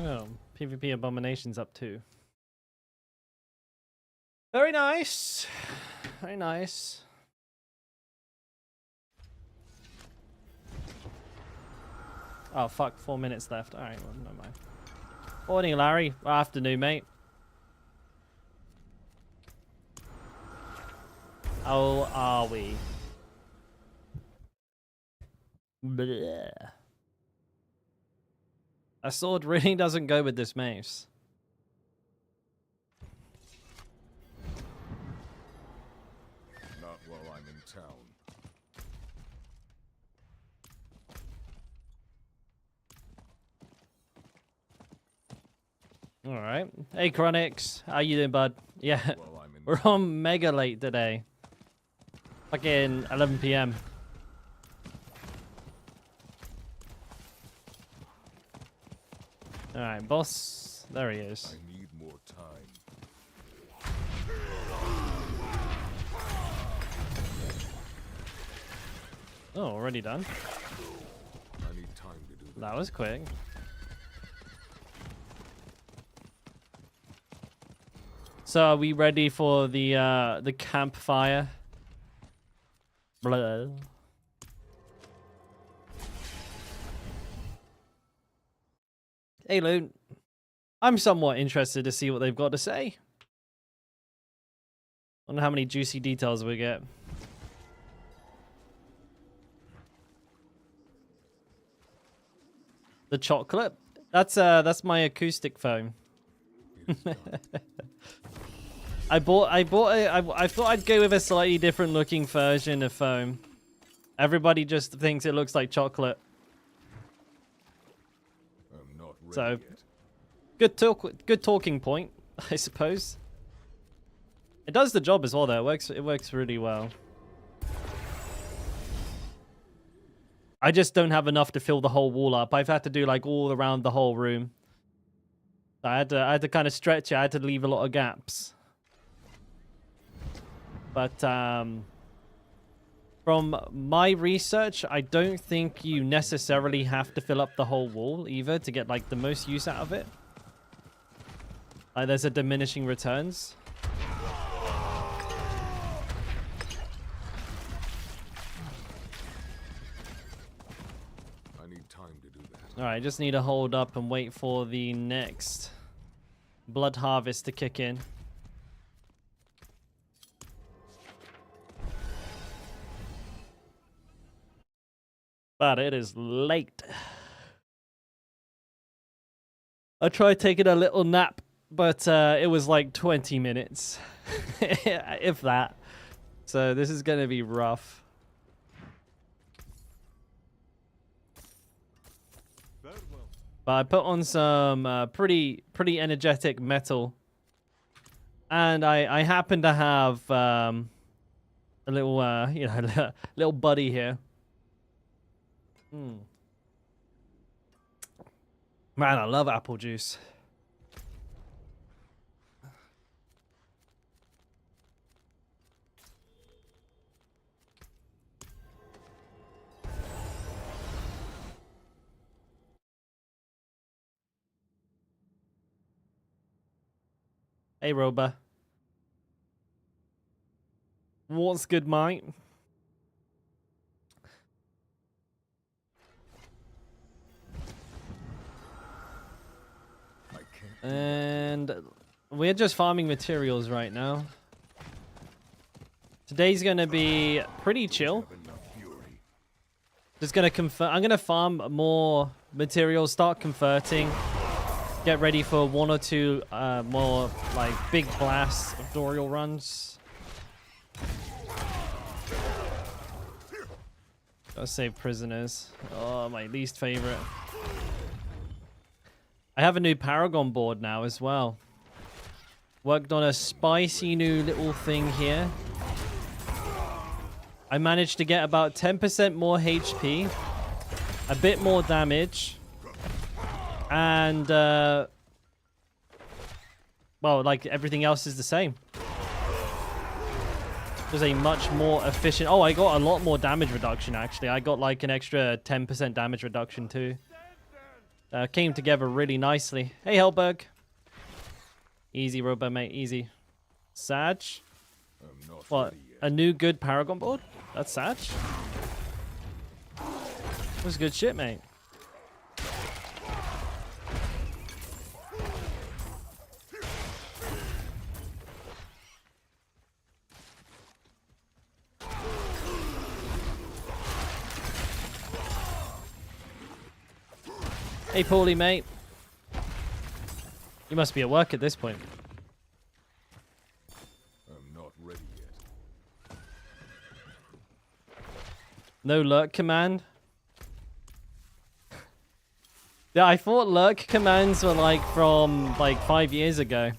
Oh, PvP Abomination's up too. Very nice. Very nice. Oh, fuck. 4 minutes left. Alright, well, never mind. Morning, Larry. Afternoon, mate. How are we? Blech. A sword really doesn't go with this mace. Not while I'm in town. All right. Hey, Chronix. How you doing, bud? Yeah, we're on mega late today. Fucking 11 p.m. All right, boss. There he is. I need more time. Oh, already done. I need time to do that. That was quick. So, are we ready for the campfire? Blah. Hey, Loon. I'm somewhat interested to see what they've got to say. Wonder how many juicy details we get. The chocolate? That's my acoustic phone. I thought I'd go with a slightly different looking version of foam. Everybody just thinks it looks like chocolate. I'm not ready So, yet. good talking point, I suppose. It does the job as well, though. It works really well. I just don't have enough to fill the whole wall up. I've had to do like all around the whole room. I had to kind of stretch it. I had to leave a lot of gaps. But from my research, I don't think you necessarily have to fill up the whole wall either to get like the most use out of it. Like there's a diminishing returns. I need time to do that. Alright, just need to hold up and wait for the next blood harvest to kick in. But it is late. I tried taking a little nap, but it was like 20 minutes. If that. So this is going to be rough. But I put on some pretty energetic metal. And I happen to have a little, you know, little buddy here. Man, I love apple juice. Hey, Roba. What's good, mate? And we're just farming materials right now. Today's gonna be pretty chill. Just gonna I'm gonna farm more materials, start converting, get ready for 1 or 2 more like big blast Dorial runs. Gotta save prisoners. Oh, my least favorite. I have a new Paragon board now as well. Worked on a spicy new little thing here. I managed to get about 10% more HP, a bit more damage, and well, like everything else is the same. There's a much more efficient... Oh, I got a lot more damage reduction, actually. I got like an extra 10% damage reduction too. Came together really nicely. Hey, Hellberg. Easy, Robo, mate. Easy. Sag. I'm not What? ready yet. A new good Paragon board? That's Sag. That's good shit, mate. Hey, Paulie, mate. You must be at work at this point. I'm not ready yet. No lurk command. Yeah, I thought lurk commands were like from like 5 years ago.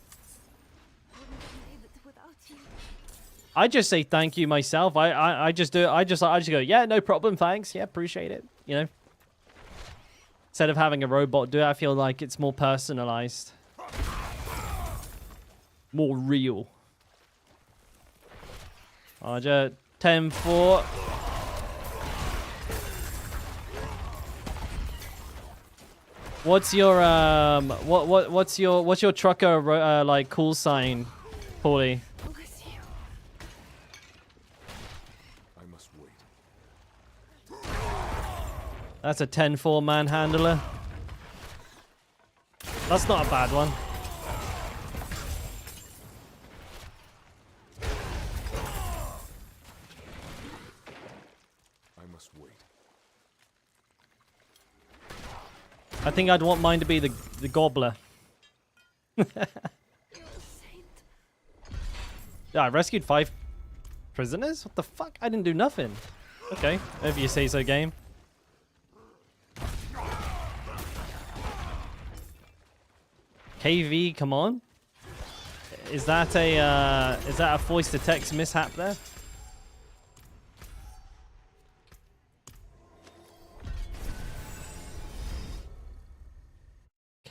I just say thank you myself. I just do it. I just go, yeah, no problem, thanks. Yeah, appreciate it. You know. Instead of having a robot do it, I feel like it's more personalized. More real. Roger. 10-4. What's your what's your trucker like call sign, Paulie? I must wait. That's a 10-4 manhandler. That's not a bad one. I must wait. I think I'd want mine to be the gobbler. Yeah, I rescued 5 prisoners? What the fuck? I didn't do nothing. Okay, if you say so, game. KV, come on. Is that a voice to text mishap there?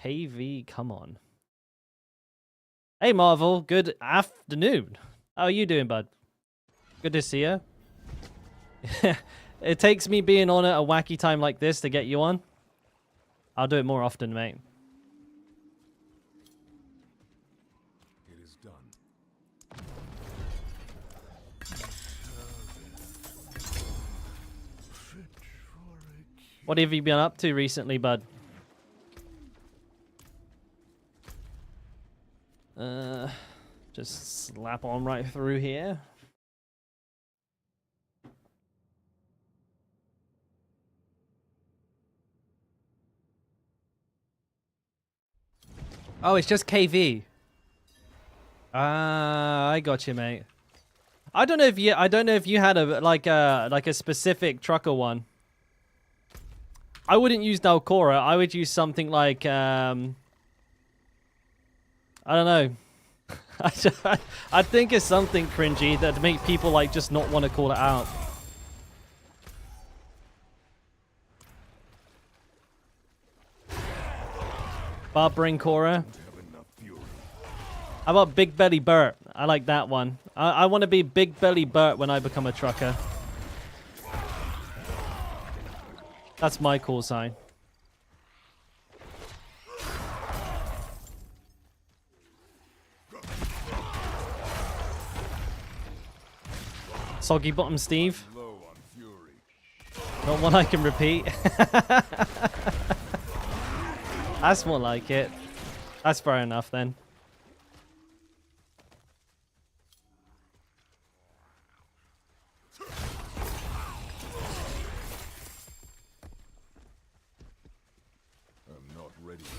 KV, come on. Hey, Marvel. Good afternoon. How are you doing, bud? Good to see you. It takes me being on at a wacky time like this to get you on. I'll do it more often, mate. It is done. What have you been up to recently, bud? Just slap on right through here. Oh, it's just KV. Ah, I got you, mate. I don't know if you had a specific trucker one. I wouldn't use Dalkora. I would use something like I don't know. I think it's something cringy that make people like just not want to call it out. Barbering Cora. How about Big Belly Bert? I like that one. I want to be Big Belly Bert when I become a trucker. That's my call sign. Soggy Bottom Steve. Low on fury. Not one I can repeat. That's more like it. That's fair enough then. I'm not ready yet.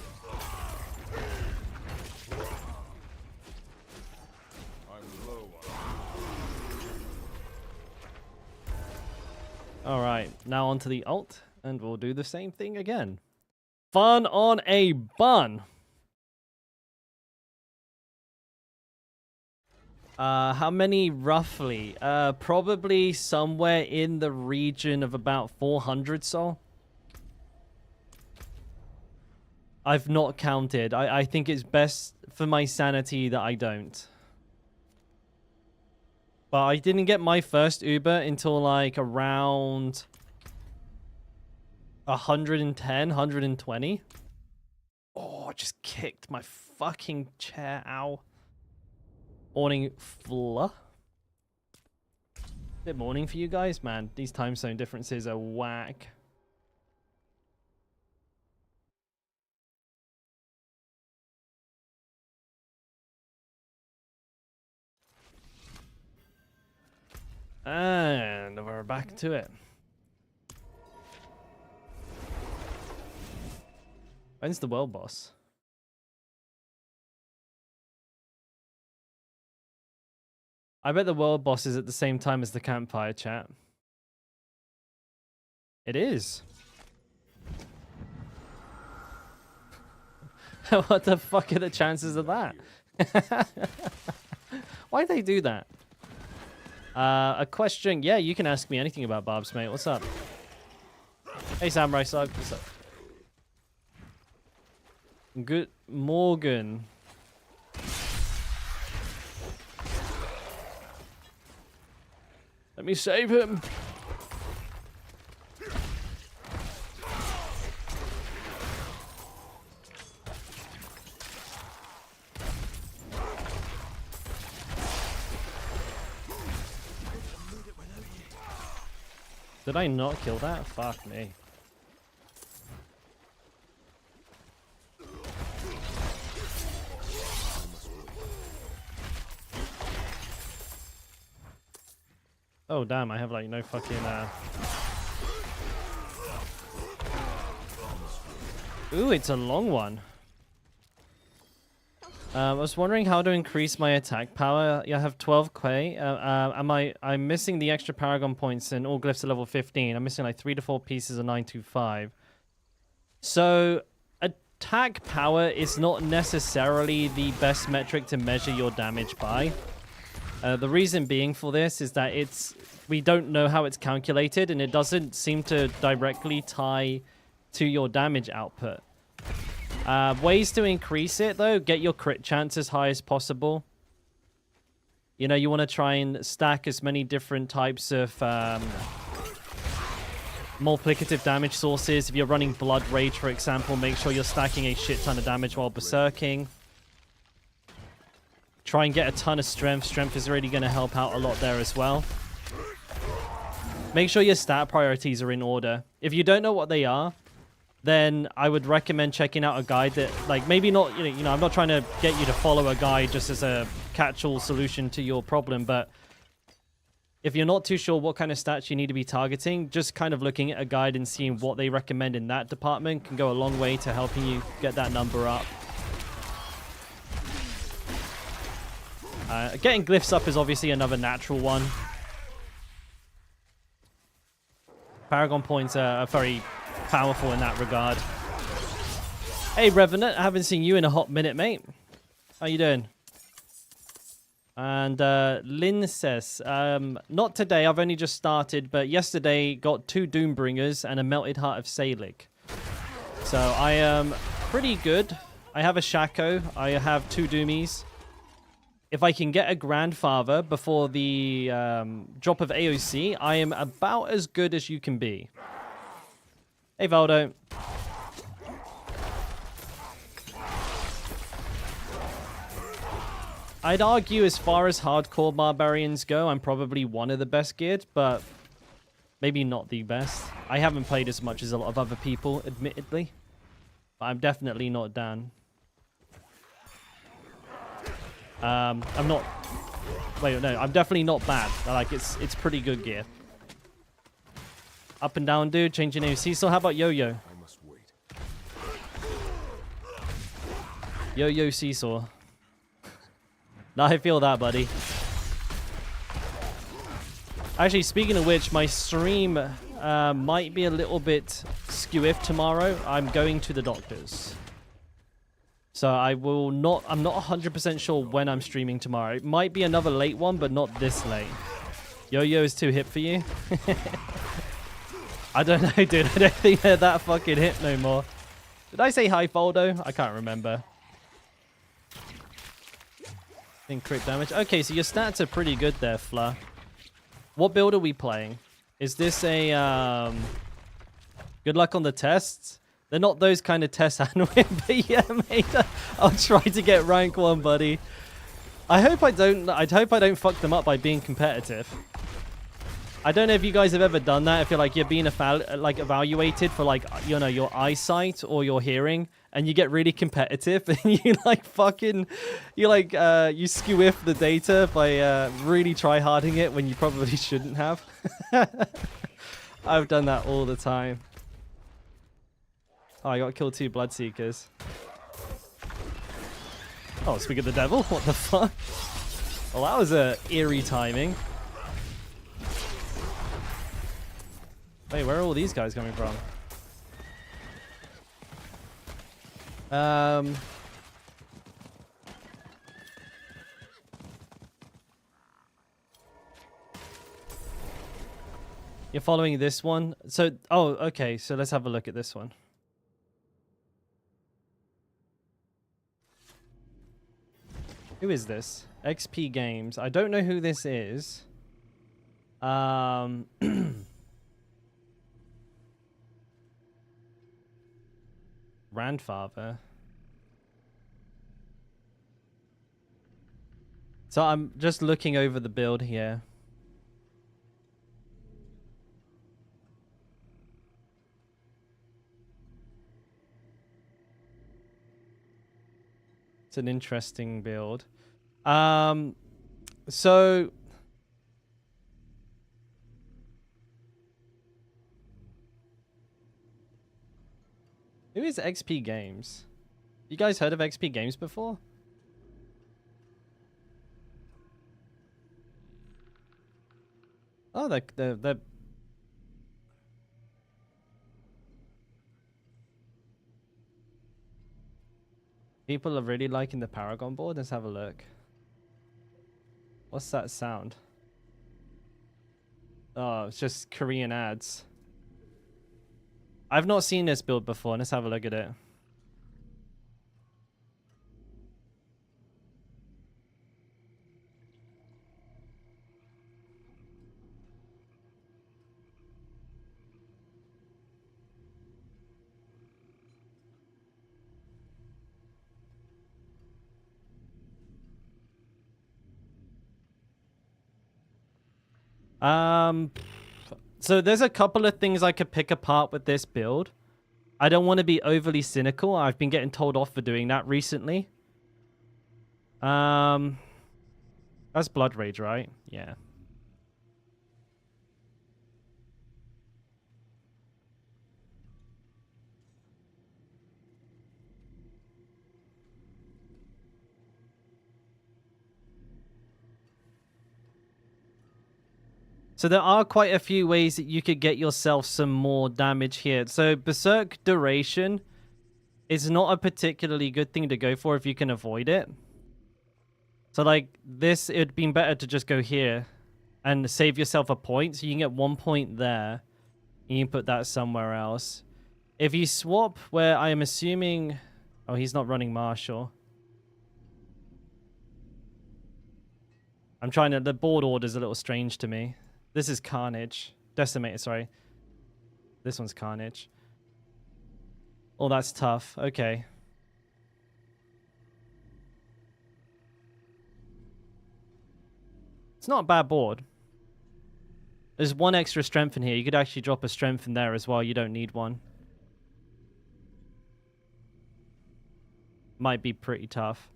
I'm low on. Alright, now onto the ult, and we'll do the same thing again. Fun on a bun. How many roughly? Probably somewhere in the region of about 400 so. I've not counted. I think it's best for my sanity that I don't. But I didn't get my first Uber until like around 110, 120. I just kicked my fucking chair. Ow. Morning, Fla. Is it morning for you guys? Man, these time zone differences are whack. And we're back to it. When's the world boss? I bet the world boss is at the same time as the campfire chat. It is. What the fuck are the chances of that? Why'd they do that? A question. Yeah, you can ask me anything about Barbs, mate. What's up? Hey, Samurai Slug. What's up? Good Morgan. Let me save him. Did I not kill that? Fuck me. Oh damn, I have like no fucking Ooh, it's a long one. I was wondering how to increase my attack power. Yeah, I have 12 Quay. I'm missing the extra Paragon points and all glyphs are level 15. I'm missing like 3 to 4 pieces of 925. So attack power is not necessarily the best metric to measure your damage by. The reason being for this is that we don't know how it's calculated and it doesn't seem to directly tie to your damage output. Ways to increase it though, get your crit chance as high as possible. You know, you want to try and stack as many different types of multiplicative damage sources. If you're running Blood Rage, for example, make sure you're stacking a shit ton of damage while berserking. Try and get a ton of strength. Strength is really going to help out a lot there as well. Make sure your stat priorities are in order. If you don't know what they are, then I would recommend checking out a guide that, like, maybe not, you know, I'm not trying to get you to follow a guide just as a catch-all solution to your problem, but if you're not too sure what kind of stats you need to be targeting, just kind of looking at a guide and seeing what they recommend in that department can go a long way to helping you get that number up. Getting glyphs up is obviously another natural one. Paragon points are very powerful in that regard. Hey, Revenant, I haven't seen you in a hot minute, mate. How you doing? And Lynn says, not today, I've only just started, but yesterday got 2 Doombringers and a Melted Heart of Salic. So I am pretty good. I have a Shaco, I have 2 Doomies. If I can get a Grandfather before the drop of AOC, I am about as good as you can be. Hey, Valdo. I'd argue as far as hardcore barbarians go, I'm probably one of the best geared, but maybe not the best. I haven't played as much as a lot of other people, admittedly. But I'm definitely not Dan. I'm not... Wait, no, I'm definitely not bad. Like, it's pretty good gear. Up and down, dude. Change your name. Cecil, how about Yo-Yo? I must wait. Yo-Yo Cecil. Nah, I feel that, buddy. Actually, speaking of which, my stream might be a little bit skew-if tomorrow. I'm going to the doctor's. So I will not... I'm not 100% sure when I'm streaming tomorrow. It might be another late one, but not this late. Yo-Yo is too hip for you? I don't know, dude. I don't think they're that fucking hip no more. Did I say hi, Foldo? I can't remember. In crit damage. Okay, so your stats are pretty good there, Fla. What build are we playing? Is this a... Good luck on the tests? They're not those kind of tests, Anwin, but yeah, mate, I'll try to get rank 1, buddy. I hope I don't fuck them up by being competitive. I don't know if you guys have ever done that. If you're like, you're being evaluated for like, you know, your eyesight or your hearing, and you get really competitive, and you like fucking, you like, you skew-if the data by really try-harding it when you probably shouldn't have. I've done that all the time. Oh, I got killed 2 Bloodseekers. Oh, speak of the devil? What the fuck? Well, that was a eerie timing. Wait, where are all these guys coming from? You're following this one? So, oh, okay. So let's have a look at this one. Who is this? XP Games. I don't know who this is. Grandfather. So I'm just looking over the build here. It's an interesting build. So who is XP Games? You guys heard of XP Games before? Oh, they're people are really liking the Paragon board. Let's have a look. What's that sound? Oh, it's just Korean ads. I've not seen this build before. Let's have a look at it. So there's a couple of things I could pick apart with this build. I don't want to be overly cynical. I've been getting told off for doing that recently. That's Blood Rage, right? Yeah. So there are quite a few ways that you could get yourself some more damage here. So Berserk Duration is not a particularly good thing to go for if you can avoid it. So like this, it'd been better to just go here and save yourself a point. So you can get 1 point there. And you can put that somewhere else. If you swap where I am assuming... Oh, he's not running Marshal. I'm trying to... The board order is a little strange to me. This is Carnage. Decimator, sorry. This one's Carnage. Oh, that's tough. Okay. It's not a bad board. There's 1 extra strength in here. You could actually drop a strength in there as well. You don't need one. Might be pretty tough.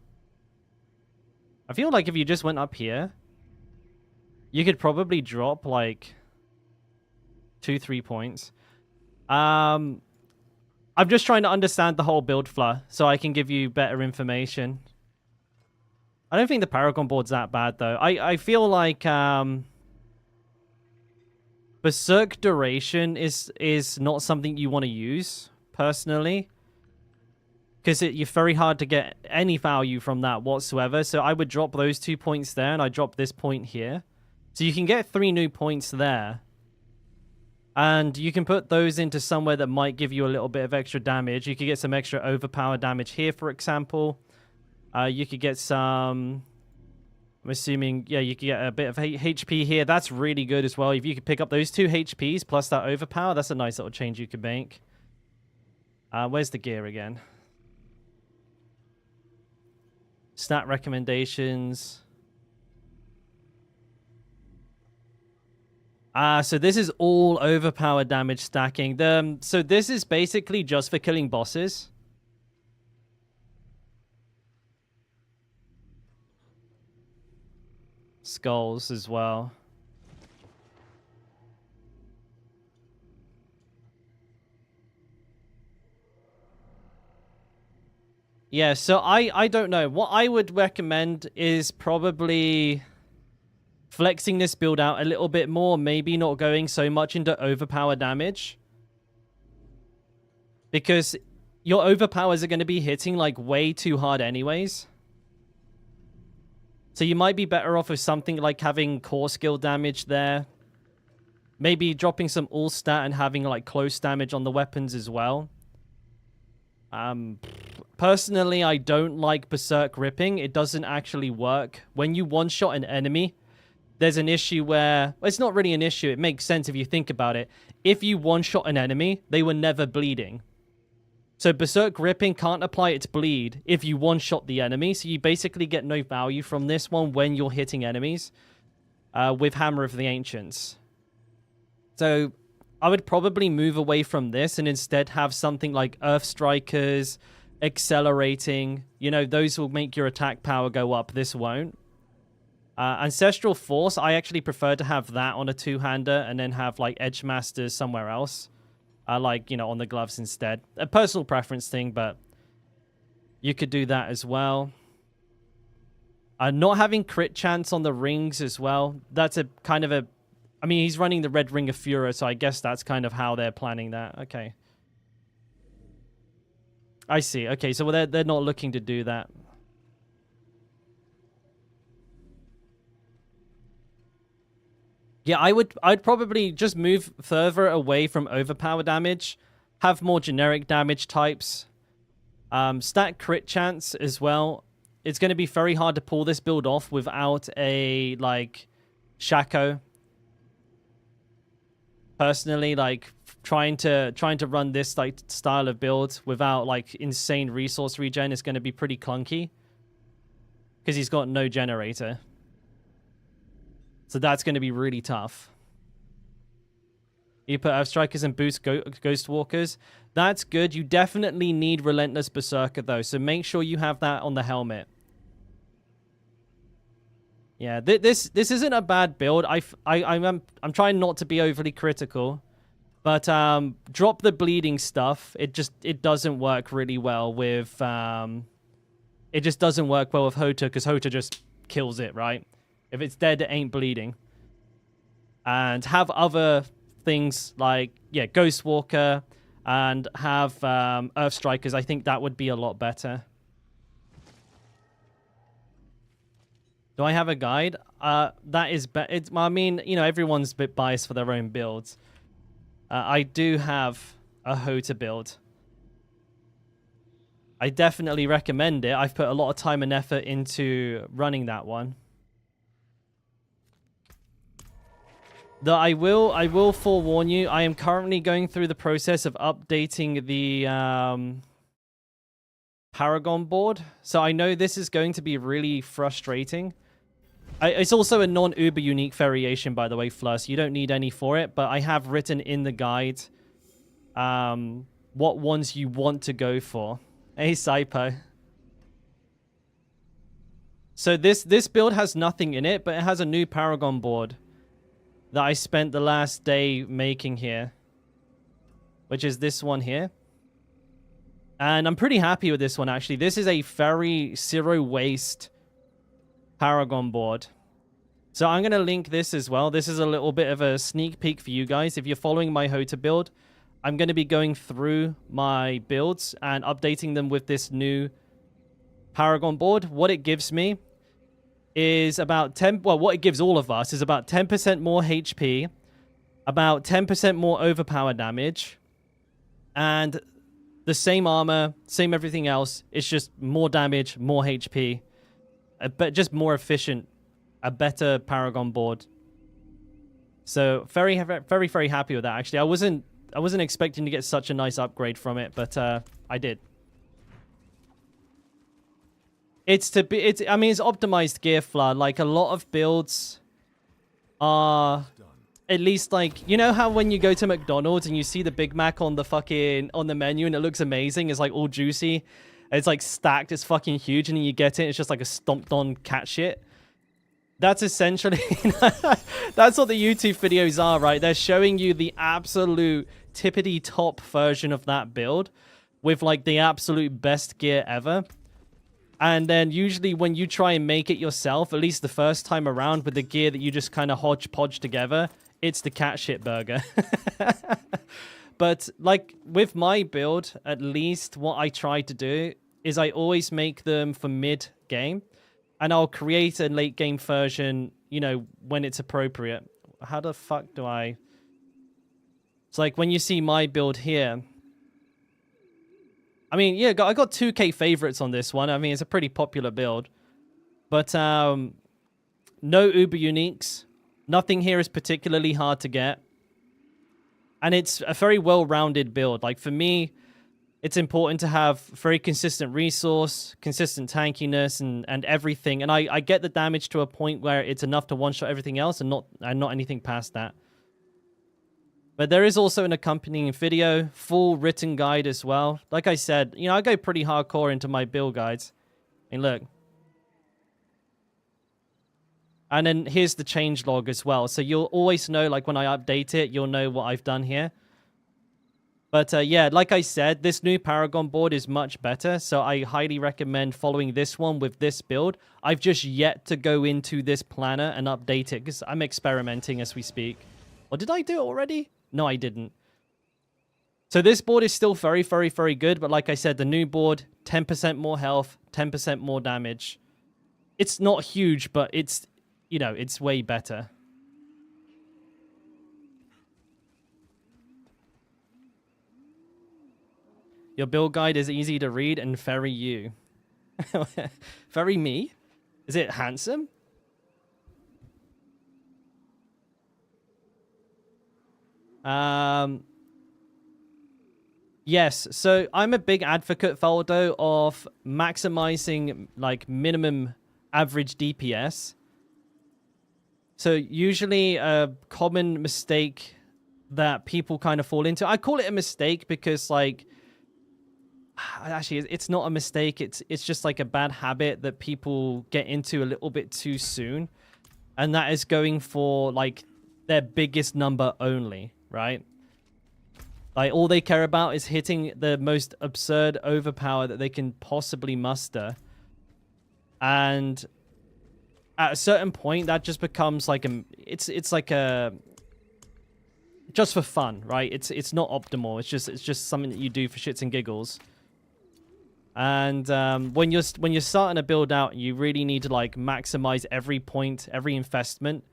I feel like if you just went up here... You could probably drop like 2-3 points. I'm just trying to understand the whole build flow so I can give you better information. I don't think the Paragon board's that bad though. I feel like Berserk Duration is not something you want to use personally. Because you're very hard to get any value from that whatsoever. So I would drop those 2 points there and I drop this point here. So you can get 3 new points there. And you can put those into somewhere that might give you a little bit of extra damage. You could get some extra overpower damage here, for example. You could get some... I'm assuming, yeah, you could get a bit of HP here. That's really good as well. If you could pick up those 2 HPs plus that overpower, that's a nice little change you could make. Where's the gear again? Stat recommendations. So this is all overpowered damage stacking. So this is basically just for killing bosses. Skulls as well. Yeah, so I don't know. What I would recommend is probably flexing this build out a little bit more, maybe not going so much into overpower damage. Because your overpowers are going to be hitting like way too hard anyways. So you might be better off with something like having core skill damage there. Maybe dropping some all stat and having like close damage on the weapons as well. Personally, I don't like Berserk Ripping. It doesn't actually work. When you one-shot an enemy, there's an issue where... Well, it's not really an issue. It makes sense if you think about it. If you one-shot an enemy, they were never bleeding. So Berserk Ripping can't apply its bleed if you one-shot the enemy. So you basically get no value from this one when you're hitting enemies with Hammer of the Ancients. So I would probably move away from this and instead have something like Earth Strikers, Accelerating. You know, those will make your attack power go up. This won't. Ancestral Force, I actually prefer to have that on a two-hander and then have like Edge Masters somewhere else. Like, you know, on the gloves instead. A personal preference thing, but you could do that as well. Not having crit chance on the rings as well. That's a kind of a... I mean, he's running the Red Ring of Fura, so I guess that's kind of how they're planning that. Okay. I see. Okay, so they're not looking to do that. Yeah, I'd probably just move further away from overpower damage, have more generic damage types, stat crit chance as well. It's going to be very hard to pull this build off without a like Shaco. Personally, like trying to run this like style of build without like insane resource regen is going to be pretty clunky because he's got no generator. So that's going to be really tough. You put Earth Strikers and boost Ghost Walkers. That's good. You definitely need Relentless Berserker, though. So make sure you have that on the helmet. Yeah, this isn't a bad build. I'm trying not to be overly critical. But drop the bleeding stuff. It doesn't work really well with... it just doesn't work well with Hota, because Hota just kills it, right? If it's dead, it ain't bleeding. And have other things like, yeah, Ghost Walker and have Earth Strikers. I think that would be a lot better. Do I have a guide? That is... I mean, you know, everyone's a bit biased for their own builds. I do have a Hota build. I definitely recommend it. I've put a lot of time and effort into running that one. Though I will forewarn you, I am currently going through the process of updating the Paragon board. So I know this is going to be really frustrating. It's also a non-uber unique variation, by the way, Flus. You don't need any for it, but I have written in the guide what ones you want to go for. Hey, Saipo. So this build has nothing in it, but it has a new Paragon board that I spent the last day making here, which is this one here. And I'm pretty happy with this one, actually. This is a very zero-waste Paragon board. So I'm going to link this as well. This is a little bit of a sneak peek for you guys. If you're following my Hota build, I'm going to be going through my builds and updating them with this new Paragon board. What it gives me is about 10... Well, what it gives all of us is about 10% more HP, about 10% more overpower damage, and the same armor, same everything else. It's just more damage, more HP, but just more efficient, a better Paragon board. So very, very, very happy with that, actually. I wasn't wasn't expecting to get such a nice upgrade from it, but I did. I mean, it's optimized gear flood. Like, a lot of builds are at least, like, you know how when you go to McDonald's and you see the Big Mac on the menu and it looks amazing, it's like all juicy, it's like stacked, it's fucking huge, and then you get it, it's just like a stomped on cat shit. That's essentially that's what the YouTube videos are, right? They're showing you the absolute tippity top version of that build with like the absolute best gear ever. And then usually when you try and make it yourself, at least the first time around with the gear that you just kind of hodgepodge together, it's the cat shit burger. But like with my build, at least what I try to do is I always make them for mid game, and I'll create a late game version, you know, when it's appropriate. How the fuck do I... It's like when you see my build here, I mean, yeah, I got 2k favorites on this one. I mean, it's a pretty popular build. But no uber uniques. Nothing here is particularly hard to get. And it's a very well-rounded build. Like, for me, it's important to have very consistent resource, consistent tankiness, and everything. And I get the damage to a point where it's enough to one-shot everything else and not anything past that. But there is also an accompanying video, full written guide as well. Like I said, you know, I go pretty hardcore into my build guides. I mean, look. And then here's the change log as well. So you'll always know, like, when I update it, you'll know what I've done here. But yeah, like I said, this new Paragon board is much better. So I highly recommend following this one with this build. I've just yet to go into this planner and update it because I'm experimenting as we speak. Or did I do it already? No, I didn't. So this board is still very, very, very good. But like I said, the new board, 10% more health, 10% more damage. It's not huge, but it's, you know, it's way better. Your build guide is easy to read and very you. Very me? Is it handsome? Yes, so I'm a big advocate, Valdo, of maximizing like minimum average DPS. So usually a common mistake that people kind of fall into, I call it a mistake because like, actually it's not a mistake, it's just like a bad habit that people get into a little bit too soon. And that is going for like their biggest number only, right? Like, all they care about is hitting the most absurd overpower that they can possibly muster. And at a certain point, that just becomes like it's like a... just for fun, right? It's not optimal. It's just something that you do for shits and giggles. And when you're starting to build out, you really need to like maximize every point, every investment.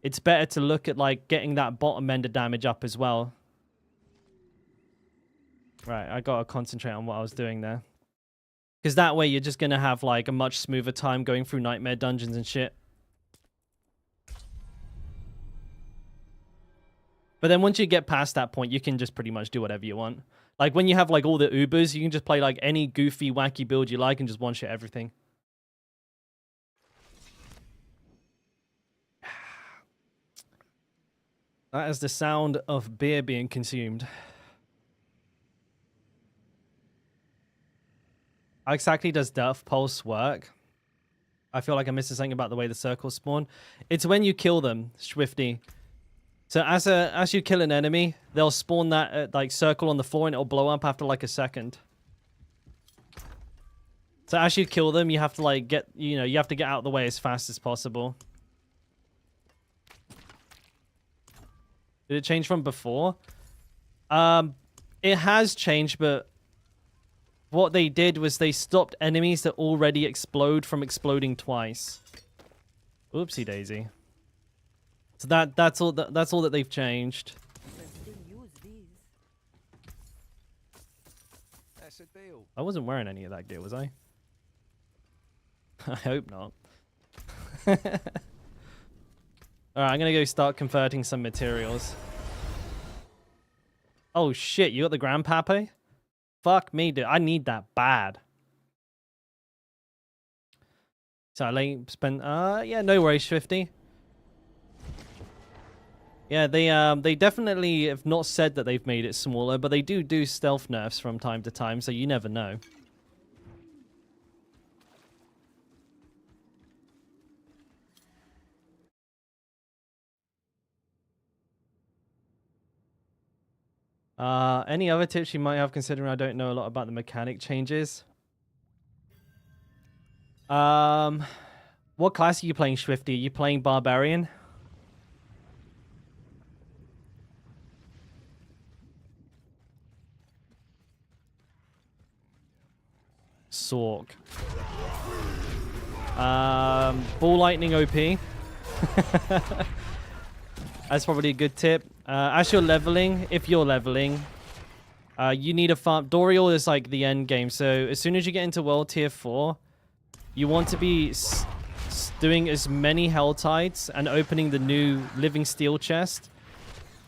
It's better to look at like getting that bottom end of damage up as well. Right, I gotta concentrate on what I was doing there. Because that way you're just gonna have like a much smoother time going through nightmare dungeons and shit. But then once you get past that point, you can just pretty much do whatever you want. Like when you have like all the Ubers, you can just play like any goofy, wacky build you like and just one-shot everything. That is the sound of beer being consumed. How exactly does Death Pulse work? I feel like I'm missing something about the way the circles spawn. It's when you kill them, Swifty. So as you kill an enemy, they'll spawn that like circle on the floor and it'll blow up after like a second. So as you kill them, you have to like you have to get out of the way as fast as possible. Did it change from before? It has changed, but what they did was they stopped enemies that already explode from exploding twice. Oopsie daisy. So that's all that they've changed. I wasn't wearing any of that gear, was I? I hope not. Alright, I'm gonna go start converting some materials. Oh shit, you got the grandpappy? Fuck me, dude. I need that bad. So I like spent yeah, no worries, 50. Yeah, they definitely have not said that they've made it smaller, but they do stealth nerfs from time to time, so you never know. Any other tips you might have, considering I don't know a lot about the mechanic changes? What class are you playing, Swifty? Are you playing Barbarian? Sork. Ball Lightning OP. That's probably a good tip. As you're leveling, if you're leveling, you need a farm. Dorial is like the end game. So as soon as you get into World Tier 4, you want to be doing as many Hell Tides and opening the new Living Steel chest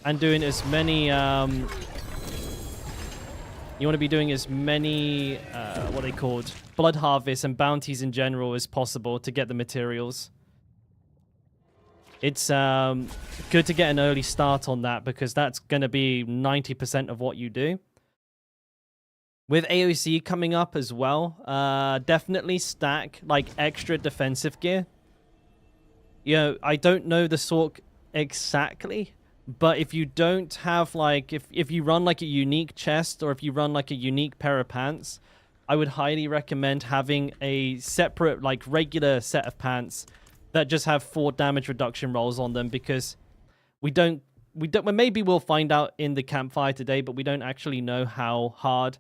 and doing as many... you want to be doing as many, what are they called? Blood harvests and bounties in general as possible to get the materials. It's good to get an early start on that because that's going to be 90% of what you do. With AOC coming up as well, definitely stack like extra defensive gear. You know, I don't know the Sork exactly, but if you don't have like, if you run like a unique chest or if you run like a unique pair of pants, I would highly recommend having a separate like regular set of pants that just have 4 damage reduction rolls on them, because we don't well, maybe we'll find out in the campfire today, but we don't actually know how hard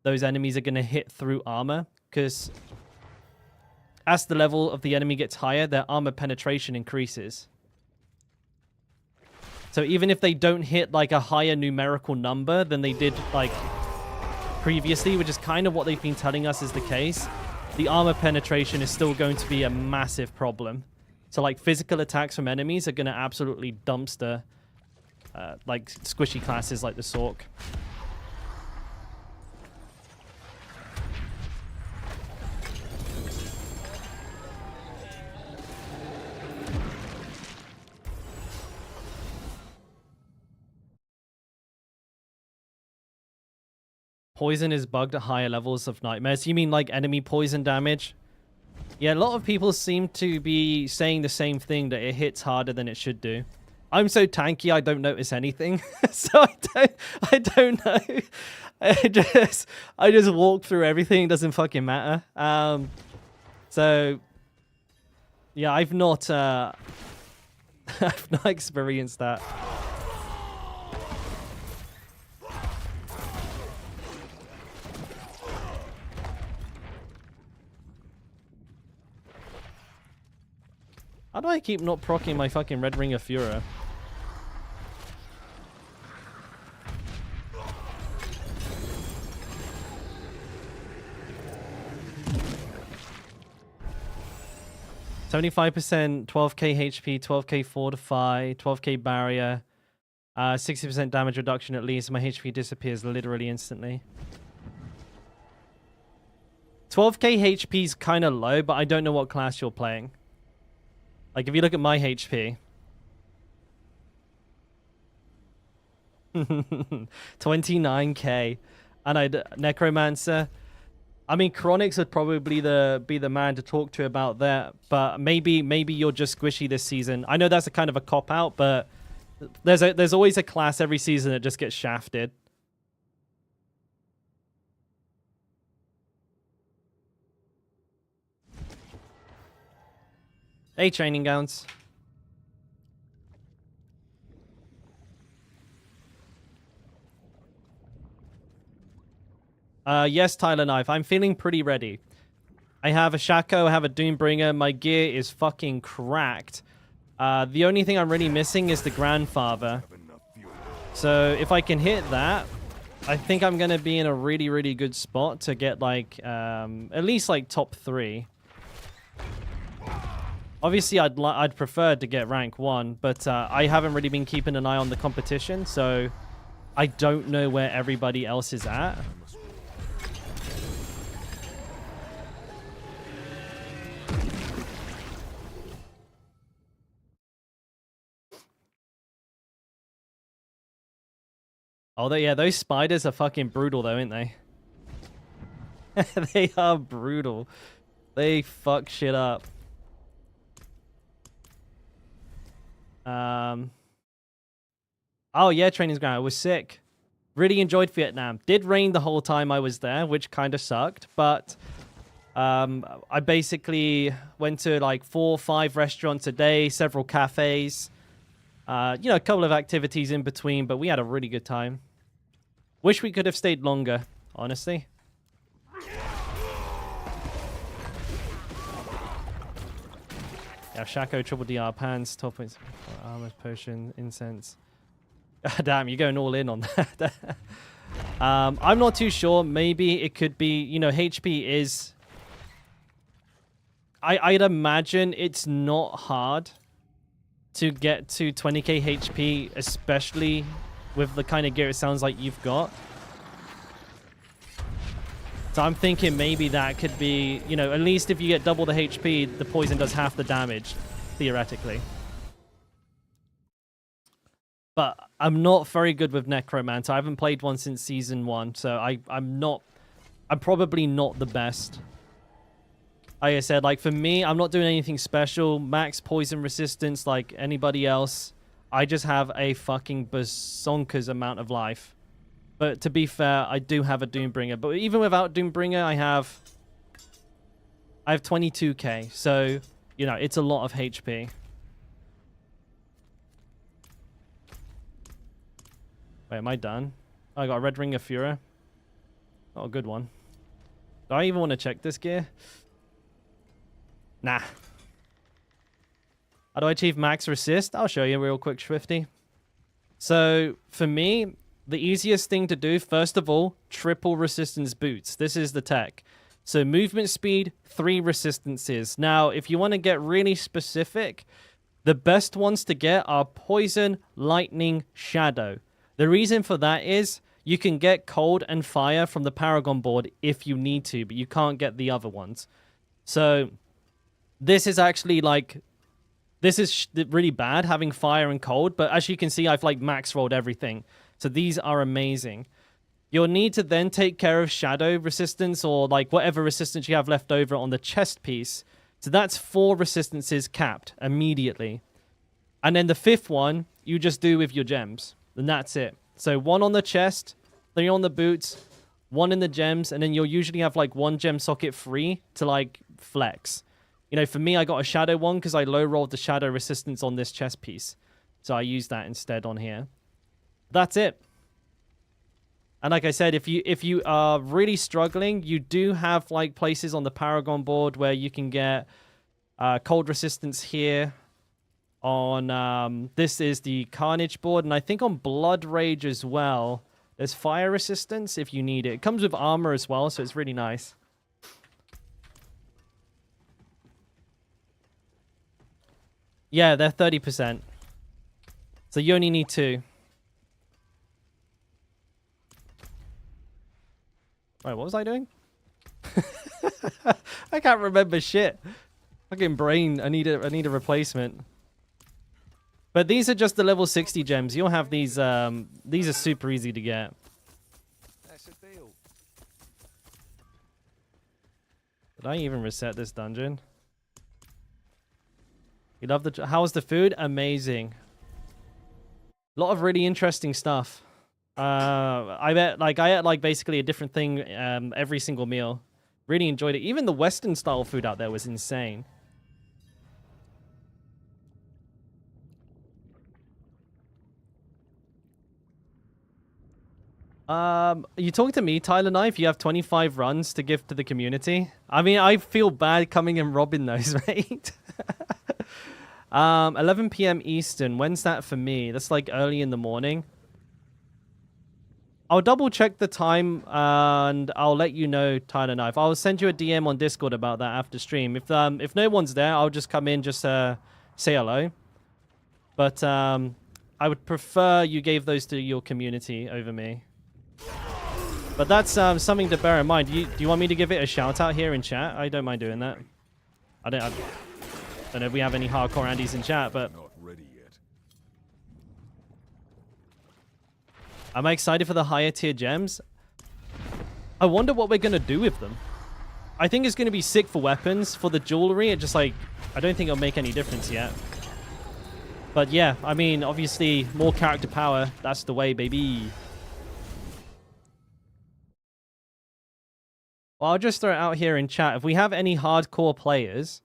those enemies are going to hit through armor, because as the level of the enemy gets higher, their armor penetration increases. So even if they don't hit like a higher numerical number than they did like previously, which is kind of what they've been telling us is the case, the armor penetration is still going to be a massive problem. So like physical attacks from enemies are going to absolutely dumpster like squishy classes like the Sork. Poison is bugged at higher levels of nightmares. You mean like enemy poison damage? Yeah, a lot of people seem to be saying the same thing, that it hits harder than it should do. I'm so tanky, I don't notice anything. So I don't know. I just walk through everything. It doesn't fucking matter. So yeah, I've not I've not experienced that. How do I keep not proccing my fucking Red Ring of Fura? %, 12k HP, 12k fortify, 12k barrier, 60% damage reduction at least. My HP disappears literally instantly. 12k HP is kind of low, but I don't know what class you're playing. Like, if you look at my HP... 29k. And Necromancer... I mean, Chronix would probably be the man to talk to about that, but maybe you're just squishy this season. I know that's a kind of a cop-out, but there's always a class every season that just gets shafted. Hey, training gowns. Yes, Tyler Knife. I'm feeling pretty ready. I have a Shaco, I have a Doombringer. My gear is fucking cracked. The only thing I'm really missing is the Grandfather. So if I can hit that, I think I'm going to be in a really, really good spot to get like, at least like top 3. Obviously, I'd prefer to get rank 1, but I haven't really been keeping an eye on the competition, so I don't know where everybody else is at. I must roll. Oh, yeah, those spiders are fucking brutal, though, aren't they? They are brutal. They fuck shit up. Oh, yeah, training ground. It was sick. Really enjoyed Vietnam. Did rain the whole time I was there, which kind of sucked. But I basically went to like 4 or 5 restaurants a day, several cafes. You know, a couple of activities in between, but we had a really good time. Wish we could have stayed longer, honestly. Yeah, Shaco, Triple DR, Pants, 12 points, Armor, Potion, Incense. Damn, you're going all in on that. I'm not too sure. Maybe it could be, you know, HP is... I'd imagine it's not hard to get to 20k HP, especially with the kind of gear it sounds like you've got. So I'm thinking maybe that could be, you know, at least if you get double the HP, the poison does half the damage, theoretically. But I'm not very good with Necromancer. I haven't played one since Season 1, so I'm probably not the best. Like I said, like for me, I'm not doing anything special. Max poison resistance like anybody else. I just have a fucking bonkers amount of life. But to be fair, I do have a Doombringer. But even without Doombringer, I have 22k. So, you know, it's a lot of HP. Wait, am I done? Oh, I got a Red Ring of Fury. Oh, a good one. Do I even want to check this gear? Nah. How do I achieve max resist? I'll show you real quick, Swifty. So, for me, the easiest thing to do, first of all, triple resistance boots. This is the tech. So, movement speed, 3 resistances. Now, if you want to get really specific, the best ones to get are Poison, Lightning, Shadow. The reason for that is you can get Cold and Fire from the Paragon board if you need to, but you can't get the other ones. So, this is actually like... This is really bad, having Fire and Cold, but as you can see, I've like max rolled everything. So these are amazing. You'll need to then take care of Shadow resistance or like whatever resistance you have left over on the chest piece. So that's 4 resistances capped immediately. And then the 5th one, you just do with your gems. And that's it. So 1 on the chest, 3 on the boots, 1 in the gems, and then you'll usually have like 1 gem socket free to like flex. You know, for me, I got a Shadow one because I low-rolled the Shadow resistance on this chest piece. So I used that instead on here. That's it. And like I said, if you are really struggling, you do have like places on the Paragon board where you can get cold resistance here. On this is the Carnage board, and I think on Blood Rage as well, there's fire resistance if you need it. It comes with armor as well, so it's really nice. Yeah, they're 30%. So you only need 2. Wait, what was I doing? I can't remember shit. Fucking brain, I need a replacement. But these are just the level 60 gems. You'll have these are super easy to get. That's a deal. Did I even reset this dungeon? You love the... How was the food? Amazing. A lot of really interesting stuff. I ate basically a different thing every single meal. Really enjoyed it. Even the Western style food out there was insane. You talk to me, Tyler Knife. You have 25 runs to give to the community. I mean, I feel bad coming and robbing those, right? 11 p.m. Eastern. When's that for me? That's like early in the morning. I'll double check the time and I'll let you know, Tyler Knife. I'll send you a DM on Discord about that after stream. If no one's there, I'll just come in, just say hello. But I would prefer you gave those to your community over me. But that's something to bear in mind. Do you want me to give it a shout out here in chat? I don't mind doing that. I don't know if we have any hardcore Andys in chat, but Not ready yet. am I excited for the higher tier gems? I wonder what we're going to do with them. I think it's going to be sick for weapons. For the jewelry, it just like, I don't think it'll make any difference yet. But yeah, I mean, obviously, more character power. That's the way, baby. Well, I'll just throw it out here in chat. If we have any hardcore players,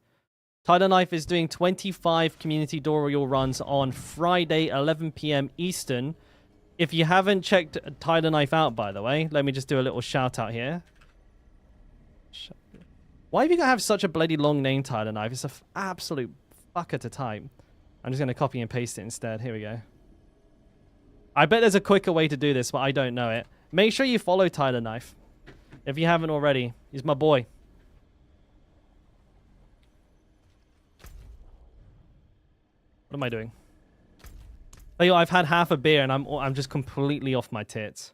Title Knife is doing 25 community Dorial runs on Friday, 11 p.m. Eastern. If you haven't checked Title Knife out, by the way, let me just do a little shout out here. Why have you got to have such a bloody long name, Title Knife? It's an absolute fucker to type. I'm just going to copy and paste it instead. Here we go. I bet there's a quicker way to do this, but I don't know it. Make sure you follow Title Knife. If you haven't already, he's my boy. What am I doing? Oh, yo, I've had half a beer and I'm just completely off my tits.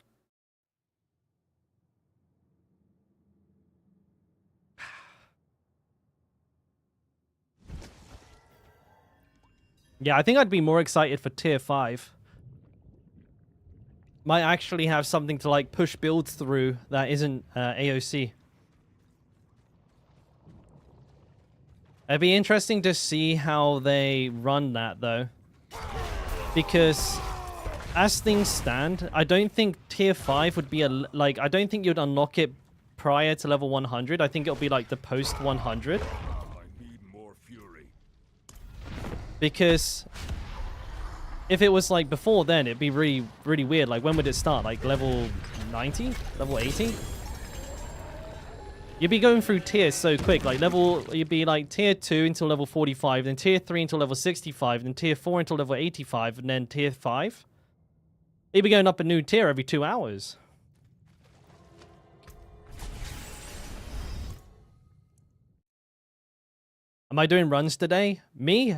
Yeah, I think I'd be more excited for tier 5. Might actually have something to like push builds through that isn't AOC. It'd be interesting to see how they run that though. Because as things stand, I don't think tier 5 would be like, I don't think you'd unlock it prior to level 100. I think it'll be like the post 100. I need more fury. Because if it was like before then, it'd be really, really weird. Like, when would it start? Like level 90? Level 80? You'd be going through tiers so quick. Like you'd be like tier 2 until level 45, then tier 3 until level 65, then tier 4 until level 85, and then tier 5. You'd be going up a new tier every 2 hours. Am I doing runs today? Me?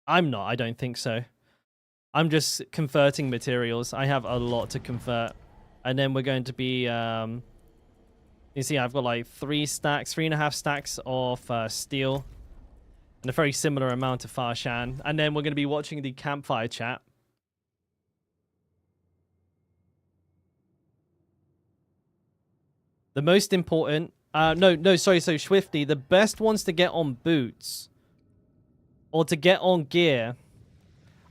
I'm not. I don't think so. I'm just converting materials. I have a lot to convert. And then we're going to be... you see, I've got like 3.5 stacks of steel. And a very similar amount of Farshan. And then we're going to be watching the campfire chat. The most important... sorry, so Swifty. The best ones to get on boots or to get on gear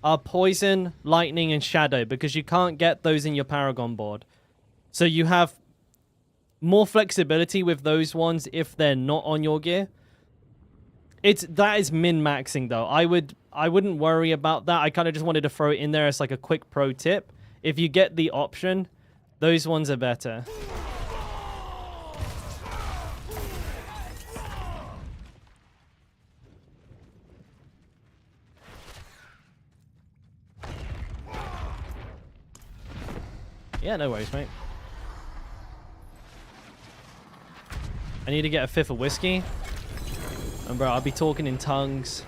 are Poison, Lightning, and Shadow, because you can't get those in your Paragon board. So you have more flexibility with those ones if they're not on your gear. That is min-maxing though. I wouldn't worry about that. I kind of just wanted to throw it in there as like a quick pro tip. If you get the option, those ones are better. Yeah, no worries, mate. I need to get a 5th of whiskey. And bro, I'll be talking in tongues.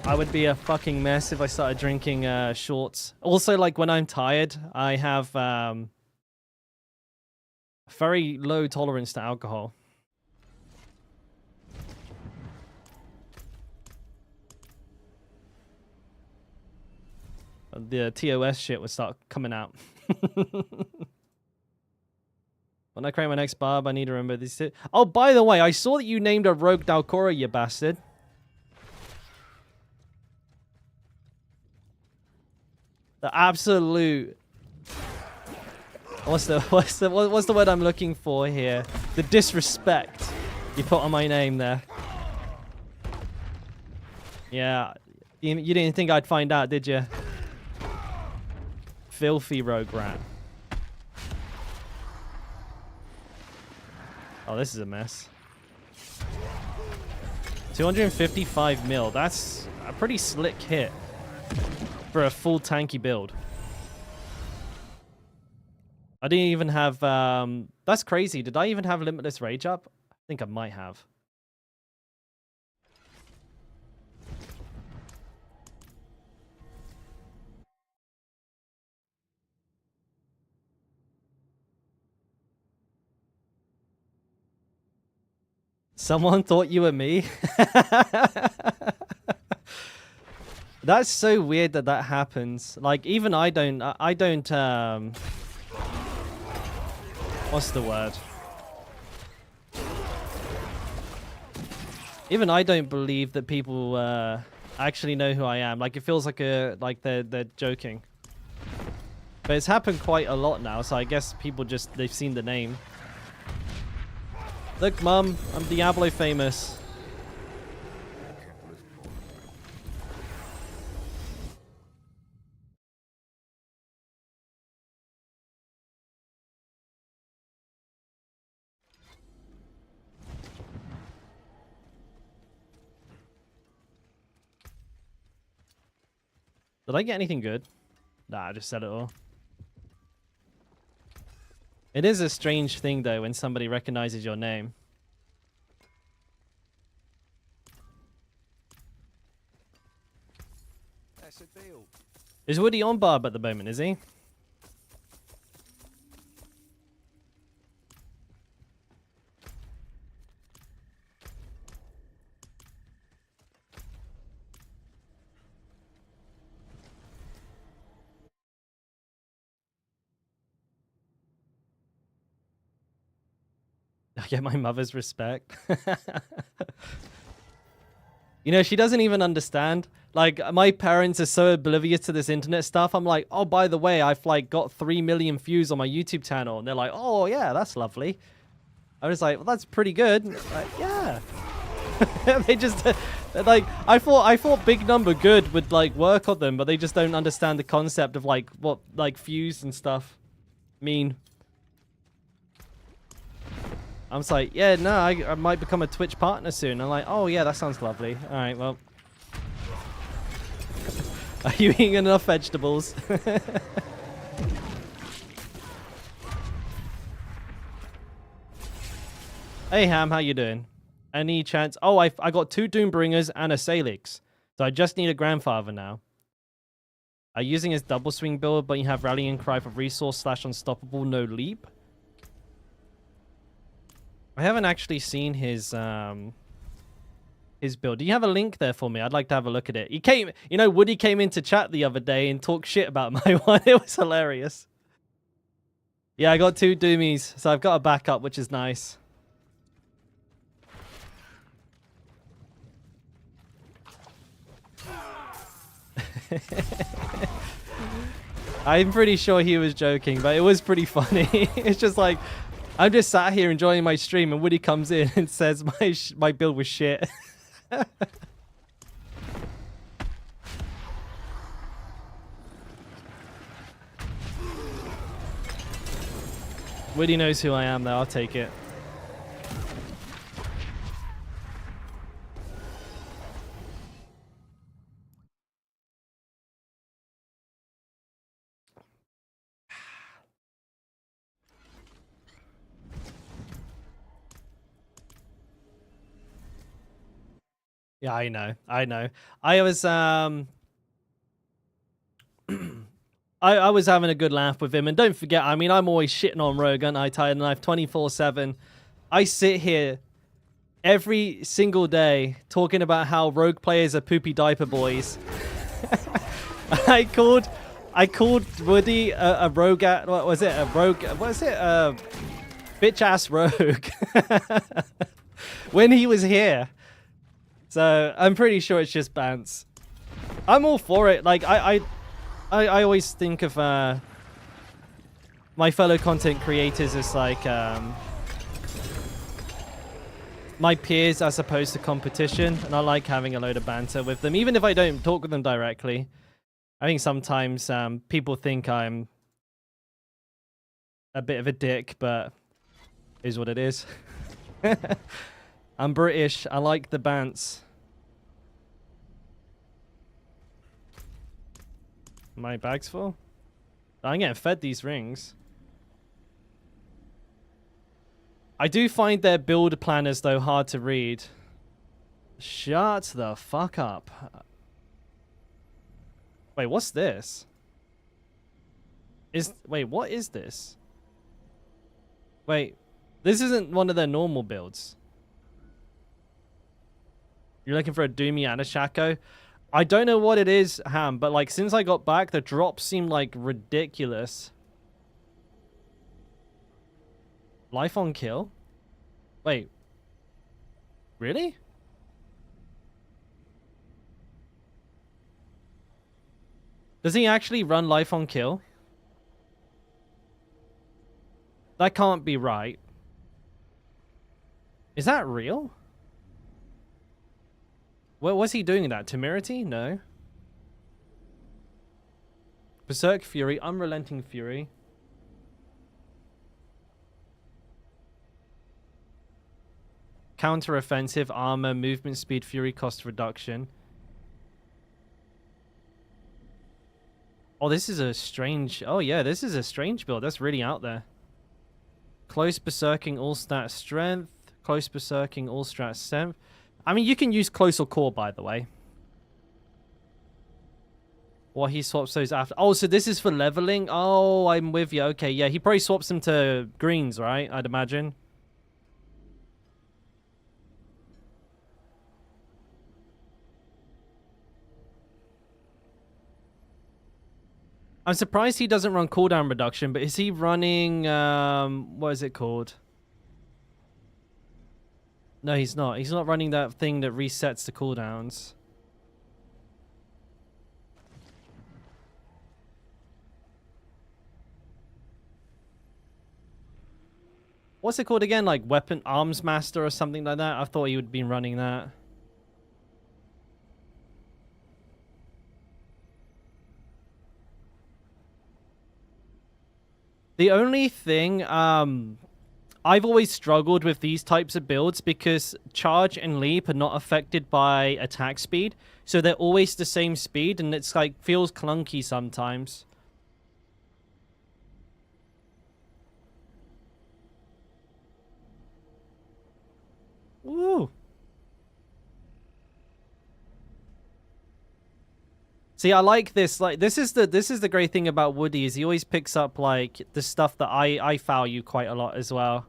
I would be a fucking mess if I started drinking shorts. Also, like, when I'm tired, I have very low tolerance to alcohol. The TOS shit would start coming out. When I create my next barb, I need to remember these two. Oh, by the way, I saw that you named a rogue Dalkora, you bastard. The absolute... What's the word I'm looking for here? The disrespect you put on my name there. Yeah, you didn't think I'd find out, did you? Filthy rogue rat. Oh, this is a mess. 255 mil. That's a pretty slick hit for a full tanky build. I didn't even have... that's crazy. Did I even have Limitless Rage up? I think I might have. Someone thought you were me? That's so weird that that happens. Like, even I don't, what's the word? Even I don't believe that people actually know who I am. Like, it feels like they're joking. But it's happened quite a lot now, so I guess people just, they've seen the name. Look, Mum, I'm Diablo famous. Did I get anything good? Nah, I just said it all. It is a strange thing, though, when somebody recognizes your name. That's a deal. Is Woody on Barb at the moment, is he? I get my mother's respect. You know, she doesn't even understand. Like, my parents are so oblivious to this internet stuff. I'm like, oh, by the way, I've like got 3 million views on my YouTube channel. And they're like, oh, yeah, that's lovely. I was like, well, that's pretty good. Like, yeah. They just, like, I thought big number good would like work on them, but they just don't understand the concept of like what like views and stuff mean. I'm just like, yeah, no, I might become a Twitch partner soon. I'm like, oh yeah, that sounds lovely. All right, well. Are you eating enough vegetables? Hey Ham, how you doing? Any chance? Oh, I got 2 Doombringers and a Salix. So I just need a Grandfather now. Using his double swing build, but you have Rallying Cry for Resource / Unstoppable, no leap. I haven't actually seen his build. Do you have a link there for me? I'd like to have a look at it. He came, you know, Woody came into chat the other day and talked shit about my one. It was hilarious. Yeah, I got 2 Doomies, so I've got a backup, which is nice. I'm pretty sure he was joking, but it was pretty funny. It's just like, I'm just sat here enjoying my stream, and Woody comes in and says my build was shit. Woody knows who I am, though. I'll take it. Yeah, I know. I was I was having a good laugh with him, and don't forget, I mean, I'm always shitting on Rogue, aren't I? Tired Knife 24/7. I sit here every single day talking about how Rogue players are poopy diaper boys. I called Woody a rogue. What was it? A rogue? What was it? Bitch ass rogue. When he was here. So I'm pretty sure it's just bants. I'm all for it. Like I always think of my fellow content creators as like my peers as opposed to competition, and I like having a load of banter with them, even if I don't talk with them directly. I think sometimes people think I'm a bit of a dick, but it is what it is. I'm British. I like the bants. My bag's full? I'm getting fed these rings. I do find their build planners, though, hard to read. Shut the fuck up. Wait, what's this? Wait, what is this? Wait, this isn't one of their normal builds. You're looking for a Doomy and a Shaco? I don't know what it is, Ham, but like since I got back, the drops seem like ridiculous. Life on kill? Wait. Really? Does he actually run life on kill? That can't be right. Is that real? What was he doing that? Temerity? No. Berserk Fury, Unrelenting Fury. Counter-offensive, armor, movement speed, fury cost reduction. Oh, this is a strange... Oh, yeah, this is a strange build. That's really out there. Close Berserking, all stat strength. Close Berserking, all stat strength. I mean, you can use close or core, by the way. Or he swaps those after. Oh, so this is for leveling? Oh, I'm with you. Okay, yeah, he probably swaps them to greens, right? I'd imagine. I'm surprised he doesn't run cooldown reduction, but is he running, what is it called? No, he's not. He's not running that thing that resets the cooldowns. What's it called again? Like Weapon Arms Master or something like that? I thought he would be running that. The only thing, I've always struggled with these types of builds because charge and leap are not affected by attack speed. So they're always the same speed and it's like feels clunky sometimes. Ooh. See, I like this. Like, this is the great thing about Woody is he always picks up like the stuff that I value quite a lot as well.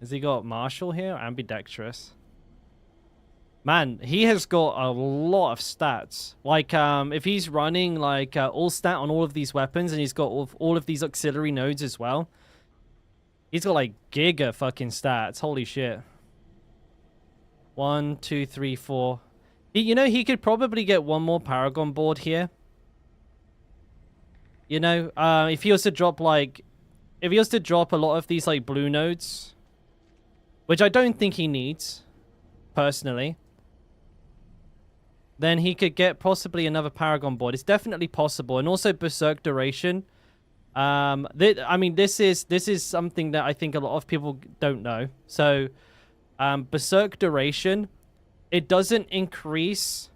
Has he got martial here? Ambidextrous. Man, he has got a lot of stats. Like, if he's running like all stat on all of these weapons and he's got all of these auxiliary nodes as well. He's got like giga fucking stats. Holy shit. 1, 2, 3, 4. You know, he could probably get one more Paragon board here. You know, if he was to drop like... If he was to drop a lot of these like blue nodes. Which I don't think he needs. Personally. Then he could get possibly another Paragon board. It's definitely possible. And also Berserk Duration. I mean, this is something that I think a lot of people don't know. So, Berserk Duration, it doesn't increase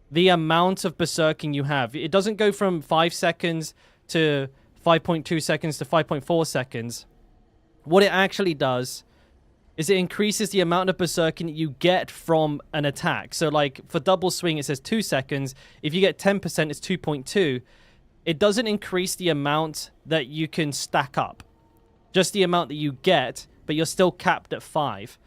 the amount of berserking you have. It doesn't go from 5 seconds to 5.2 seconds to 5.4 seconds. What it actually does is it increases the amount of berserking you get from an attack. So, like, for double swing, it says 2 seconds. If you get 10%, it's 2.2. It doesn't increase the amount that you can stack up. Just the amount that you get, but you're still capped at 5.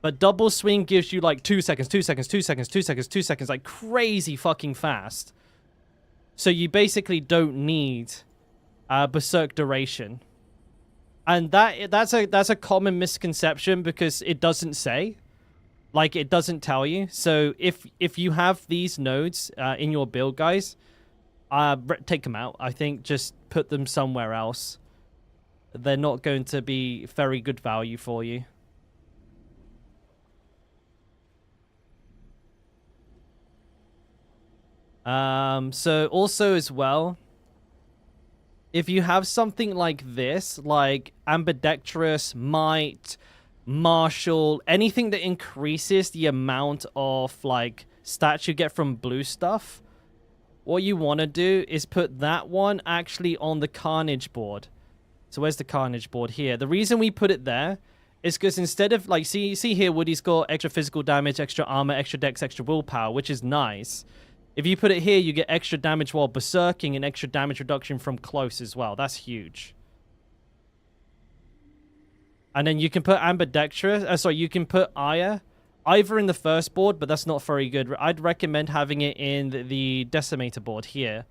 But double swing gives you like 2 seconds, 2 seconds, 2 seconds, 2 seconds, 2 seconds, like crazy fucking fast. So you basically don't need Berserk Duration. And that's a common misconception because it doesn't say. Like, it doesn't tell you. So if you have these nodes in your build, guys... take them out. I think just put them somewhere else. They're not going to be very good value for you. So also as well, if you have something like this, like Ambidextrous, Might, Martial, anything that increases the amount of like stats you get from blue stuff, what you want to do is put that one actually on the Carnage board. So where's the Carnage board? Here. The reason we put it there is because instead of, like, see here, Woody's got extra physical damage, extra armor, extra dex, extra willpower, which is nice. If you put it here, you get extra damage while berserking and extra damage reduction from close as well. That's huge. And then you can put ambidextrous. You can put ire either in the first board, but that's not very good. I'd recommend having it in the decimator board here,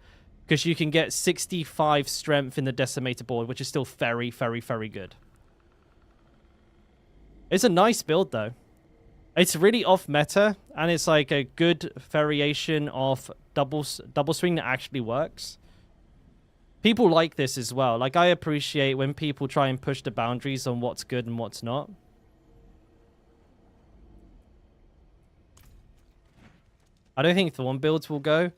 because you can get 65 strength in the decimator board, which is still very, very, very good. It's a nice build though. It's really off meta, and it's like a good variation of double swing that actually works. People like this as well. Like, I appreciate when people try and push the boundaries on what's good and what's not. I don't think Thorn builds will go.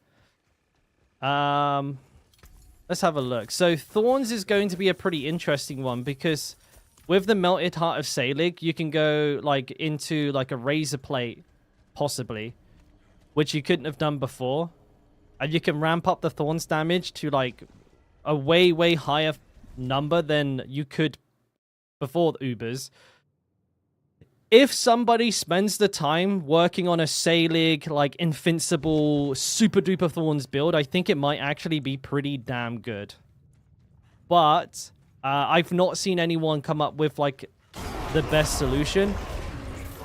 Let's have a look. So Thorns is going to be a pretty interesting one, because with the Melted Heart of Selig, you can go like into like a Razor Plate, possibly, which you couldn't have done before. And you can ramp up the Thorns damage to like a way, way higher number than you could before the Ubers. If somebody spends the time working on a Selig, like, invincible, super duper Thorns build, I think it might actually be pretty damn good. But I've not seen anyone come up with, like, the best solution.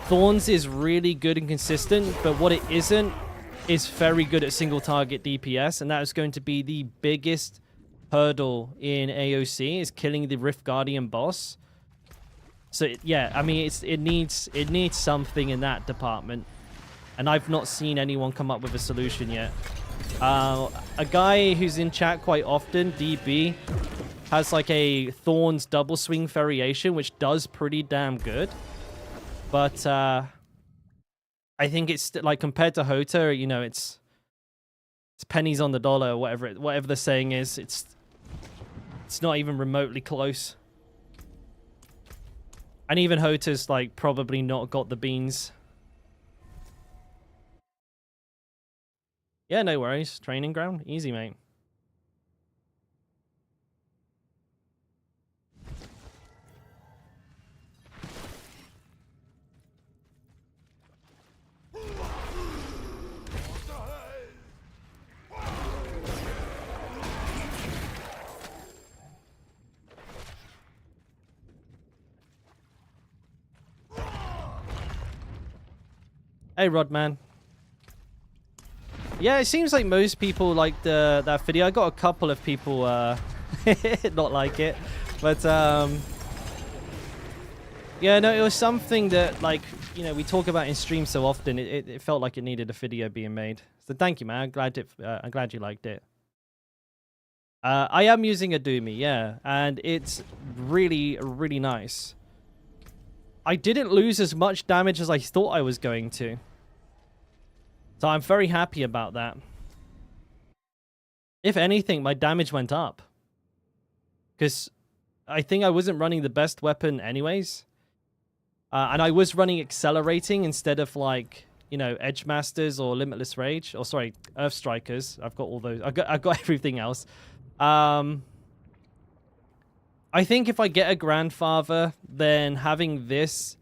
Thorns is really good and consistent, but what it isn't is very good at single target DPS, and that is going to be the biggest hurdle in AOC, is killing the Rift Guardian boss. So yeah, I mean, it needs something in that department, and I've not seen anyone come up with a solution yet. A guy who's in chat quite often, DB, has like a Thorns double swing variation, which does pretty damn good. But I think it's like, compared to Hota, you know, it's pennies on the dollar, or whatever the saying is. It's not even remotely close. And even Hota's like probably not got the beans. Yeah, no worries. Training ground, easy, mate. Hey, Rodman. Yeah, it seems like most people liked that video. I got a couple of people not like it, but yeah, no, it was something that, like, you know, we talk about in stream so often. It felt like it needed a video being made. So thank you, man. I'm glad you liked it. I am using a Doomy, yeah, and it's really, really nice. I didn't lose as much damage as I thought I was going to. So I'm very happy about that. If anything, my damage went up. Because I think I wasn't running the best weapon anyways. And I was running Accelerating instead of, like, you know, Edge Masters or Limitless Rage. Or, sorry, Earth Strikers. I've got all those. I've got everything else. I think if I get a Grandfather, then having this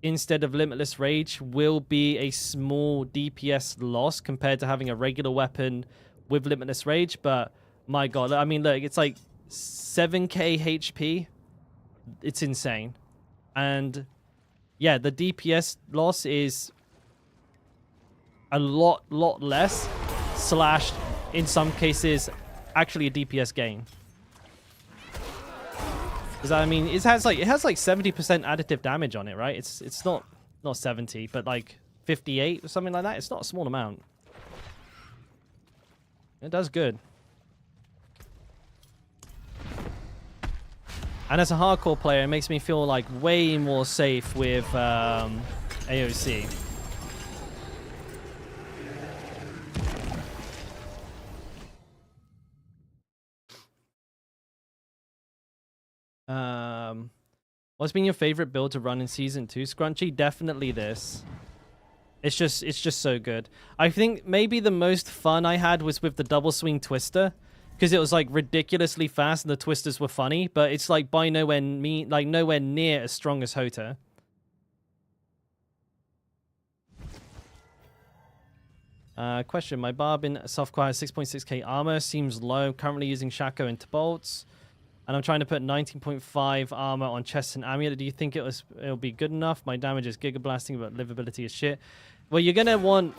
instead of Limitless Rage will be a small DPS loss compared to having a regular weapon with Limitless Rage. But my god, I mean, look, it's like 7k HP. It's insane. And yeah, the DPS loss is a lot less, slashed in some cases actually a DPS gain. Because I mean, it has like 70% additive damage on it, right? It's not 70, but like 58 or something like that. It's not a small amount. It does good. And as a hardcore player, it makes me feel like way more safe with AOC. What's been your favorite build to run in season 2? Scrunchy, definitely this. It's just so good. I think maybe the most fun I had was with the double swing twister, because it was like ridiculously fast and the twisters were funny, but it's like by nowhere near as strong as Hota. Question: my barb in softcore has 6.6k armor. Seems low. Currently using Shaco and bolts, and I'm trying to put 19.5 armor on chest and amulet. Do you think it'll be good enough? My damage is giga blasting, but livability is shit. Well, you're gonna want.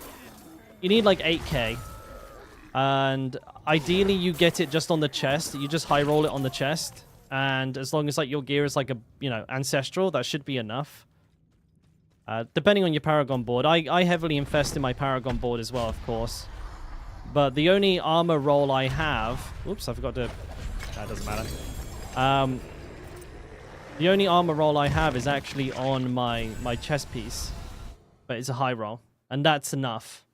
You need like 8k, and ideally you get it just on the chest. You just high roll it on the chest, and as long as like your gear is like a ancestral, that should be enough. Depending on your Paragon board. I heavily invest in my Paragon board as well, of course. But the only armor roll I have... Oops, I forgot to... That doesn't matter. The only armor roll I have is actually on my chest piece. But it's a high roll. And that's enough.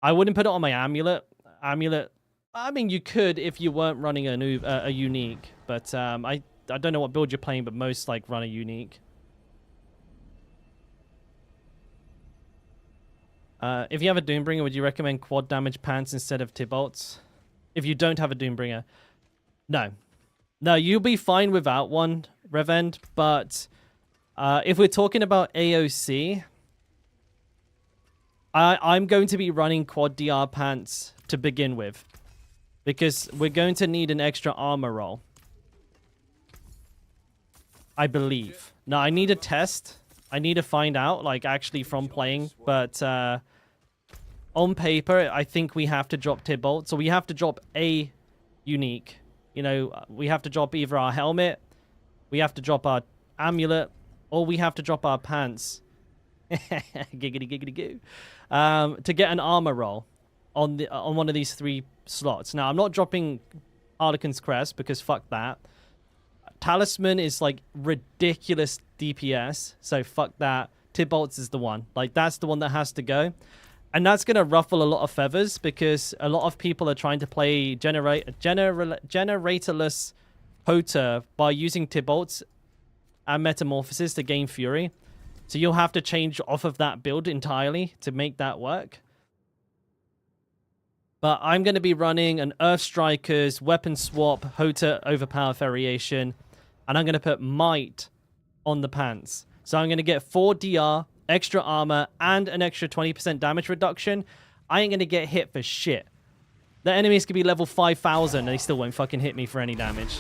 I wouldn't put it on my amulet. I mean, you could if you weren't running a unique. But I don't know what build you're playing, but most like run a unique. If you have a Doombringer, would you recommend quad damage pants instead of Tibolts? If you don't have a Doombringer, no. No, you'll be fine without one, Revend, but if we're talking about AOC, I'm going to be running quad DR pants to begin with, because we're going to need an extra armor roll. I believe. Now, I need a test. I need to find out, like, actually from playing, but on paper, I think we have to drop Tibolt, so we have to drop a unique. You know, we have to drop either our helmet, we have to drop our amulet, or we have to drop our pants. Giggity, giggity, goo. To get an armor roll on one of these 3 slots. Now, I'm not dropping Harlequin's Crest, because fuck that. Talisman is, like, ridiculous DPS, so fuck that. Tibolts is the one. Like, that's the one that has to go. And that's going to ruffle a lot of feathers, because a lot of people are trying to play generatorless Hota by using Tibolts and Metamorphosis to gain Fury. So you'll have to change off of that build entirely to make that work. But I'm going to be running an Earth Strikers, Weapon Swap, Hota Overpower variation. And I'm going to put Might on the pants. So I'm going to get 4 DR, extra armor, and an extra 20% damage reduction. I ain't going to get hit for shit. The enemies could be level 5,000 and they still won't fucking hit me for any damage.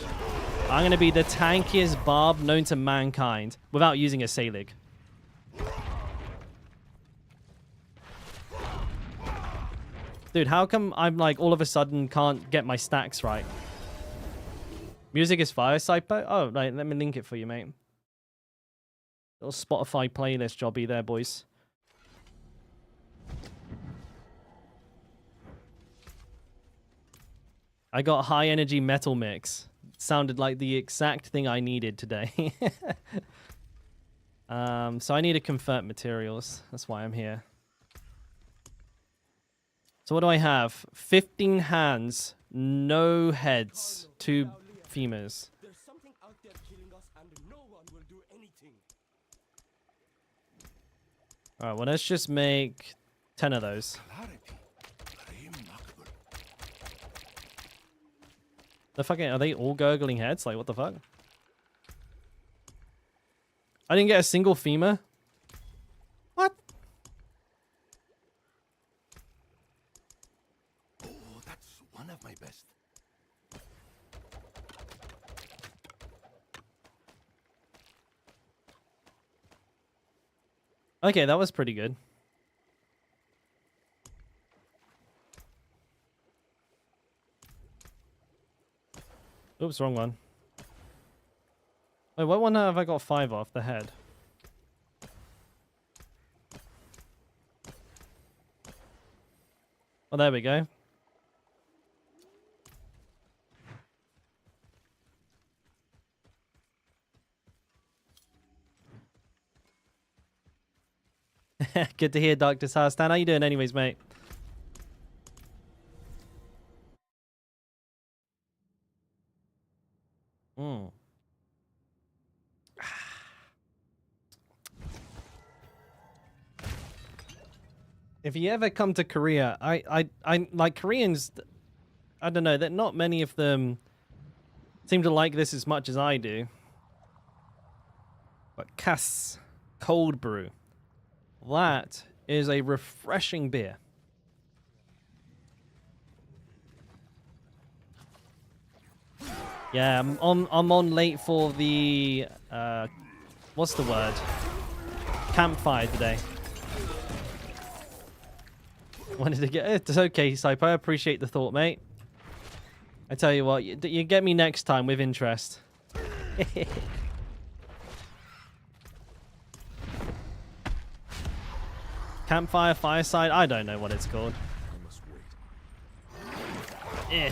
I'm going to be the tankiest barb known to mankind without using a Salig. Dude, how come I'm like all of a sudden can't get my stacks right? Music is fire, Sypo? Oh, right, let me link it for you, mate. Little Spotify playlist jobby there, boys. I got high energy metal mix. Sounded like the exact thing I needed today. So I need to convert materials. That's why I'm here. So what do I have? 15 hands, no heads, 2 femurs. There's something out there killing us and no one will do anything. Alright, well, let's just make 10 of those. The fucking, are they all gurgling heads? Like, what the fuck? I didn't get a single femur. What? Oh, that's one of my best. Okay, that was pretty good. Oops, wrong one. Wait, what one have I got 5 off? The head. Oh, there we go. Good to hear, Dr. Sarstan. How you doing anyways, mate? If you ever come to Korea, I like Koreans, I don't know, that not many of them seem to like this as much as I do. But Cass cold brew. That is a refreshing beer. Yeah, I'm on late for the what's the word? Campfire today. Wanted to get it's okay, Sype. I appreciate the thought, mate. I tell you what, you get me next time with interest. Campfire, fireside, I don't know what it's called. I must wait. Eh.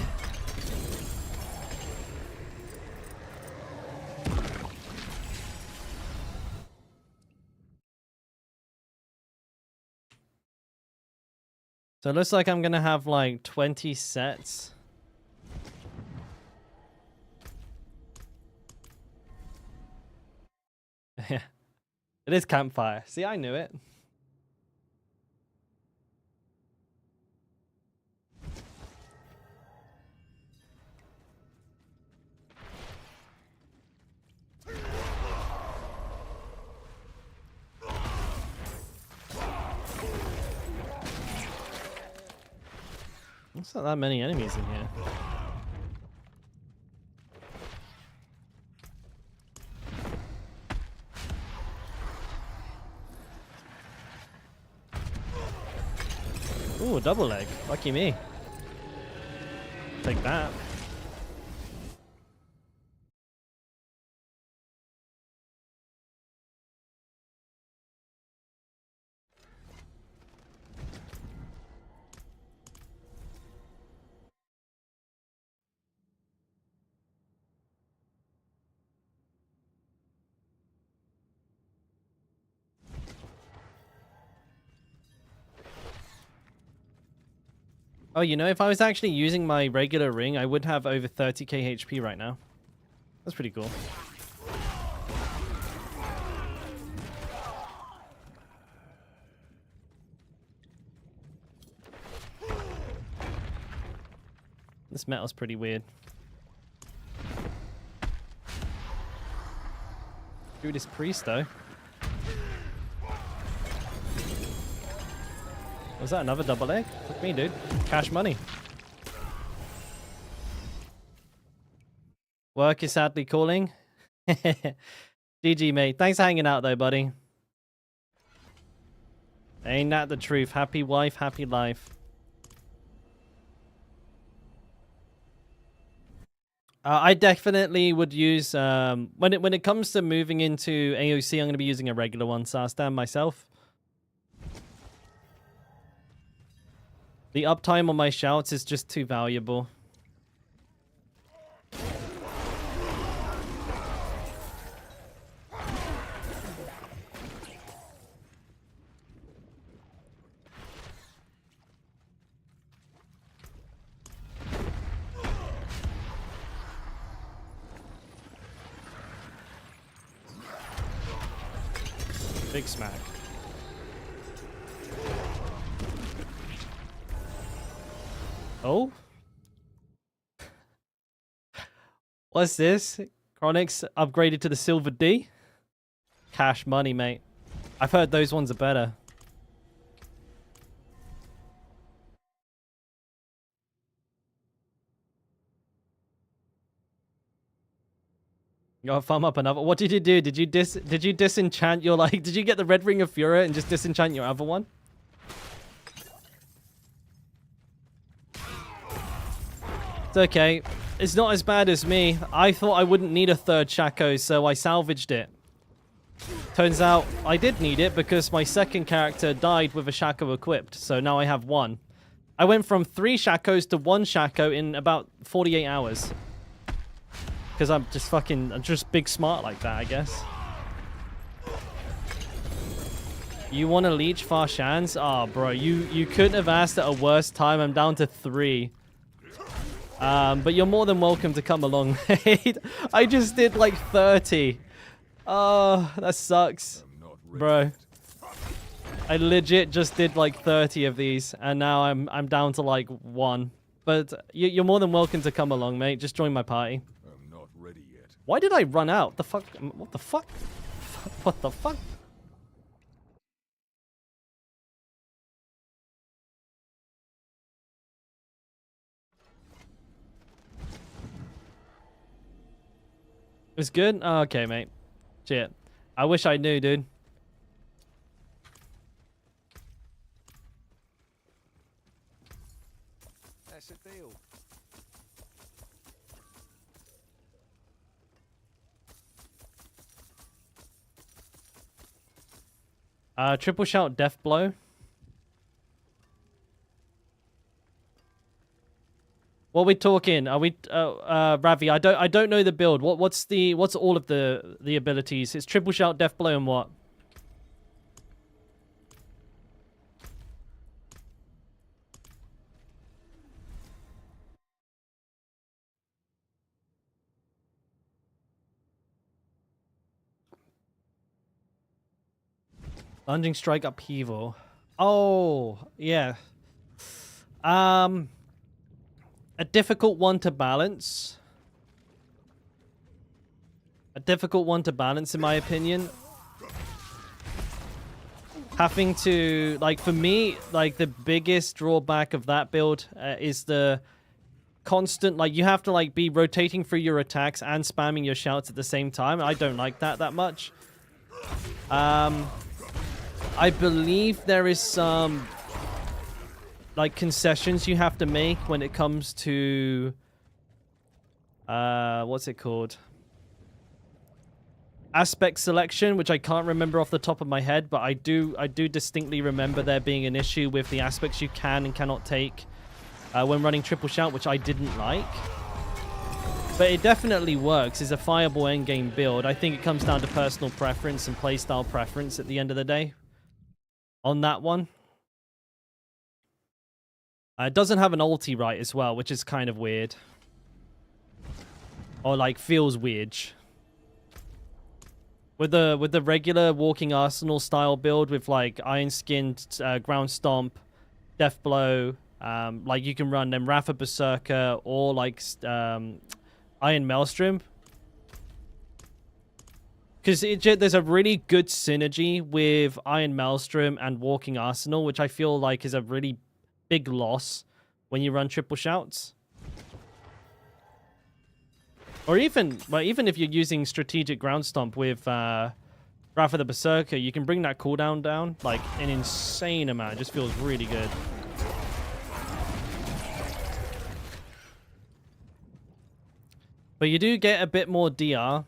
So it looks like I'm gonna have like 20 sets. Yeah. It is campfire. See, I knew it. There's not that many enemies in here. Ooh, double leg. Lucky me. Take that. Oh, you know, if I was actually using my regular ring, I would have over 30k HP right now. That's pretty cool. This metal's pretty weird. Judas Priest, though. Was that another double leg? Look me, dude. Cash money. Work is sadly calling. GG, mate. Thanks for hanging out, though, buddy. Ain't that the truth? Happy wife, happy life. I definitely would use when it comes to moving into AOC. I'm going to be using a regular one, so I'll stand myself. The uptime on my shouts is just too valuable. Big smack. Oh? What's this? Chronix upgraded to the Silver D? Cash money, mate. I've heard those ones are better. You gotta farm up another. What did you do? Did you disenchant your did you get the Red Ring of Fury and just disenchant your other one? It's okay. It's not as bad as me. I thought I wouldn't need a third Shaco, so I salvaged it. Turns out I did need it because my second character died with a Shaco equipped, so now I have one. I went from 3 Shacos to 1 Shaco in about 48 hours. Because I'm just big smart like that, I guess. You want to leech Farshans? Oh, bro, you couldn't have asked at a worse time. I'm down to 3. But you're more than welcome to come along. I just did like 30. Oh, that sucks, bro. I legit just did like 30 of these, and now I'm down to like 1. But you're more than welcome to come along, mate. Just join my party. I'm not ready yet. Why did I run out? The fuck? What the fuck? What the fuck? It's good? Oh, okay, mate. Shit. I wish I knew, dude. That's a deal. Triple shout death blow. What are we talking? Are we Ravi, I don't know the build. What's all of the abilities? It's triple shout, death blow, and what? Lunging strike upheaval. Oh, yeah. A difficult one to balance. A difficult one to balance, in my opinion. Having to, like, for me, like, the biggest drawback of that build is the constant, like, you have to, like, be rotating through your attacks and spamming your shouts at the same time. I don't like that much. I believe there is some, like, concessions you have to make when it comes to, what's it called? Aspect selection, which I can't remember off the top of my head, but I do distinctly remember there being an issue with the aspects you can and cannot take when running triple shout, which I didn't like. But it definitely works. It's a fireable endgame build. I think it comes down to personal preference and playstyle preference at the end of the day on that one. It doesn't have an ulti right as well, which is kind of weird. Or, like, feels weird. With the regular walking arsenal style build with, like, iron skin, ground stomp, death blow, like, you can run them Rafa Berserker or, like, Iron Maelstrom. Because there's a really good synergy with Iron Maelstrom and Walking Arsenal, which I feel like is a really big loss when you run triple shouts. Or even if you're using Strategic Ground Stomp with Rafa the Berserker, you can bring that cooldown down like an insane amount. It just feels really good. But you do get a bit more DR.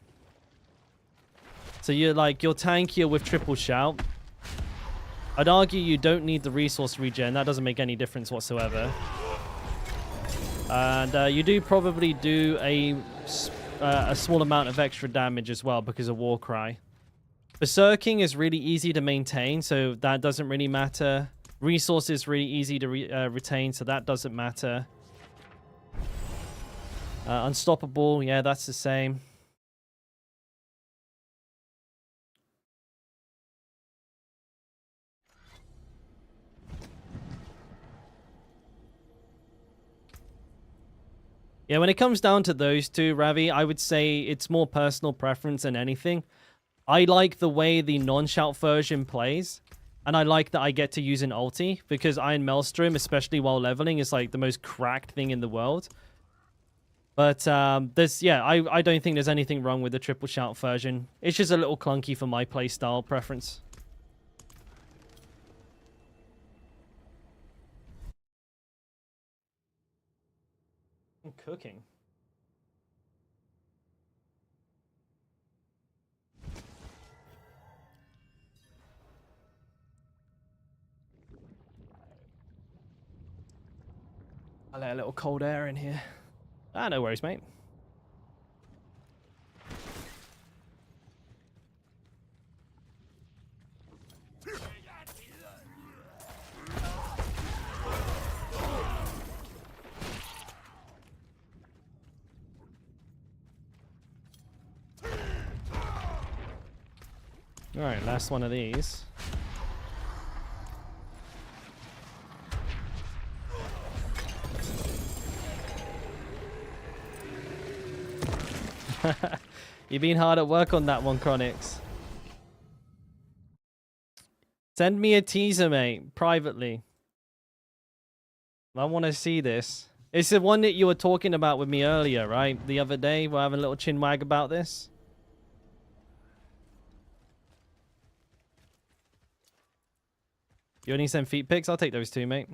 So you're tankier with triple shout. I'd argue you don't need the resource regen. That doesn't make any difference whatsoever. And you do probably do a small amount of extra damage as well because of Warcry. Berserking is really easy to maintain, so that doesn't really matter. Resource is really easy to retain, so that doesn't matter. Unstoppable, yeah, that's the same. Yeah, when it comes down to those two, Ravi, I would say it's more personal preference than anything. I like the way the non-shout version plays, and I like that I get to use an ulti, because Iron Maelstrom, especially while leveling, is like the most cracked thing in the world. But I don't think there's anything wrong with the triple shout version. It's just a little clunky for my playstyle preference. I'm cooking. I'll let a little cold air in here. No worries, mate. Alright, last one of these. You've been hard at work on that one, Chronix. Send me a teaser, mate, privately. I want to see this. It's the one that you were talking about with me earlier, right? The other day, we're having a little chinwag about this. You only send feet pics? I'll take those too, mate.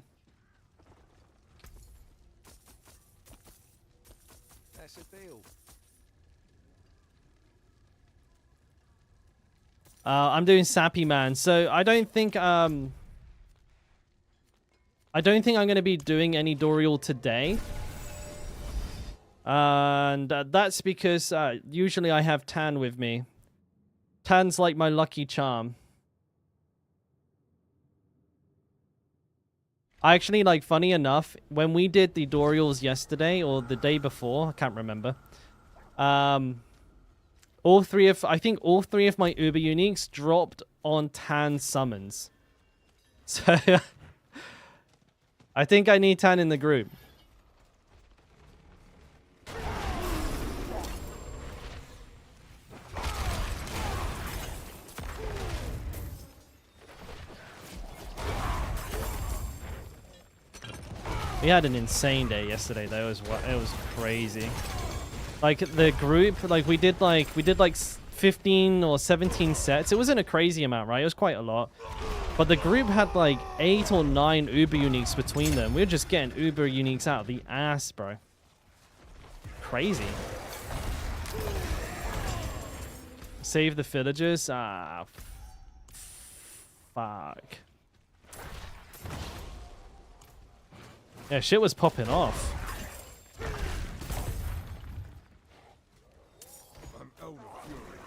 That's a deal. I'm doing Sappy Man, so I don't think I'm going to be doing any Dorial today. And that's because usually I have Tan with me. Tan's like my lucky charm. I actually, like, funny enough, when we did the Dorials yesterday or the day before, I can't remember. I think all three of my Uber Uniques dropped on Tan summons. So I think I need Tan in the group. We had an insane day yesterday though. It was crazy. Like the group, like we did like 15 or 17 sets. It wasn't a crazy amount, right? It was quite a lot. But the group had like 8 or 9 Uber Uniques between them. We were just getting Uber Uniques out of the ass, bro. Crazy. Save the villagers. Ah, fuck. Yeah, shit was popping off.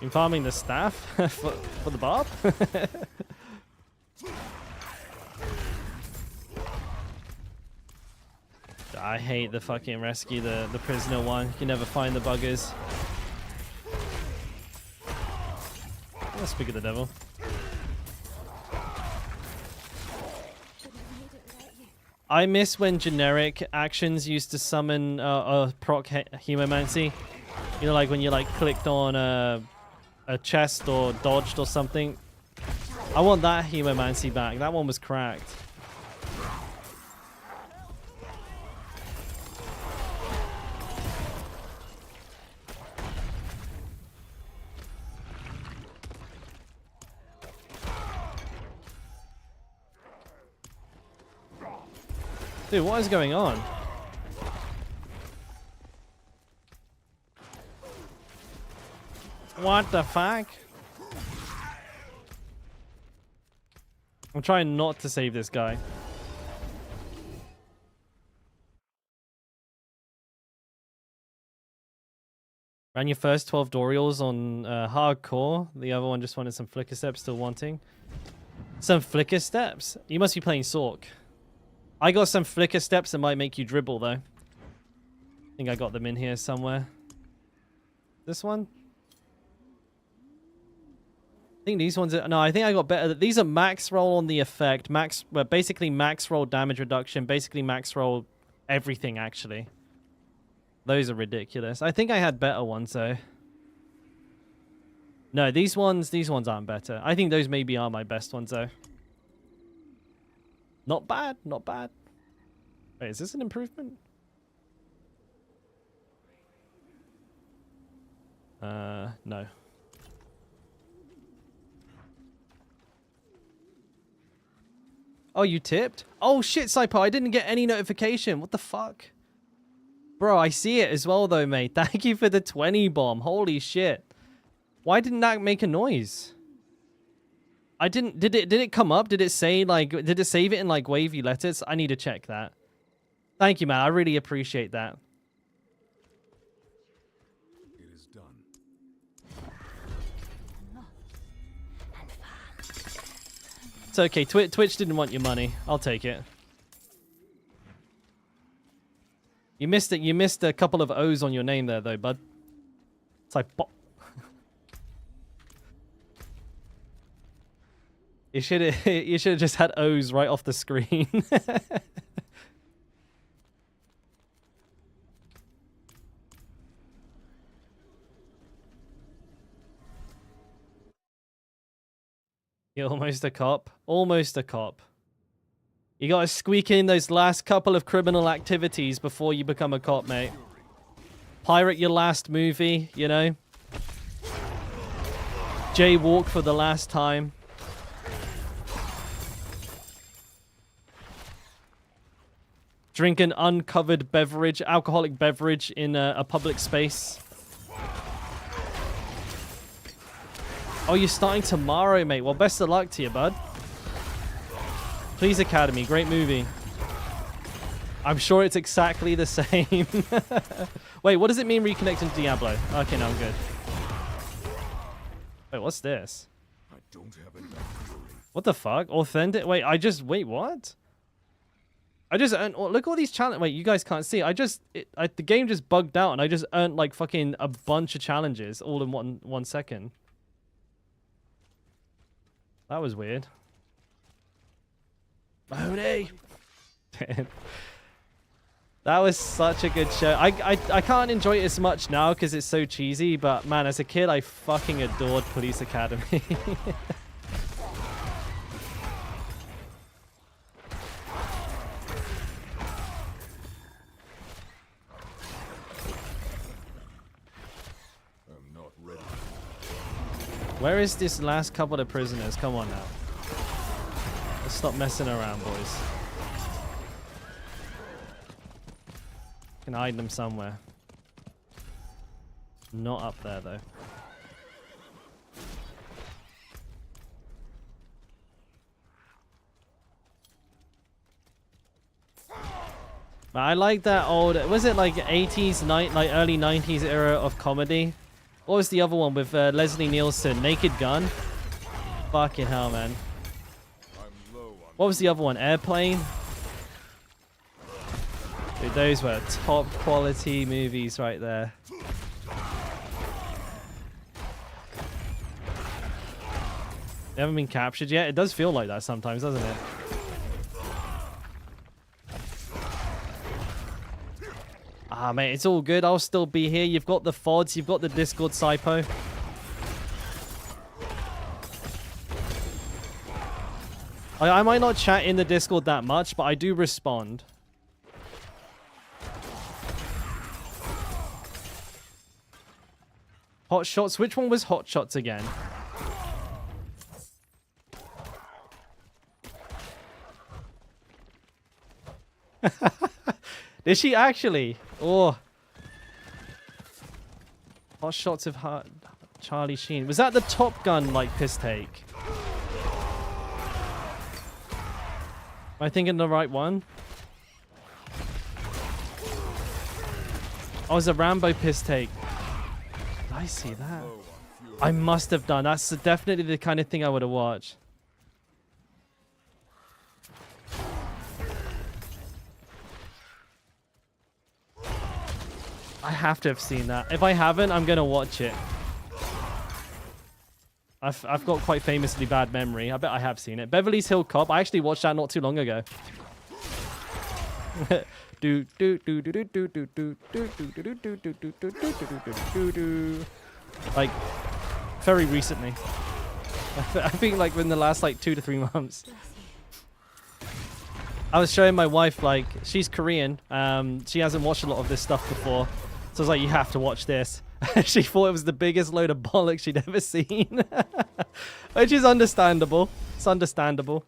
You farming the staff for the barb? I hate the fucking rescue, the prisoner one. You can never find the buggers. Let's speak of the devil. I miss when generic actions used to summon proc hemomancy. You know, like when you like clicked on a chest or dodged or something. I want that hemomancy back. That one was cracked. Dude, what is going on? What the fuck? I'm trying not to save this guy. Ran your first 12 Dorials on hardcore. The other one just wanted some flicker steps, still wanting. Some flicker steps? You must be playing Sork. I got some flicker steps that might make you dribble, though. I think I got them in here somewhere. This one? I think these ones are... No, I think I got better. These are max roll on the effect. Well, basically max roll damage reduction. Basically max roll everything, actually. Those are ridiculous. I think I had better ones, though. No, these ones aren't better. I think those maybe are my best ones, though. Not bad, not bad. Wait, is this an improvement? No. Oh, you tipped? Oh shit, Saipo, I didn't get any notification. What the fuck? Bro, I see it as well though, mate. Thank you for the 20 bomb. Holy shit. Why didn't that make a noise? I didn't... Did it come up? Did it say, like... Did it save it in, like, wavy letters? I need to check that. Thank you, man. I really appreciate that. It is done. It's okay. Twitch didn't want your money. I'll take it. You missed it. You missed a couple of O's on your name there, though, bud. It's like... You should have just had O's right off the screen. You're almost a cop. Almost a cop. You gotta squeak in those last couple of criminal activities before you become a cop, mate. Pirate your last movie, you know? Jaywalk for the last time. drink an uncovered beverage, alcoholic beverage in a public space. Oh, you're starting tomorrow, mate. Well, best of luck to you, bud. Police Academy, great movie. I'm sure it's exactly the same. Wait, what does it mean reconnecting to Diablo? Okay, now I'm good. Wait, what's this? I don't have enough fury. What the fuck? Authentic? Wait, wait, what? I just earned, oh, look at all these challenges. Wait, you guys can't see. The game just bugged out and I just earned like fucking a bunch of challenges all in one second. That was weird. VoD! That was such a good show. I can't enjoy it as much now because it's so cheesy, but man, as a kid, I fucking adored Police Academy. I'm not ready. Where is this last couple of prisoners? Come on now. Let's stop messing around, boys. Can hide them somewhere. Not up there, though. But I like that old... Was it like 80s, like early 90s era of comedy? What was the other one with Leslie Nielsen? Naked Gun? Fucking hell, man. I'm low on What was the other one? Airplane? Dude, those were top quality movies right there. They haven't been captured yet? It does feel like that sometimes, doesn't it? Ah, mate, it's all good. I'll still be here. You've got the VoDs. You've got the Discord, Sypo. I might not chat in the Discord that much, but I do respond. Hot Shots? Which one was Hot Shots again? Did she actually? Oh. Hot Shots of Charlie Sheen. Was that the Top Gun, like, piss take? Am I thinking the right one? Oh, it was a Rambo piss take. Did I see that? low on fury. I must have done. That's definitely the kind of thing I would have watched. I have to have seen that. If I haven't, I'm gonna watch it. I've got quite famously bad memory. I bet I have seen it. Beverly's Hill Cop. I actually watched that not too long ago. Do do do do do do do do do do do do do do do do do do. Like very recently. I think like in the last like 2 to 3 months. I was showing my wife, like, she's Korean. She hasn't watched a lot of this stuff before. So I was like, you have to watch this. She thought it was the biggest load of bollocks she'd ever seen. Which is understandable. It's understandable.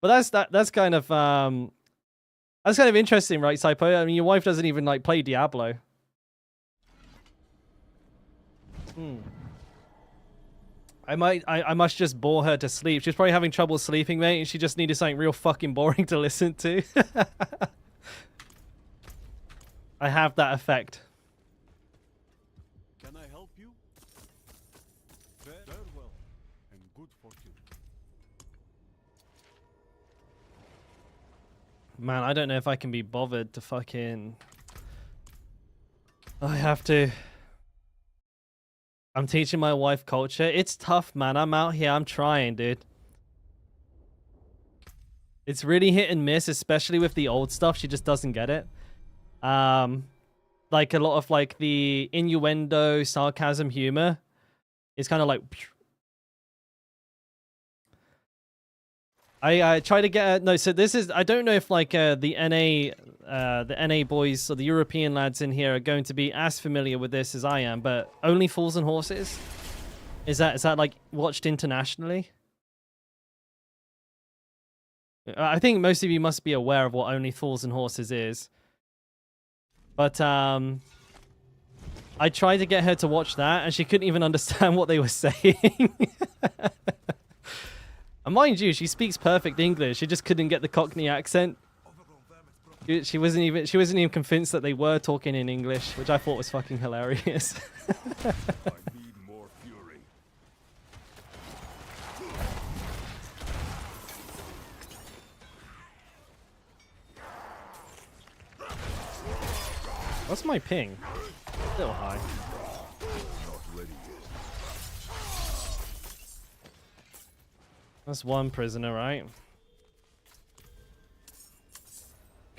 But that's kind of interesting, right, Sypo? I mean, your wife doesn't even like play Diablo. I must just bore her to sleep. She's probably having trouble sleeping, mate, and she just needed something real fucking boring to listen to. I have that effect. Can I help you? Farewell, and good fortune. Man, I don't know if I can be bothered to fucking... I have to... I'm teaching my wife culture. It's tough, man. I'm out here. I'm trying, dude. It's really hit and miss, especially with the old stuff. She just doesn't get it. Like a lot of like the innuendo, sarcasm, humor. It's kind of like... I try to get... no, so this is... I don't know if like the NA boys or the European lads in here are going to be as familiar with this as I am, but Only Fools and Horses? Is that like watched internationally? I think most of you must be aware of what Only Fools and Horses is. But I tried to get her to watch that, and she couldn't even understand what they were saying. And mind you, she speaks perfect English. She just couldn't get the Cockney accent. She wasn't even convinced that they were talking in English, which I thought was fucking hilarious. I need more fury. What's my ping? A little high. Not ready yet. That's one prisoner, right?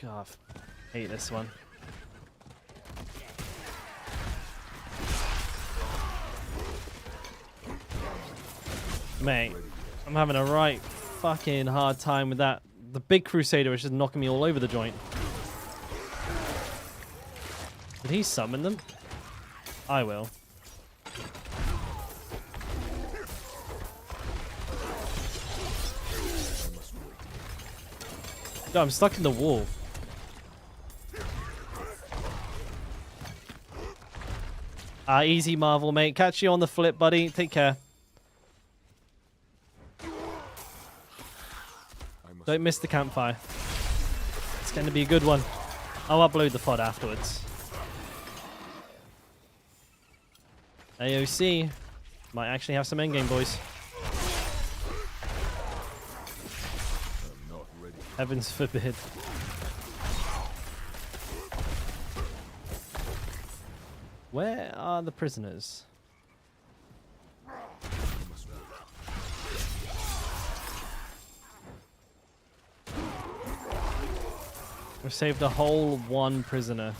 God, I hate this one. Mate, I'm having a right fucking hard time with that. The big Crusader is just knocking me all over the joint. Did he summon them? I will. No, I'm stuck in the wall. Easy Marvel, mate. Catch you on the flip, buddy. Take care. Don't miss the campfire. It's going to be a good one. I'll upload the VoD afterwards. AOC. Might actually have some endgame, boys. I'm not ready. Heavens forbid. Where are the prisoners? I must wait. We've saved a whole one prisoner.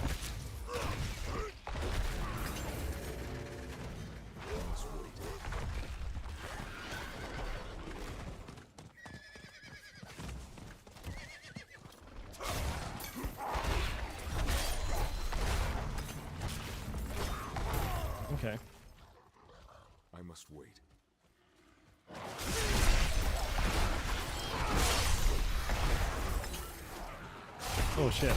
Okay. I must wait. Oh shit.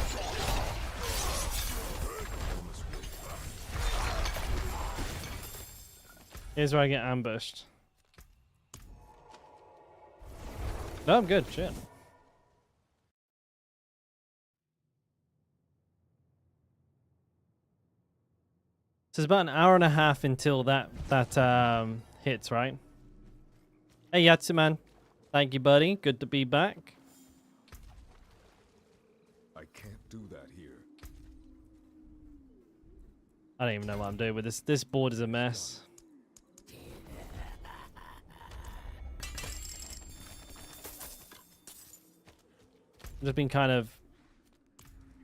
Here's where I get ambushed. No, I'm good. Shit. So it's about an hour and a half until that hits, right? Hey, Yatsuman. Thank you, buddy. Good to be back. I can't do that here. I don't even know what I'm doing with this. This board is a mess. I've just been kind of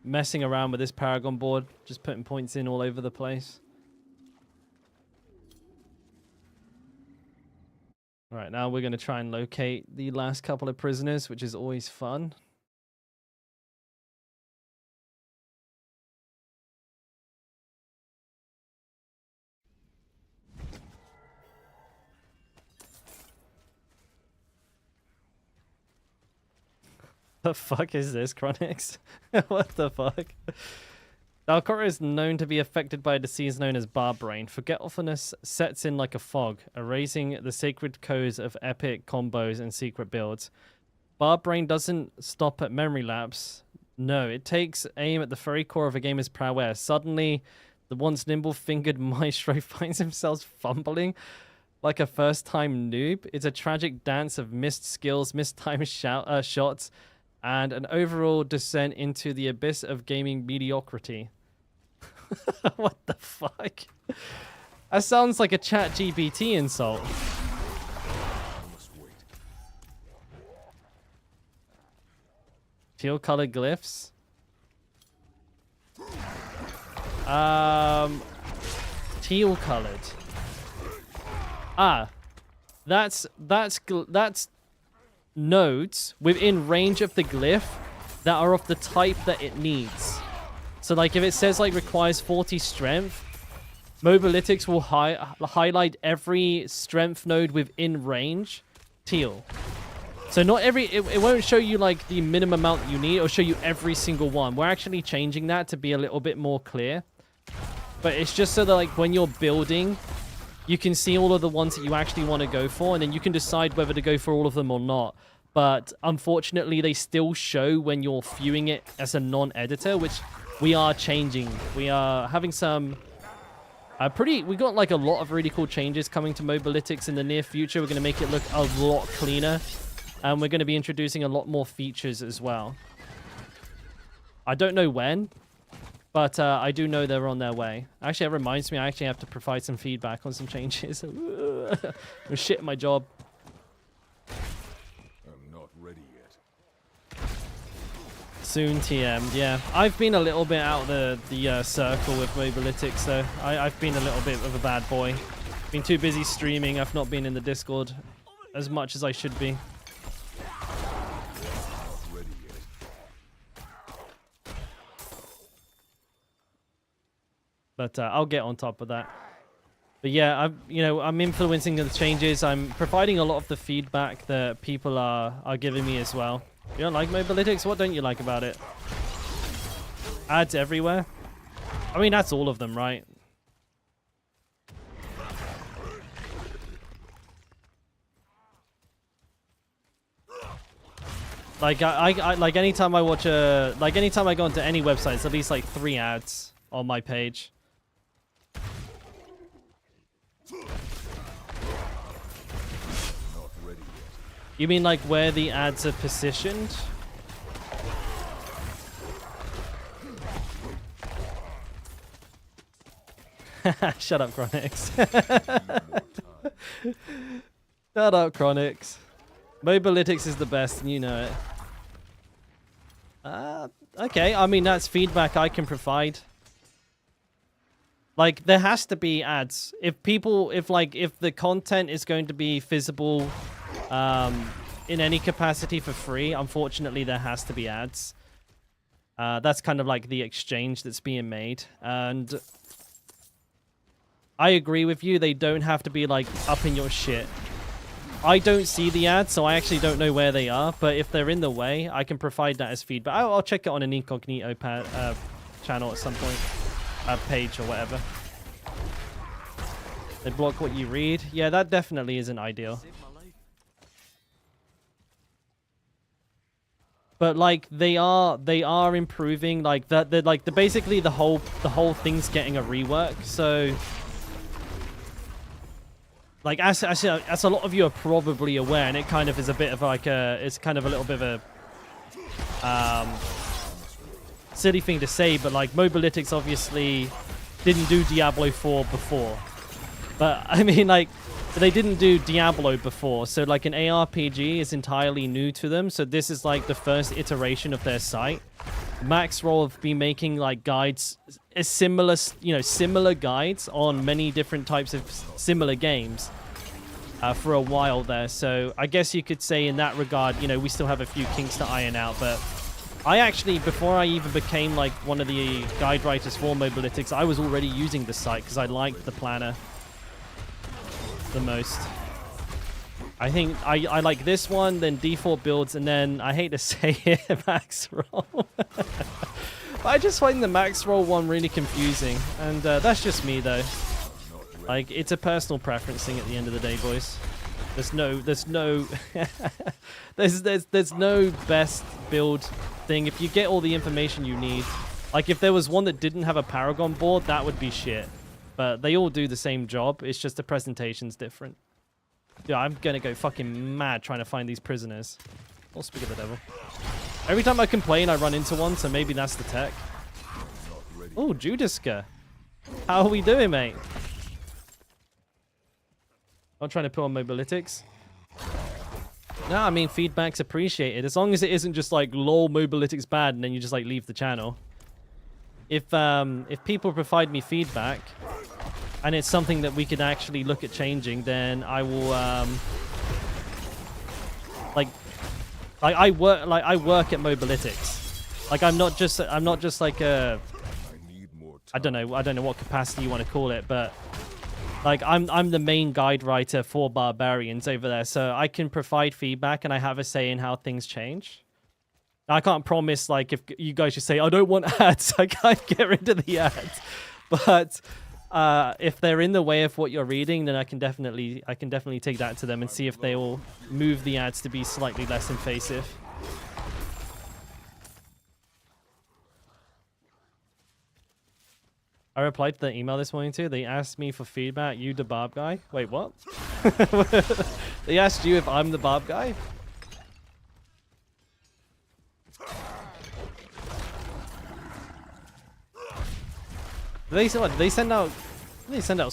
messing around with this Paragon board, just putting points in all over the place. All right, now we're going to try and locate the last couple of prisoners, which is always fun. The fuck is this, Chronix? What the fuck? Dalkora is known to be affected by a disease known as bar brain. Forgetfulness sets in like a fog, erasing the sacred codes of epic combos and secret builds. Bar brain doesn't stop at memory lapse. No, it takes aim at the very core of a gamer's prowess. Suddenly, the once nimble-fingered maestro finds himself fumbling like a first-time noob. It's a tragic dance of missed skills, mistimed shots, and an overall descent into the abyss of gaming mediocrity. What the fuck? That sounds like a chat GPT insult. I must wait. Teal colored glyphs. Teal colored. That's nodes within range of the glyph that are of the type that it needs. So like if it says like requires 40 strength, Mobalytics will highlight every strength node within range teal. So not every, it won't show you like the minimum amount that you need. It'll show you every single one. We're actually changing that to be a little bit more clear. But it's just so that like when you're building, you can see all of the ones that you actually want to go for, and then you can decide whether to go for all of them or not. But unfortunately, they still show when you're viewing it as a non-editor, which we are changing. We are having some we got like a lot of really cool changes coming to Mobalytics in the near future. We're going to make it look a lot cleaner, and we're going to be introducing a lot more features as well. I don't know when, but I do know they're on their way. Actually, it reminds me, I actually have to provide some feedback on some changes. I'm shit at my job. I'm not ready yet. Soon TM, yeah. I've been a little bit out of the circle with Mobalytics, though. I've been a little bit of a bad boy. Been too busy streaming. I've not been in the Discord as much as I should be. Not ready yet. But I'll get on top of that. But yeah, I'm influencing the changes. I'm providing a lot of the feedback that people are giving me as well. You don't like Mobalytics? What don't you like about it? Ads everywhere? I mean, that's all of them, right? Like I like anytime I watch anytime I go onto any website, there's at least like 3 ads on my page. Not ready yet. You mean like where the ads are positioned? Shut up, Chronix. Shut up, Chronix. Mobalytics is the best, and you know it. Okay, I mean, that's feedback I can provide. Like, there has to be ads. If the content is going to be visible in any capacity for free, unfortunately, there has to be ads. That's kind of like the exchange that's being made. And I agree with you. They don't have to be, like, up in your shit. I don't see the ads, so I actually don't know where they are. But if they're in the way, I can provide that as feedback. I'll check it on an incognito channel at some point. Page or whatever. They block what you read. Yeah, that definitely isn't ideal. But like they are improving. Like that. Basically the whole thing's getting a rework. So like as a lot of you are probably aware, and it kind of is a bit of like it's kind of a little bit of a silly thing to say, but like Mobalytics obviously didn't do Diablo 4 before. But I mean, like, they didn't do Diablo before, so like an ARPG is entirely new to them. So this is like the first iteration of their site. Maxroll have been making like guides, similar guides on many different types of similar games for a while there. So I guess you could say in that regard, we still have a few kinks to iron out, but I actually, before I even became like one of the guide writers for Mobalytics, I was already using the site because I liked the planner the most. I think I like this one, then default builds, and then I hate to say it, max roll. I just find the max roll one really confusing, and that's just me though. Like, it's a personal preference thing at the end of the day, boys. There's no there's no best build thing. If you get all the information you need, like if there was one that didn't have a Paragon board, that would be shit. But they all do the same job. It's just the presentation's different. Dude, I'm gonna go fucking mad trying to find these prisoners. I'll speak of the devil. Every time I complain, I run into one, so maybe that's the tech. Oh, Judiska. How are we doing, mate? I'm trying to put on Mobalytics. No, I mean, feedback's appreciated. As long as it isn't just like, lol, Mobalytics bad, and then you just like leave the channel. If people provide me feedback, and it's something that we could actually look at changing, then I will, I work at Mobalytics. Like, I'm not just like a, I don't know what capacity you want to call it, but Like I'm the main guide writer for barbarians over there, so I can provide feedback and I have a say in how things change. I can't promise, like, if you guys just say I don't want ads, I can't get rid of the ads. But if they're in the way of what you're reading, then I can definitely take that to them and see if they will move the ads to be slightly less invasive. I replied to the email this morning too. They asked me for feedback. You the barb guy? Wait, what? They asked you if I'm the barb guy? They send out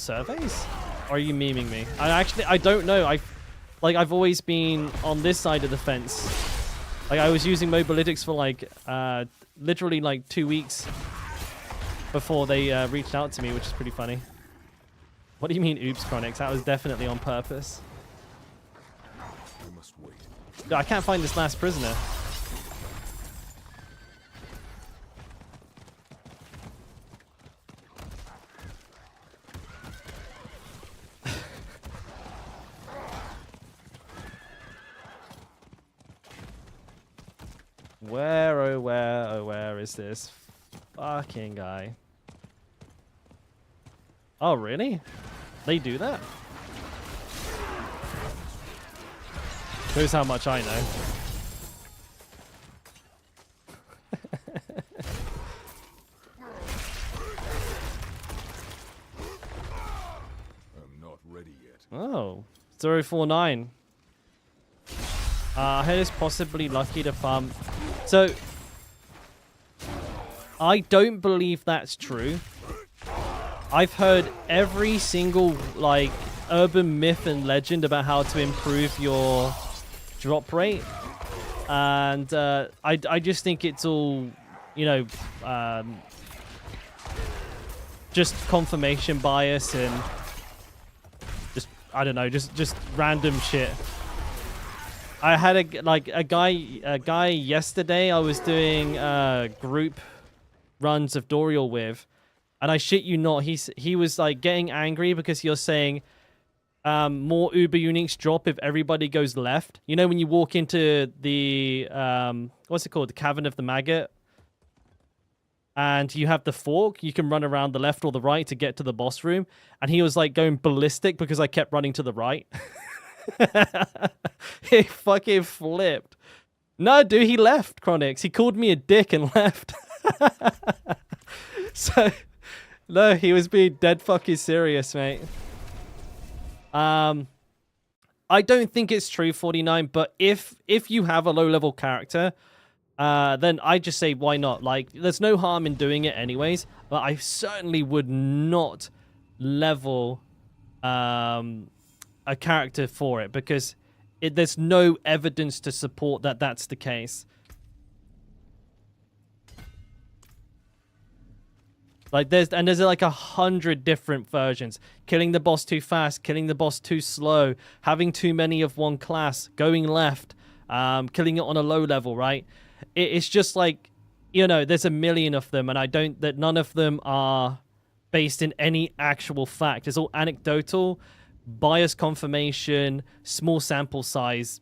surveys? Or are you memeing me? I don't know. I've always been on this side of the fence. Like I was using Mobalytics for like literally like 2 weeks before they reached out to me, which is pretty funny. What do you mean, oops, Chronix? That was definitely on purpose. We must wait. I can't find this last prisoner. Where is this fucking guy? Oh, really? They do that? Shows how much I know. I'm not ready yet. Oh, 049. I heard it's possibly lucky to farm. So, I don't believe that's true. I've heard every single, like, urban myth and legend about how to improve your drop rate. And I just think it's all, you know, just confirmation bias and just, I don't know, just random shit. I had a guy yesterday I was doing group runs of Dorial with, and I shit you not, he was like getting angry because you're saying more Uber uniques drop if everybody goes left. You know when you walk into the what's it called, the Cavern of the Maggot, and you have the fork, you can run around the left or the right to get to the boss room, and he was like going ballistic because I kept running to the right. He fucking flipped. No, dude, he left, Chronix. He called me a dick and left. So, no, he was being dead fucking serious, mate. I don't think it's true, 49, but if you have a low-level character, then I just say, why not? Like, there's no harm in doing it anyways, but I certainly would not level a character for it, because there's no evidence to support that that's the case. Like there's like 100 different versions. Killing the boss too fast, killing the boss too slow, having too many of one class, going left, killing it on a low level, right? It's just like, you know, there's a million of them, and that none of them are based in any actual fact. It's all anecdotal, bias confirmation, small sample size,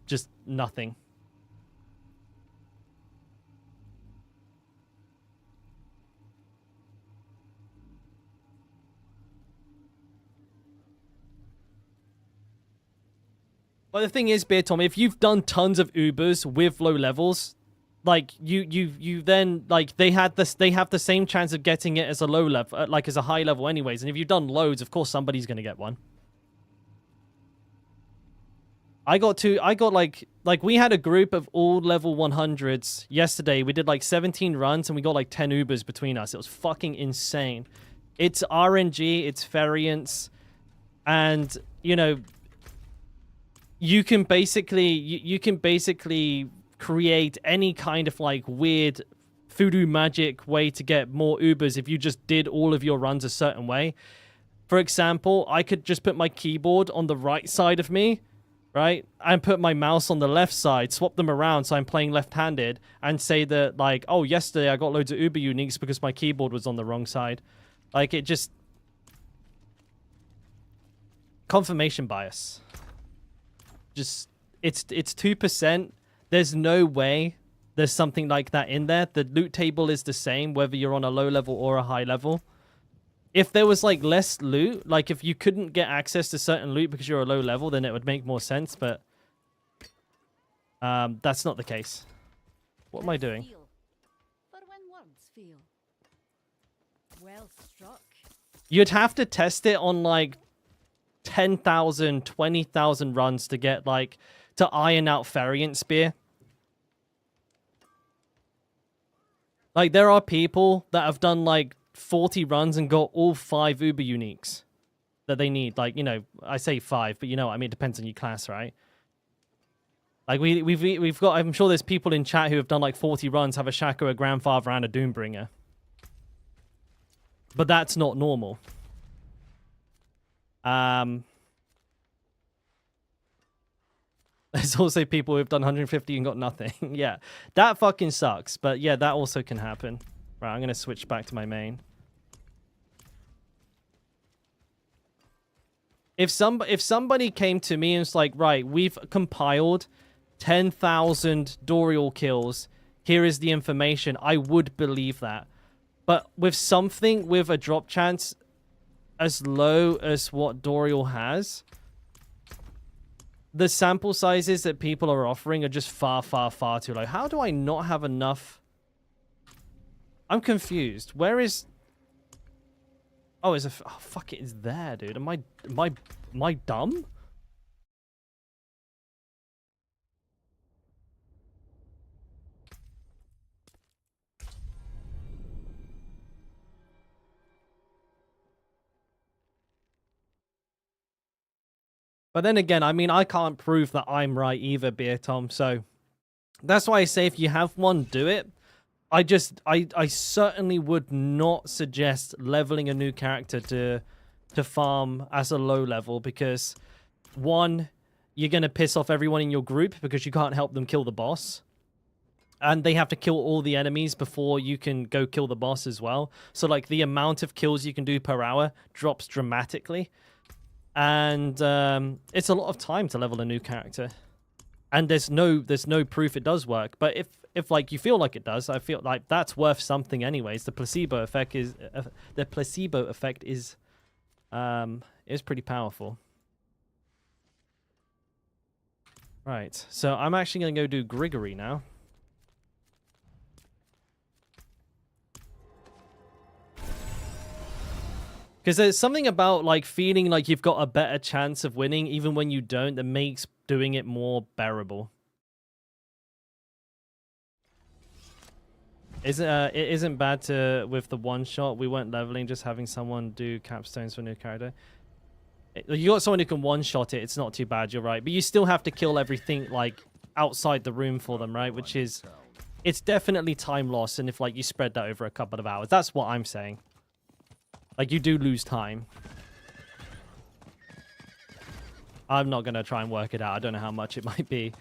just nothing. Well, the thing is, Beer Tommy, if you've done tons of Ubers with low levels, like you then, like, they have the same chance of getting it as a low level, like as a high level anyways. And if you've done loads, of course somebody's gonna get one. I got like we had a group of all level 100s yesterday. We did like 17 runs and we got like 10 Ubers between us. It was fucking insane. It's RNG, it's variance, and you know, you can basically create any kind of like weird voodoo magic way to get more Ubers if you just did all of your runs a certain way. For example, I could just put my keyboard on the right side of me, right? And put my mouse on the left side, swap them around so I'm playing left-handed, and say that, like, oh, yesterday I got loads of Uber uniques because my keyboard was on the wrong side. Like, it just... confirmation bias. Just it's 2%. There's no way there's something like that in there. The loot table is the same whether you're on a low level or a high level. If there was like less loot, like if you couldn't get access to certain loot because you're a low level, then it would make more sense, but that's not the case. What am I doing? For when words feel. Well struck. You'd have to test it on like 10,000, 20,000 runs to get like to iron out Variant Spear. Like there are people that have done like 40 runs and got all 5 Uber uniques that they need. Like, you know, I say 5, but you know what I mean, it depends on your class, right? Like we've got, I'm sure there's people in chat who have done like 40 runs, have a Shaco, a Grandfather, and a Doombringer. But that's not normal. There's also people who've done 150 and got nothing. Yeah, that fucking sucks. But yeah, that also can happen. Right, I'm going to switch back to my main. If somebody came to me and was like, right, we've compiled 10,000 Dorial kills, here is the information, I would believe that. But with something with a drop chance as low as what Dorial has, the sample sizes that people are offering are just far, far, far too low. How do I not have enough? I'm confused. Where is... Oh, is a... Oh, fuck, it is there, dude. Am I dumb? But then again, I mean, I can't prove that I'm right either, Beer Tom. So that's why I say if you have one, do it. I certainly would not suggest leveling a new character to farm as a low level because, one, you're going to piss off everyone in your group because you can't help them kill the boss. And they have to kill all the enemies before you can go kill the boss as well. So, like, the amount of kills you can do per hour drops dramatically. And it's a lot of time to level a new character. And there's no proof it does work. But if like you feel like it does, I feel like that's worth something anyways. The placebo effect is pretty powerful. Right. So I'm actually going to go do Grigory now. Because there's something about like feeling like you've got a better chance of winning even when you don't that makes doing it more bearable. It isn't bad to with the one shot. We weren't leveling, just having someone do capstones for a new character. You got someone who can one shot it. It's not too bad. You're right, but you still have to kill everything like outside the room for them, right? Which is, it's definitely time loss. And if like you spread that over a couple of hours, that's what I'm saying. Like, you do lose time. I'm not going to try and work it out. I don't know how much it might be.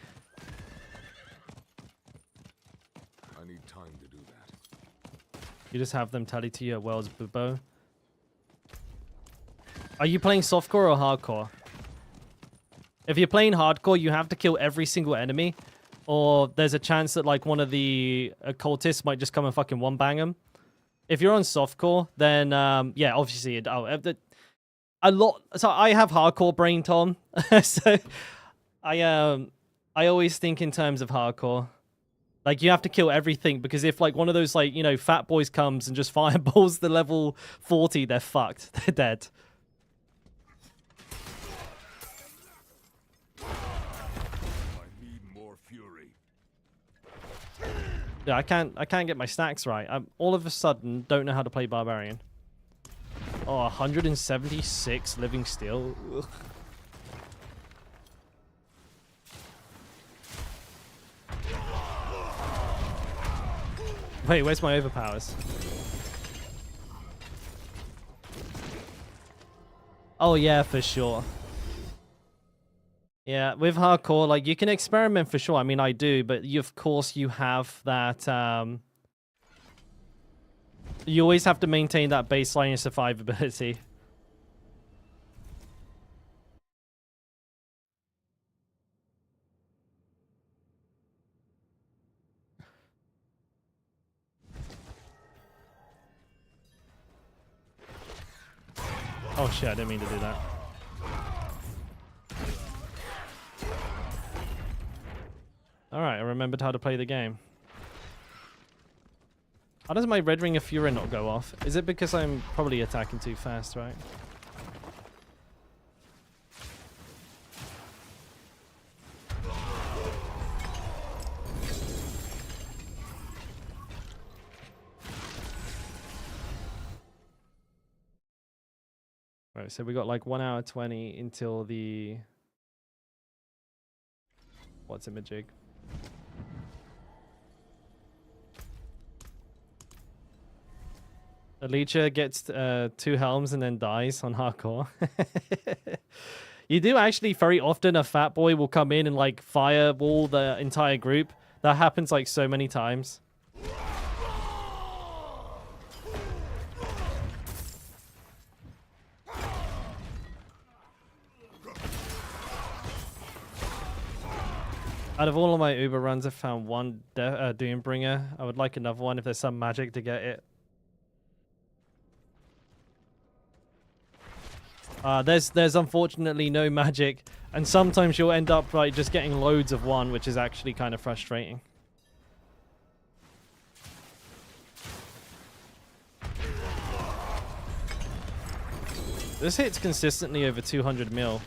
I need time to do that. You just have them tally to your world's bubo. Are you playing softcore or hardcore? If you're playing hardcore, you have to kill every single enemy. Or there's a chance that, like, one of the occultists might just come and fucking one-bang them. If you're on softcore, then yeah, obviously a lot. So I have hardcore brain, Tom. So I always think in terms of hardcore. Like you have to kill everything because if like one of those like fat boys comes and just fireballs the level 40, they're fucked. They're dead. I need more fury. Yeah, I can't get my stacks right. I'm all of a sudden don't know how to play Barbarian. Oh, 176 living steel. Ugh. Wait, where's my overpowers? Oh yeah, for sure. Yeah, with hardcore, like, you can experiment for sure. I mean, I do, but of course you have that, you always have to maintain that baseline of survivability. Oh shit, I didn't mean to do that. Alright, I remembered how to play the game. How does my Red Ring of Fury not go off? Is it because I'm probably attacking too fast, right? Right, so we got like 1 hour 20 until the... What's in the jig? Alicia gets 2 helms and then dies on hardcore. You do actually very often a fat boy will come in and like fireball the entire group. That happens like so many times. Out of all of my Uber runs, I've found one Doombringer. I would like another one if there's some magic to get it. There's unfortunately no magic, and sometimes you'll end up like just getting loads of one, which is actually kind of frustrating. This hits consistently over 200 mil.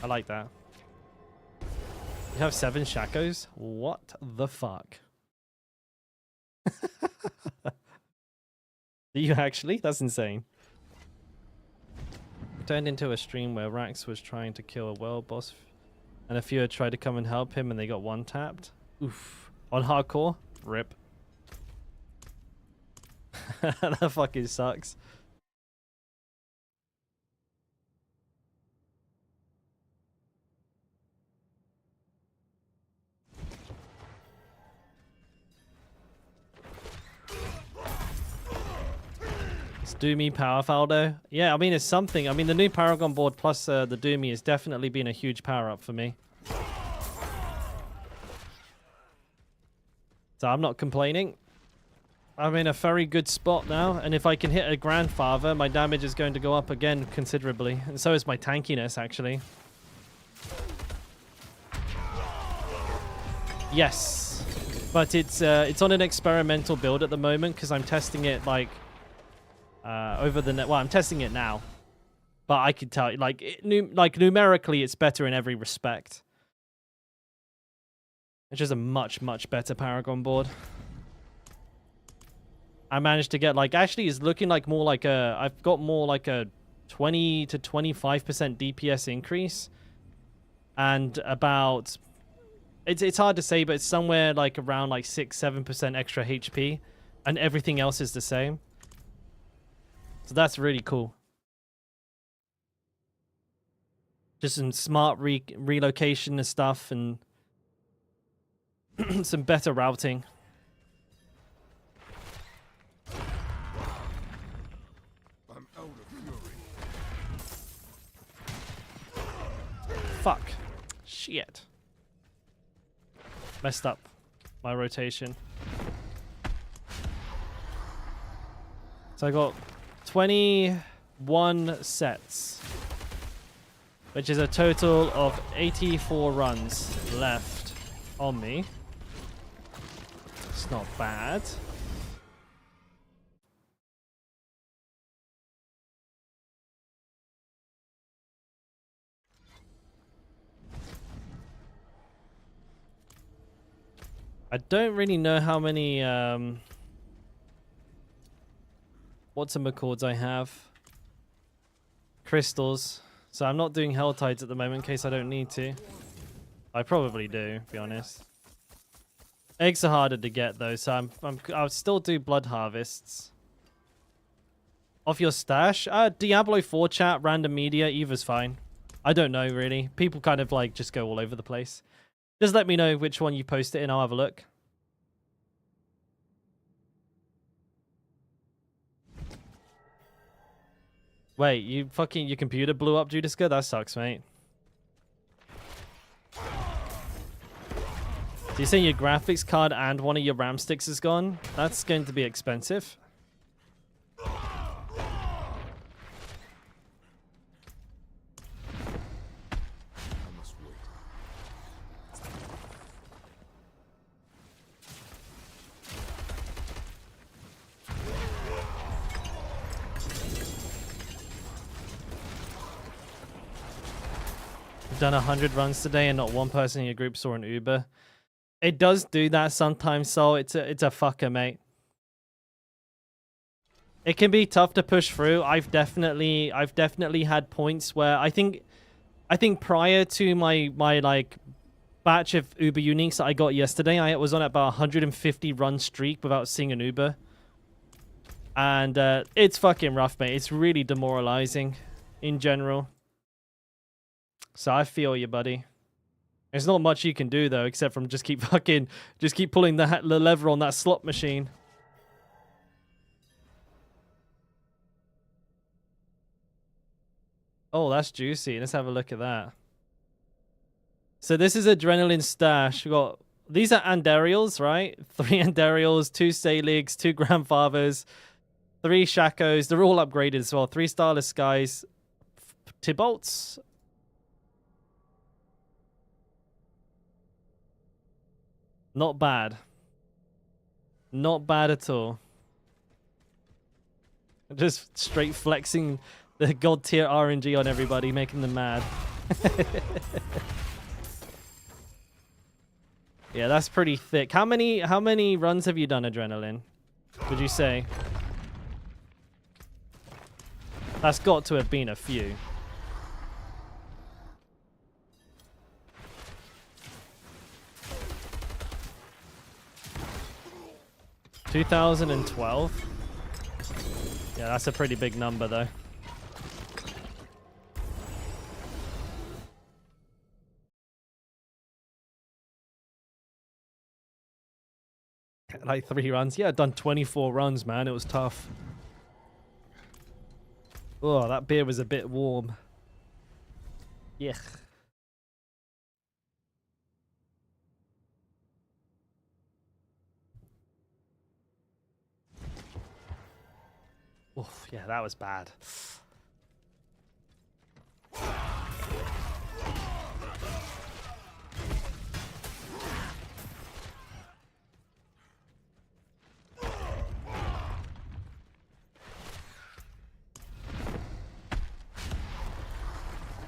I like that. You have 7 Shakos? What the fuck? Do you actually? That's insane. It turned into a stream where Rax was trying to kill a world boss and a few had tried to come and help him and they got one-tapped. Oof. On hardcore? Rip. That fucking sucks. Doomy power Faldo. Yeah, I mean, it's something. I mean, the new Paragon board plus the Doomy has definitely been a huge power up for me. So I'm not complaining. I'm in a very good spot now, and if I can hit a Grandfather, my damage is going to go up again considerably, and so is my tankiness, actually. Yes, but it's on an experimental build at the moment because I'm testing it like over the net. Well, I'm testing it now, but I could tell like numerically, it's better in every respect. It's just a much better Paragon board. I managed to get like, actually it's looking like more like a, I've got more like a 20 to 25% DPS increase. And about, it's hard to say, but it's somewhere like around like 6-7% extra HP. And everything else is the same. So that's really cool. Just some smart relocation and stuff and some better routing. Fuck. Shit. Messed up my rotation. So I got 21 sets, which is a total of 84 runs left on me. It's not bad. I don't really know how many whatchamacalls I have. Crystals. So I'm not doing Hell Tides at the moment in case I don't need to. I probably do, to be honest. Eggs are harder to get though, so I'll still do Blood Harvests. Off your stash? Diablo 4 chat, random media, either's fine. I don't know really. People kind of like just go all over the place. Just let me know which one you post it in, I'll have a look. Wait, your computer blew up, Judiska? That sucks, mate. So you're saying your graphics card and one of your RAM sticks is gone? That's going to be expensive. you've done 100 runs today and not one person in your group saw an Uber. It does do that sometimes, so it's a fucker, mate. It can be tough to push through. I've definitely had points where I think prior to my like batch of Uber uniques that I got yesterday, I was on about 150 run streak without seeing an Uber. And it's fucking rough, mate. It's really demoralizing in general. So I feel you, buddy. There's not much you can do though, except from just keep pulling the lever on that slot machine. Oh, that's juicy. Let's have a look at that. So this is Adrenaline Stash. We got these are Andariels, right? 3 Andariels, 2 Saligs, 2 Grandfathers, 3 Shakos. They're all upgraded as well. 3 Starless Skies, Tibolts. Not bad. Not bad at all. Just straight flexing the god tier RNG on everybody, making them mad. Yeah, that's pretty thick. How many runs have you done, Adrenaline? Would you say? That's got to have been a few. $2012. Yeah, that's a pretty big number, though. Like 3 runs. Yeah, I've done 24 runs, man. It was tough. Oh, that beer was a bit warm. Yeah. Oof, yeah, that was bad.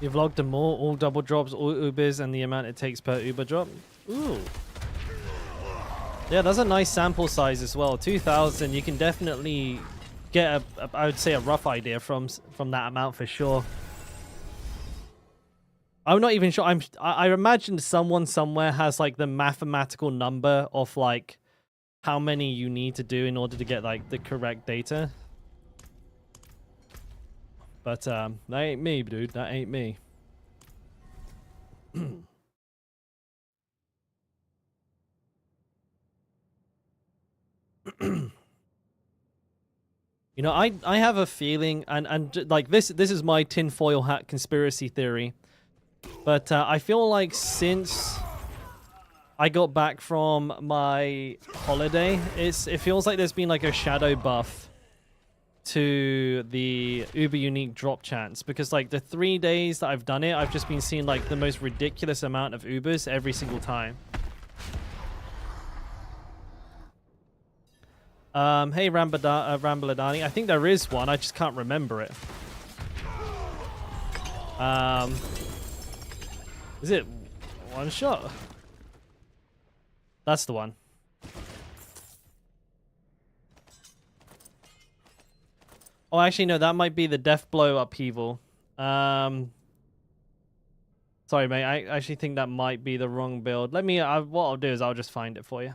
You've logged them all double drops, all Ubers, and the amount it takes per Uber drop. Ooh. Yeah, that's a nice sample size as well. 2,000, you can definitely get I would say a rough idea from that amount for sure. I'm not even sure. I imagine someone somewhere has like the mathematical number of like how many you need to do in order to get like the correct data. But that ain't me, dude. That ain't me. You know, I have a feeling, and like this is my tinfoil hat conspiracy theory, but I feel like since I got back from my holiday, it feels like there's been like a shadow buff to the Uber unique drop chance, because like the 3 days that I've done it, I've just been seeing like the most ridiculous amount of Ubers every single time. Hey Rambaladani, I think there is one, I just can't remember it. Is it one shot? That's the one. Oh, actually, no, that might be the Death Blow upheaval. Sorry, mate. I actually think that might be the wrong build. Let me. What I'll do is I'll just find it for you.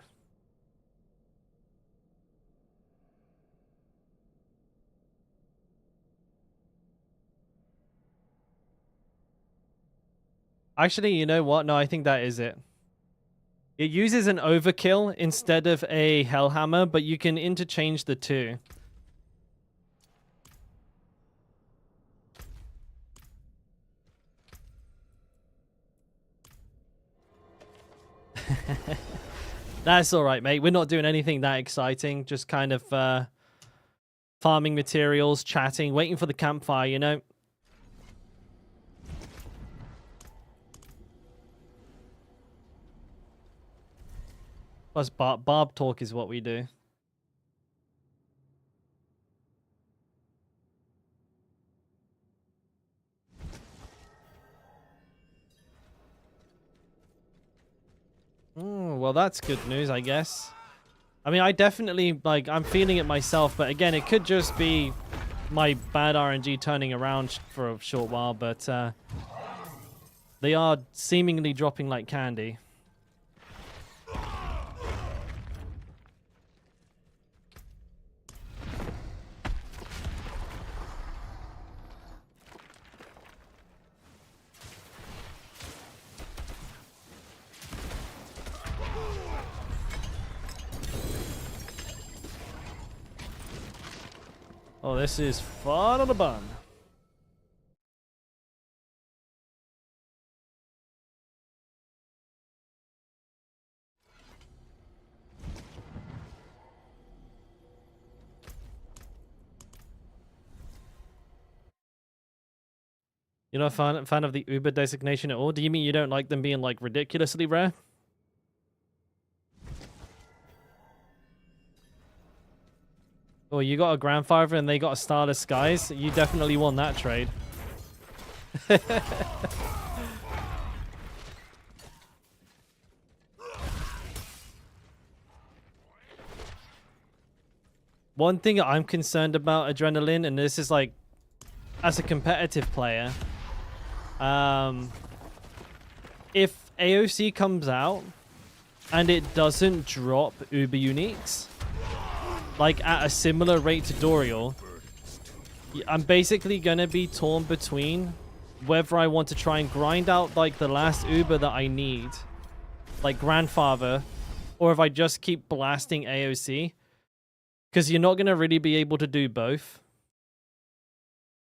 Actually, you know what? No, I think that is it. It uses an overkill instead of a Hellhammer, but you can interchange the two. That's all right, mate. We're not doing anything that exciting. Just kind of farming materials, chatting, waiting for the campfire, you know? Plus, barb talk is what we do. Well, that's good news, I guess. I mean, I definitely, like, I'm feeling it myself, but again, it could just be my bad RNG turning around for a short while, but they are seemingly dropping like candy. Oh, this is fun on a bun. You're not a fan of the Uber designation at all? Do you mean you don't like them being, like, ridiculously rare? Oh, you got a grandfather and they got a Starless Skies? You definitely won that trade. One thing I'm concerned about Adrenaline, and this is like, as a competitive player, if AOC comes out and it doesn't drop Uber Uniques, like at a similar rate to Dorial, I'm basically going to be torn between whether I want to try and grind out like the last Uber that I need, like Grandfather, or if I just keep blasting AOC. Because you're not going to really be able to do both.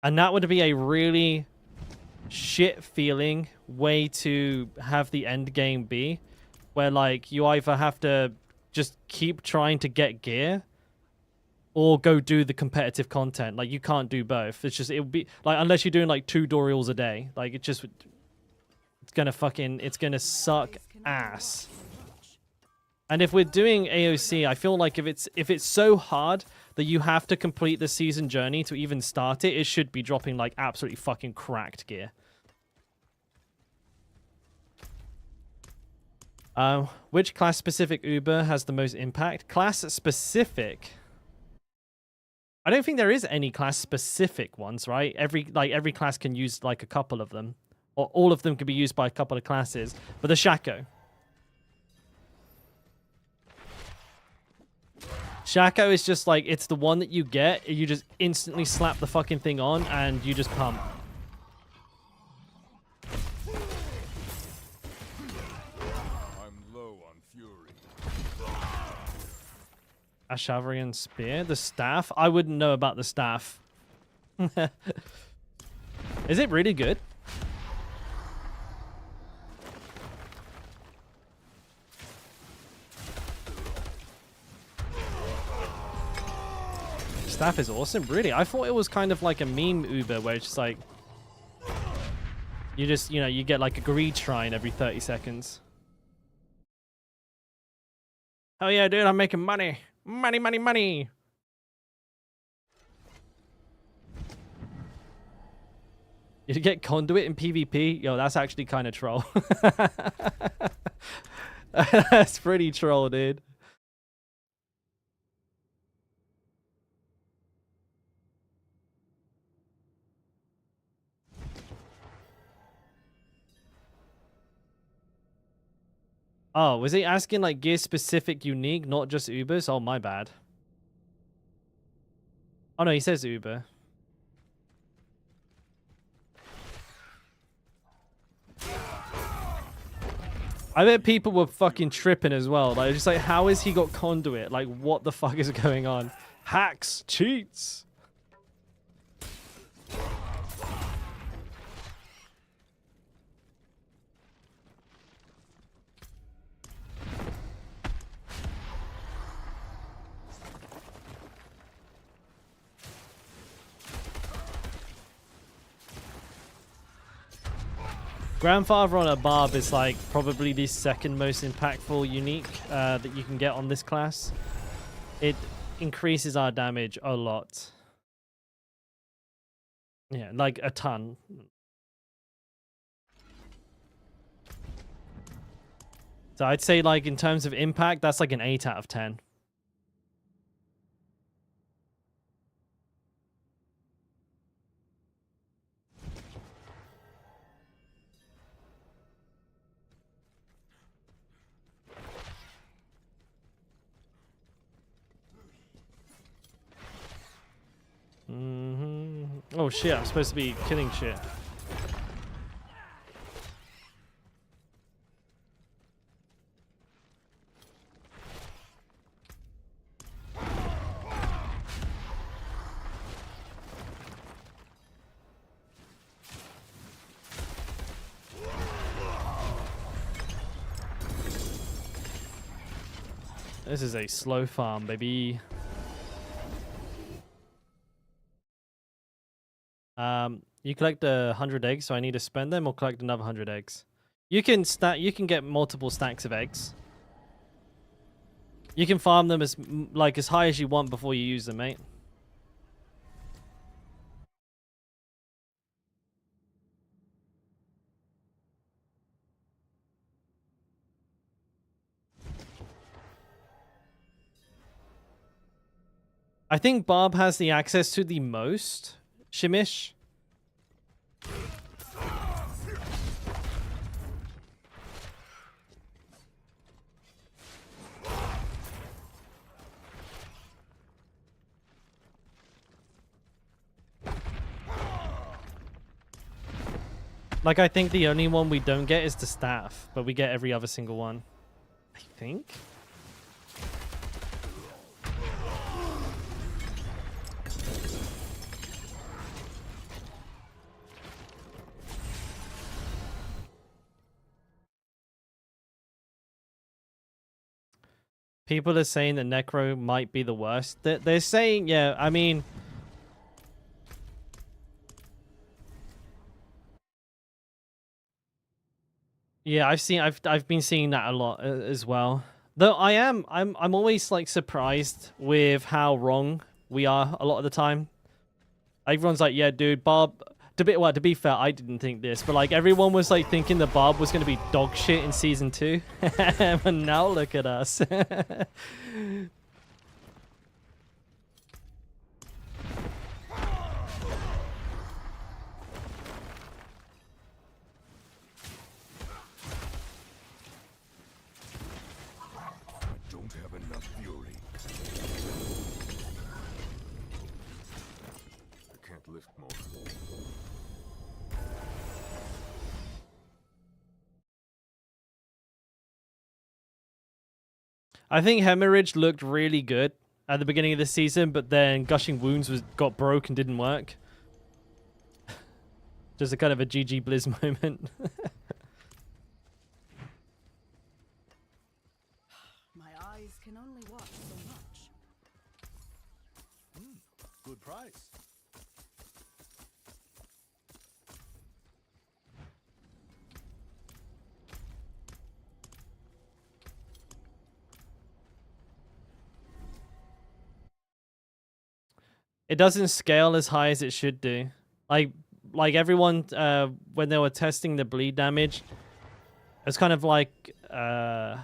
And that would be a really shit feeling way to have the end game be. Where, like, you either have to just keep trying to get gear or go do the competitive content. Like, you can't do both. It's just, it would be, like, unless you're doing, like, 2 Dorials a day. Like, it just, it's gonna suck ass. And if we're doing AOC, I feel like if it's so hard that you have to complete the season journey to even start it, it should be dropping like absolutely fucking cracked gear. Which class specific Uber has the most impact? Class specific. I don't think there is any class specific ones, right? Every class can use like a couple of them, or all of them can be used by a couple of classes. But the Shaco. Shaco is just like, it's the one that you get, you just instantly slap the fucking thing on, and you just pump. I'm low on fury. Ashavrian Spear? The staff? I wouldn't know about the staff. Is it really good? Staff is awesome, really. I thought it was kind of like a meme Uber where it's just like you just, you know, you get like a greed shrine every 30 seconds. Oh yeah, dude, I'm making money. Money, money, money. You get conduit in PvP? Yo, that's actually kind of troll. That's pretty troll, dude. Oh, was he asking like gear specific unique, not just Ubers? Oh, my bad. Oh no, he says Uber. I bet people were fucking tripping as well. Like, just like, how has he got conduit? Like, what the fuck is going on? Hacks, cheats. Grandfather on a Barb is like probably the second most impactful unique that you can get on this class. It increases our damage a lot. Yeah, like a ton. So I'd say, like, in terms of impact, that's like an 8 out of 10. Oh shit, I'm supposed to be killing shit. This is a slow farm, baby. You collect 100 eggs, so I need to spend them or collect another 100 eggs. You can get multiple stacks of eggs. You can farm them as high as you want before you use them, mate. I think Bob has the access to the most. Shimish. Like, I think the only one we don't get is the staff, but we get every other single one. I think? People are saying that Necro might be the worst. They're saying, yeah, I mean... Yeah, I've been seeing that a lot as well. Though I'm always like surprised with how wrong we are a lot of the time. Everyone's like, yeah, dude, Bob. To be fair, I didn't think this, but like everyone was like thinking that Bob was gonna be dog shit in season 2, and now look at us. Don't have enough fury. I can't lift more. I think Hemorrhage looked really good at the beginning of the season, but then Gushing Wounds got broke and didn't work. Just a kind of a GG Blizz moment. My eyes can only watch so much. Good price. It doesn't scale as high as it should do. Like everyone, when they were testing the bleed damage, it's kind of like the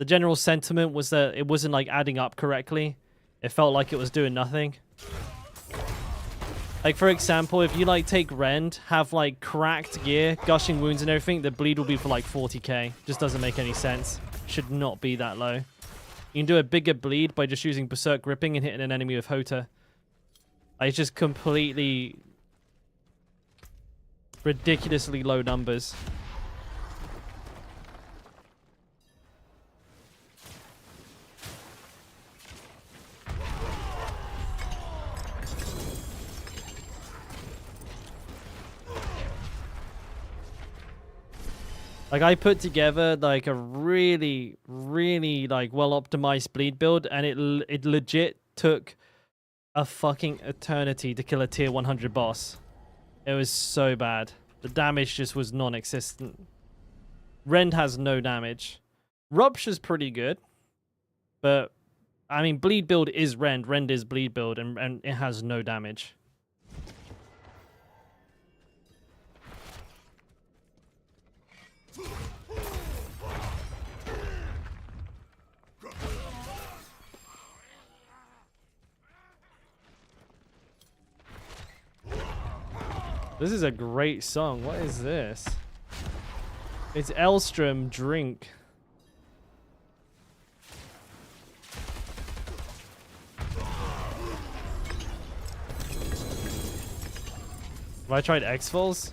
general sentiment was that it wasn't like adding up correctly. It felt like it was doing nothing. Like, for example, if you like take Rend, have like cracked gear, gushing wounds and everything, the bleed will be for like 40k. Just doesn't make any sense. Should not be that low. You can do a bigger bleed by just using Berserk Gripping and hitting an enemy with Hota. It's just completely ridiculously low numbers. Like, I put together like a really like well optimized bleed build, and it legit took a fucking eternity to kill a tier 100 boss. It was so bad. The damage just was non-existent. Rend has no damage. Rupture's pretty good. But, I mean, bleed build is Rend. Rend is bleed build, and it has no damage. This is a great song. What is this? It's Elstrom Drink. Have I tried X-Falls?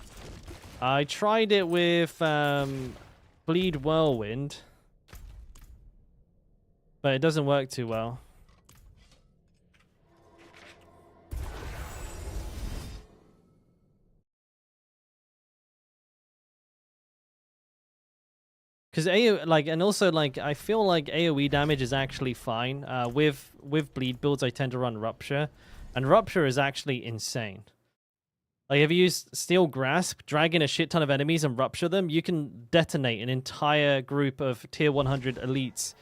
I tried it with Bleed Whirlwind, but it doesn't work too well. Because and also I feel like AoE damage is actually fine. With bleed builds, I tend to run Rupture, and Rupture is actually insane. Like if you use Steel Grasp, drag in a shit ton of enemies and rupture them, you can detonate an entire group of tier 100 elites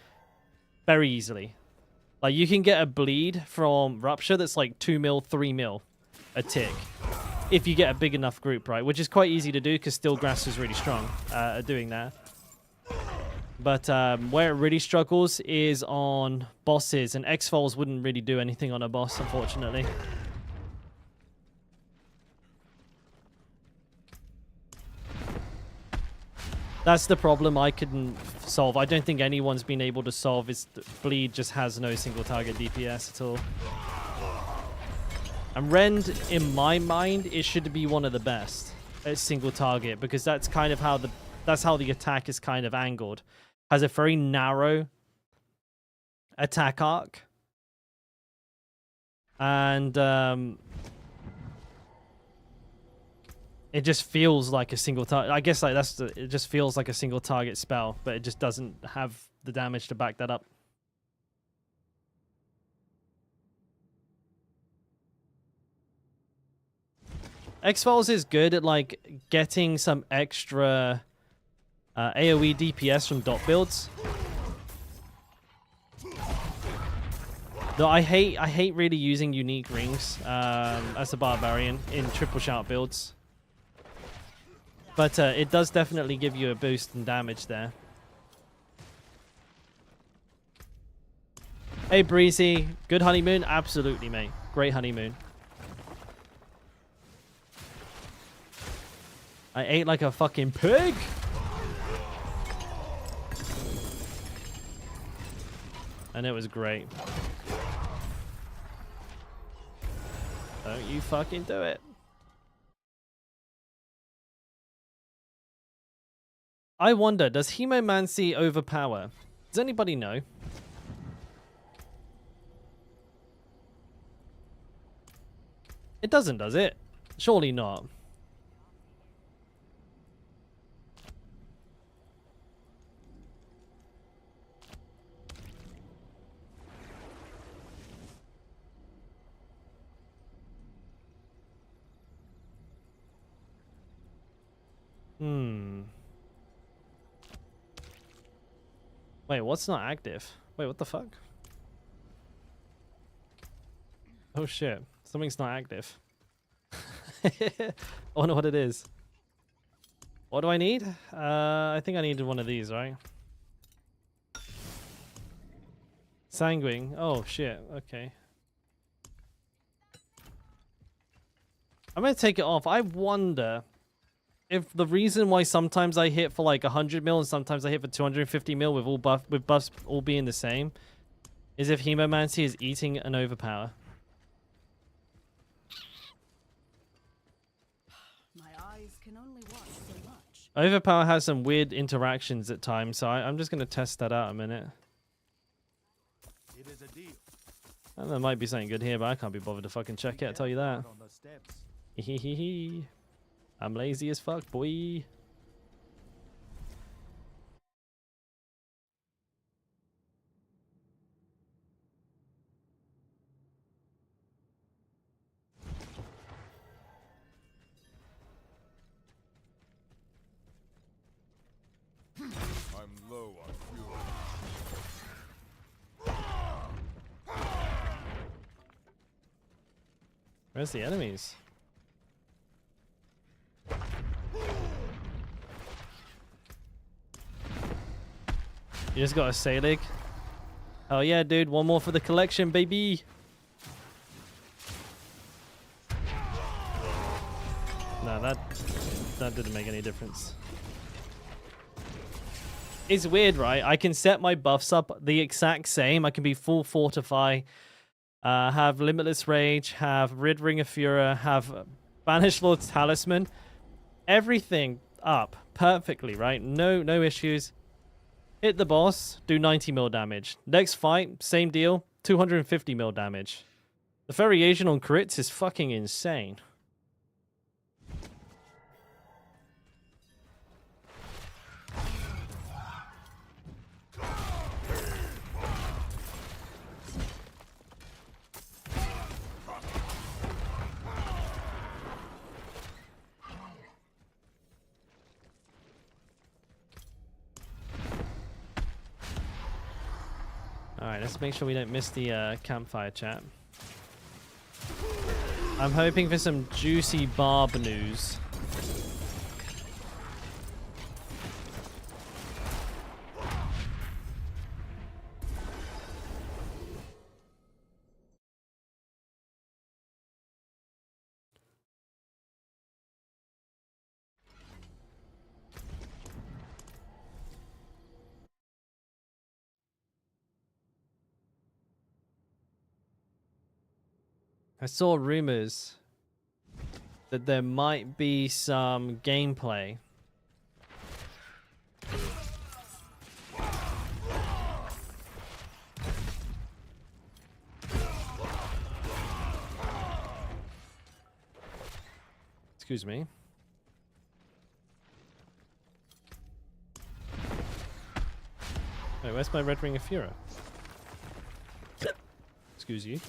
very easily. Like you can get a bleed from Rupture that's like 2 mil, 3 mil a tick. If you get a big enough group, right? Which is quite easy to do because Steel Grasp is really strong at doing that. But where it really struggles is on bosses, and X-Falls wouldn't really do anything on a boss, unfortunately. That's the problem I couldn't solve. I don't think anyone's been able to solve is Bleed just has no single target DPS at all. And Rend, in my mind, it should be one of the best at single target because that's kind of how the attack is kind of angled. Has a very narrow attack arc. And it just feels like a single target. I guess it just feels like a single target spell, but it just doesn't have the damage to back that up. X-Falls is good at getting some extra AoE DPS from dot builds. Though I hate really using unique rings as a barbarian in triple shout builds. But it does definitely give you a boost in damage there. Hey Breezy, good honeymoon? Absolutely, mate. Great honeymoon. I ate like a fucking pig. And it was great. Don't you fucking do it. I wonder, does Hemomancy overpower? Does anybody know? It doesn't, does it? Surely not. Wait, what's not active? Wait, what the fuck? Oh shit, something's not active. I wonder what it is. What do I need? I think I needed one of these, right? Sanguine. Oh shit, okay. I'm gonna take it off. I wonder if the reason why sometimes I hit for like 100 mil and sometimes I hit for 250 mil with buffs all being the same is if Hemomancy is eating an overpower. My eyes can only watch so much. Overpower has some weird interactions at times, so I'm just going to test that out a minute. It is a deal. And there might be something good here, but I can't be bothered to fucking check it, I'll tell you that. Hehehe. I'm lazy as fuck, boy. I'm low on fuel. Where's the enemies? You just got a Selig. Oh yeah, dude. One more for the collection, baby. No, No, that didn't make any difference. It's weird, right? I can set my buffs up the exact same. I can be full Fortify, have Limitless Rage, have Rid Ring of Fura, have Banished Lord's Talisman. Everything up perfectly, right? No issues. Hit the boss, do 90 mil damage. Next fight, same deal, 250 mil damage. The variation on crits is fucking insane. Alright, let's make sure we don't miss the campfire chat. I'm hoping for some juicy barb news. I saw rumors that there might be some gameplay. Excuse me. Wait, where's my Red Ring of Fura? Excuse you.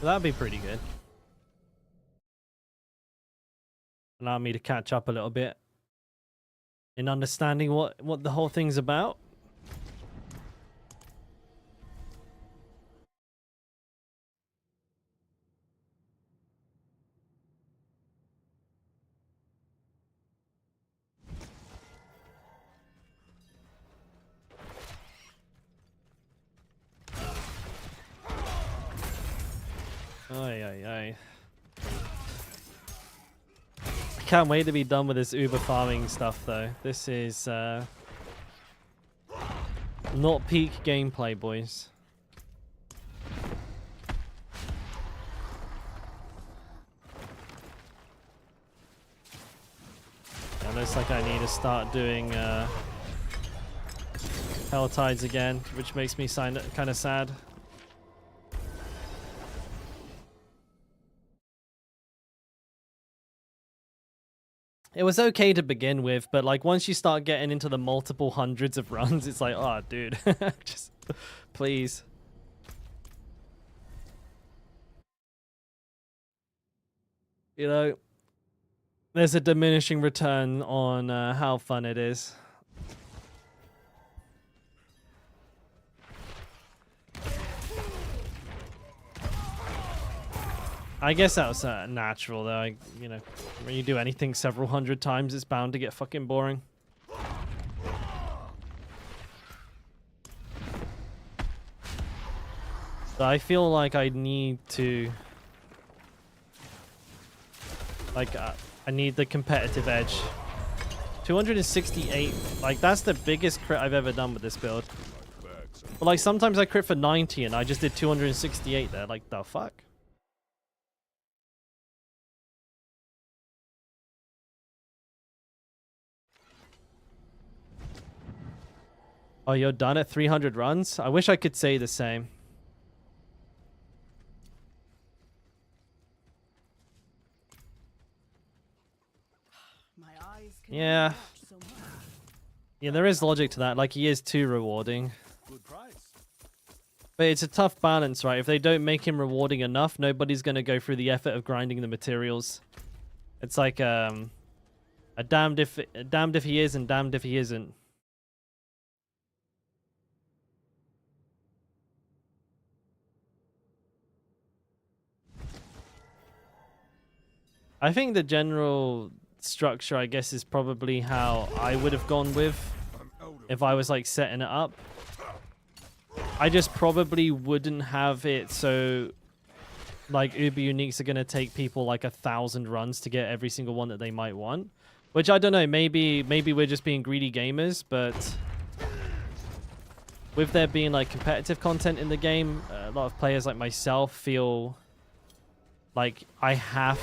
That'd be pretty good. Allow me to catch up a little bit in understanding what the whole thing's about. Ay. I can't wait to be done with this Uber farming stuff though. This is not peak gameplay, boys. It looks like I need to start doing Hell Tides again, which makes me kind of sad. It was okay to begin with, but like once you start getting into the multiple hundreds of runs, it's like, oh, dude, just please. You know, there's a diminishing return on how fun it is. I guess that was natural, though. You know, when you do anything several hundred times, it's bound to get fucking boring. So I feel like I need to... Like, I need the competitive edge. 268, like, that's the biggest crit I've ever done with this build. But, like, sometimes I crit for 90 and I just did 268 there. Like, the fuck? Oh, you're done at 300 runs? I wish I could say the same. My eyes can Yeah. only watch so much. Yeah, there is logic to that. Like, he is too rewarding. Good price. But it's a tough balance, right? If they don't make him rewarding enough, nobody's going to go through the effort of grinding the materials. It's like, a damned if he is and damned if he isn't. I think the general structure, I guess, is probably how I would have gone with if I was like setting it up. I just probably wouldn't have it so like Uber Uniques are going to take people like 1,000 runs to get every single one that they might want. Which I don't know, maybe we're just being greedy gamers, but with there being like competitive content in the game, a lot of players like myself feel like I have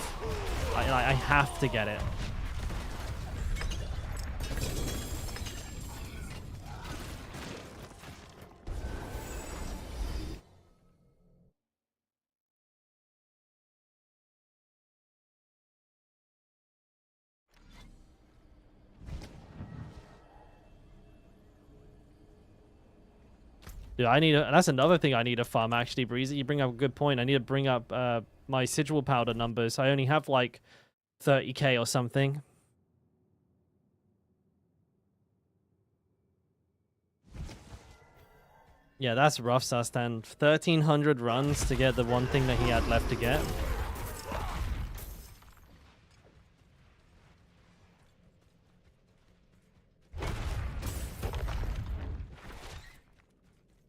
to get it. Dude, that's another thing I need to farm, actually, Breezy. You bring up a good point. I need to bring up my sigil powder numbers. I only have like 30k or something. Yeah, that's rough, Sastan. 1,300 runs to get the one thing that he had left to get.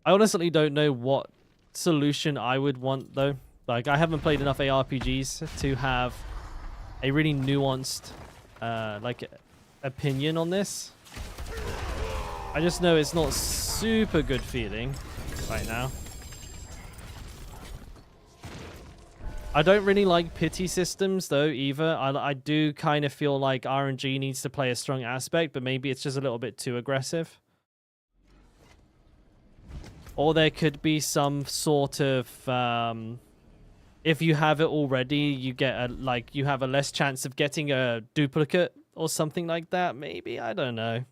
I honestly don't know what solution I would want, though. Like, I haven't played enough ARPGs to have a really nuanced, like, opinion on this. I just know it's not super good feeling right now. I don't really like pity systems, though, either. I do kind of feel like RNG needs to play a strong aspect, but maybe it's just a little bit too aggressive. Or there could be some sort of, if you have it already, you get you have a less chance of getting a duplicate or something like that. Maybe, I don't know.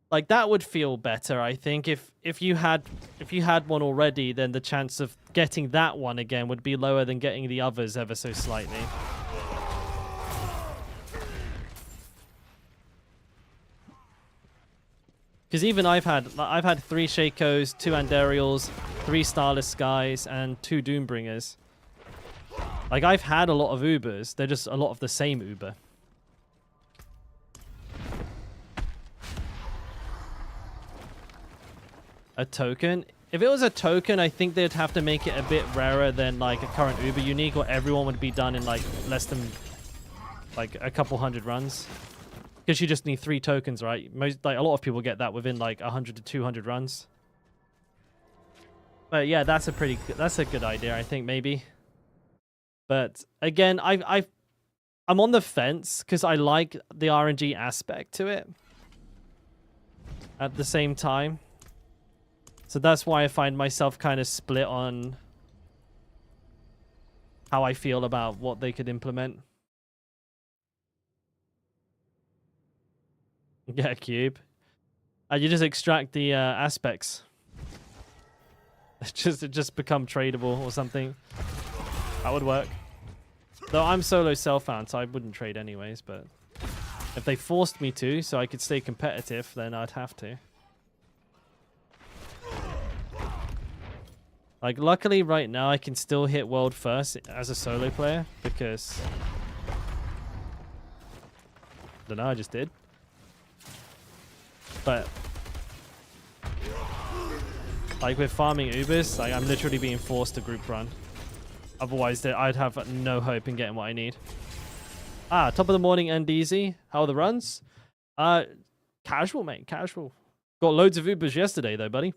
Like, that would feel better, I think. If you had one already, then the chance of getting that one again would be lower than getting the others ever so slightly. Because even I've had 3 Shakos, 2 Andariels, 3 Starless Skies, and 2 Doombringers. Like, I've had a lot of Ubers. They're just a lot of the same Uber. A token? If it was a token, I think they'd have to make it a bit rarer than like a current Uber unique, or everyone would be done in like less than like a couple hundred runs. Because you just need 3 tokens, right? A lot of people get that within like 100 to 200 runs. But yeah, that's a good idea, I think, maybe. But again, I'm on the fence because I like the RNG aspect to it at the same time. So that's why I find myself kind of split on how I feel about what they could implement. Yeah, cube. You just extract the aspects. It just become tradable or something. That would work. Though I'm solo self-found, so I wouldn't trade anyways, but if they forced me to so I could stay competitive, then I'd have to. Like, luckily right now I can still hit world first as a solo player because I don't know, I just did. But like with farming Ubers, like I'm literally being forced to group run. Otherwise, I'd have no hope in getting what I need. Top of the morning and easy. How are the runs? Casual, mate. Casual. Got loads of Ubers yesterday, though, buddy.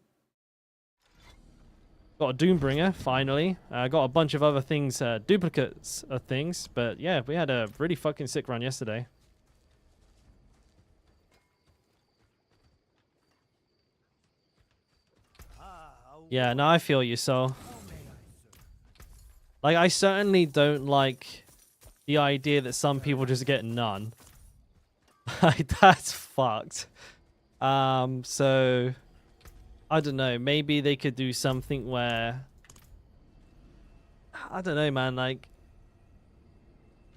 Got a Doombringer, finally. Got a bunch of other things, duplicates of things. But yeah, we had a really fucking sick run yesterday. Yeah, no, I feel you, so. Like, I certainly don't like the idea that some people just get none. Like, that's fucked. So, I don't know. Maybe they could do something where... I don't know, man. Like,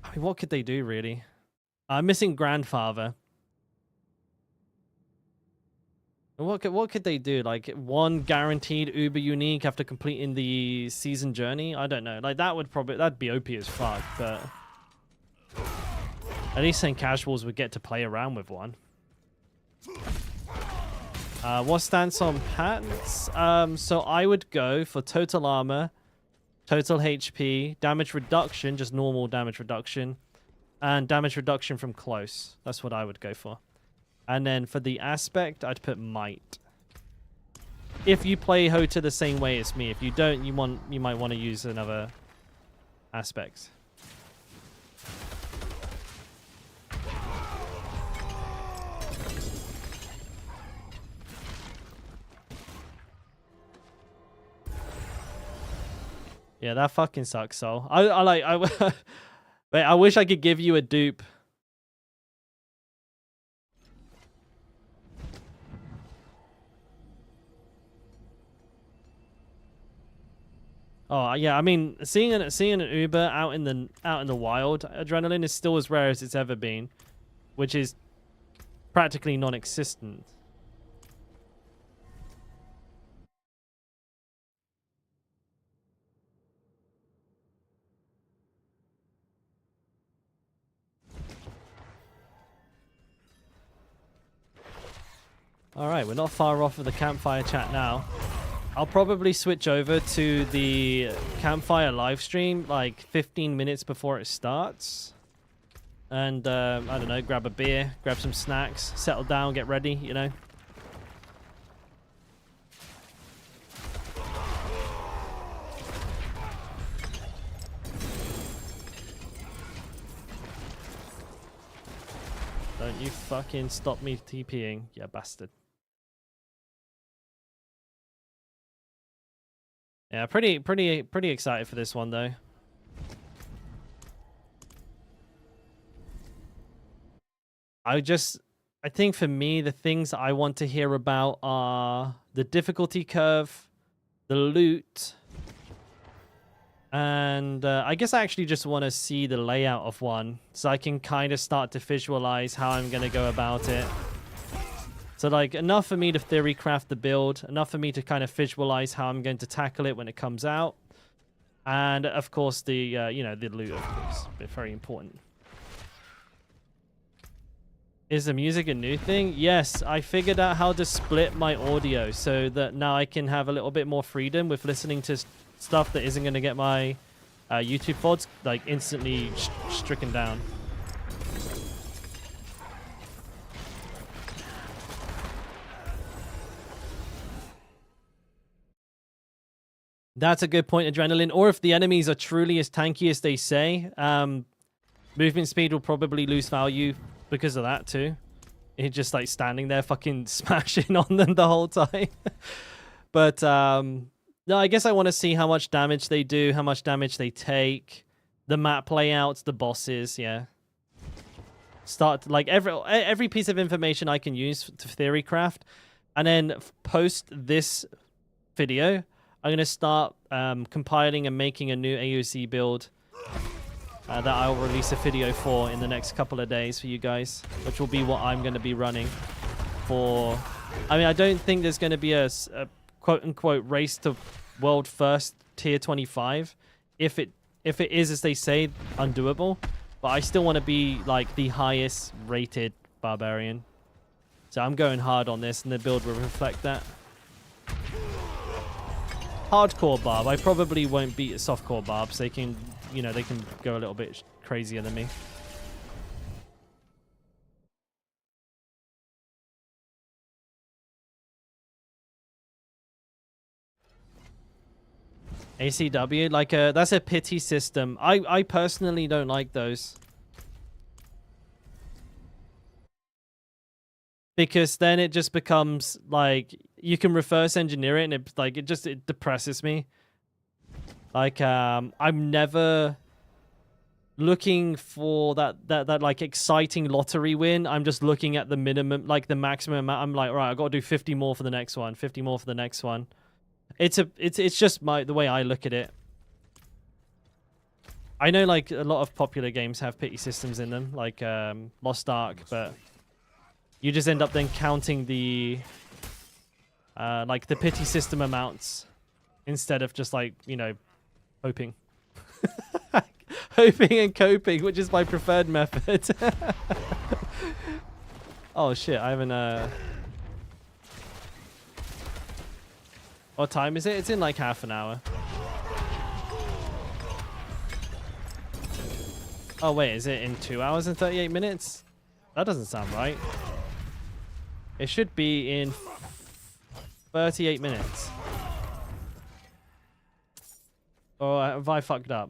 I mean, what could they do, really? I'm missing Grandfather. What could they do? Like, one guaranteed Uber unique after completing the season journey? I don't know. Like, that'd be OP as fuck, but at least then casuals would get to play around with one. What stance on patents? So I would go for total armor, total HP, damage reduction, just normal damage reduction, and damage reduction from close. That's what I would go for. And then for the aspect, I'd put might. If you play Hota the same way as me, if you don't, you might want to use another aspect. Yeah, that fucking sucks, Soul. Wait, I wish I could give you a dupe. Oh yeah, I mean, seeing an Uber out in the wild, adrenaline is still as rare as it's ever been, which is practically non-existent. Alright, we're not far off of the campfire chat now. I'll probably switch over to the campfire live stream like 15 minutes before it starts. And, I don't know, grab a beer, grab some snacks, settle down, get ready, you know. Don't you fucking stop me TPing, you bastard. Yeah, pretty excited for this one though. I think for me, the things I want to hear about are the difficulty curve, the loot, and I guess I actually just want to see the layout of one so I can kind of start to visualize how I'm going to go about it. So like enough for me to theory craft the build, enough for me to kind of visualize how I'm going to tackle it when it comes out. And of course the, you know, the loot, of course, very important. Is the music a new thing? Yes, I figured out how to split my audio so that now I can have a little bit more freedom with listening to stuff that isn't going to get my YouTube VODs like instantly stricken down. That's a good point, Adrenaline. Or if the enemies are truly as tanky as they say, movement speed will probably lose value because of that too. It's just like standing there fucking smashing on them the whole time. But no, I guess I want to see how much damage they do, how much damage they take, the map layouts, the bosses, yeah. Start like every piece of information I can use to theory craft, and then post this video, I'm going to start compiling and making a new AOC build that I'll release a video for in the next couple of days for you guys, which will be what I'm going to be running for. I mean, I don't think there's going to be a quote-unquote race to world first tier 25. If it is, as they say, undoable. But I still want to be like the highest rated barbarian. So I'm going hard on this, and the build will reflect that. Hardcore barb. I probably won't beat softcore barbs. They can, you know, they can go a little bit crazier than me. ACW, like that's a pity system. I personally don't like those. Because then it just becomes like you can reverse engineer it, and it depresses me. Like I'm never looking for that like exciting lottery win. I'm just looking at the minimum, like the maximum amount. I'm like, right, I got to do 50 more for the next one, 50 more for the next one. It's just the way I look at it. I know like a lot of popular games have pity systems in them, like Lost Ark, but you just end up then counting the like the pity system amounts instead of just like, you know, hoping. Hoping and coping, which is my preferred method. Oh shit, I haven't What time is it? It's in like half an hour. Oh, wait. Is it in 2 hours and 38 minutes? That doesn't sound right. It should be in 38 minutes. Or have I fucked up?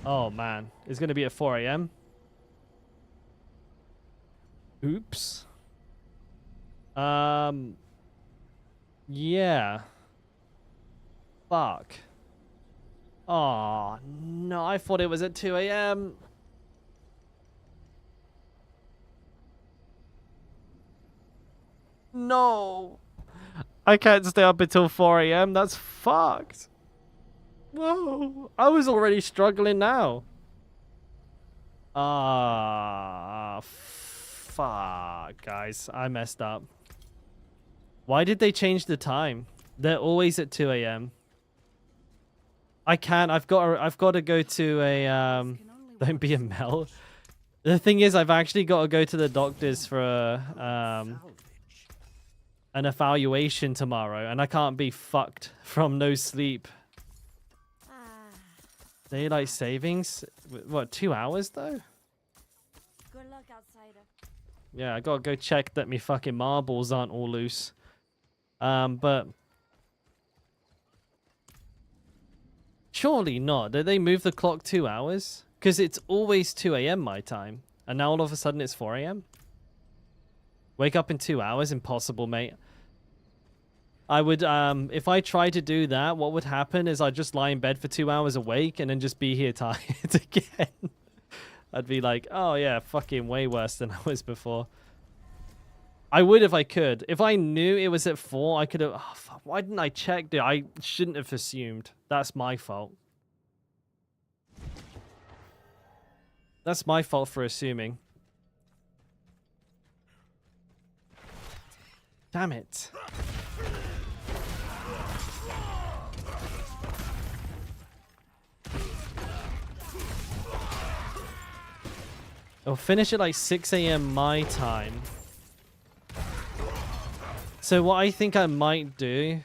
Oh, man. It's going to be at 4 a.m.? Oops. Yeah. Fuck. Oh, no. I thought it was at 2 a.m. No. I can't stay up until 4 a.m. That's fucked. Whoa. I was already struggling now. Ah, fuck, guys. I messed up. Why did they change the time? They're always at 2 a.m. I can't. I've got to go to a don't be a Mel. The thing is, I've actually got to go to the doctors for an evaluation tomorrow, and I can't be fucked from no sleep. Daylight savings? What, 2 hours though? Good luck, outsider. Yeah, I gotta go check that me fucking marbles aren't all loose. But surely not. Did they move the clock 2 hours? Because it's always 2 a.m. my time, and now all of a sudden it's 4 a.m. Wake up in 2 hours? Impossible, mate. I would, if I tried to do that, what would happen is I'd just lie in bed for 2 hours awake and then just be here tired again. I'd be like, oh yeah, fucking way worse than I was before. I would if I could. If I knew it was at 4, I could have... Oh, fuck, why didn't I check, dude? I shouldn't have assumed. That's my fault. That's my fault for assuming. Damn it. It'll finish at like 6 a.m. my time. So what I think I might do...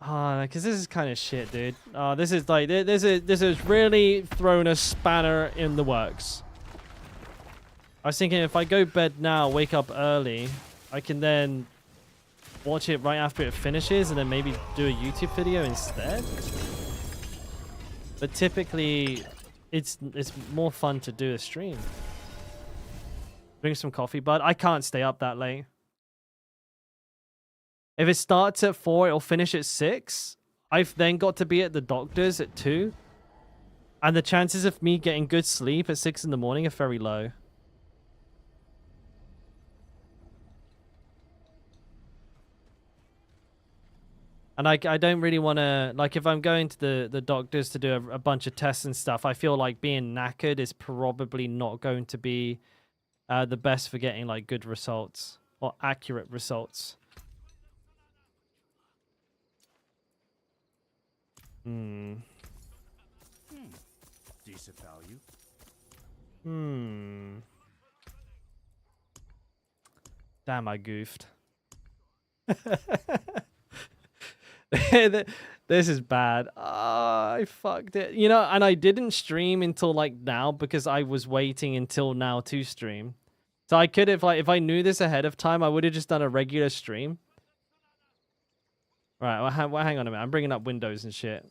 Oh, because this is kind of shit, dude. Oh, this is like... This is really thrown a spanner in the works. I was thinking if I go bed now, wake up early, I can then watch it right after it finishes and then maybe do a YouTube video instead. But typically... It's more fun to do a stream. Bring some coffee, bud. I can't stay up that late. If it starts at 4, it'll finish at 6. I've then got to be at the doctor's at 2. And the chances of me getting good sleep at 6 in the morning are very low. And I don't really want to... Like, if I'm going to the doctors to do a bunch of tests and stuff, I feel like being knackered is probably not going to be the best for getting, like, good results. Or accurate results. Decent value. Damn, I goofed. This is bad. I fucked it. You know, and I didn't stream until like now because I was waiting until now to stream. So I could have, like, if I knew this ahead of time, I would have just done a regular stream. Right, well, hang on a minute. I'm bringing up Windows and shit.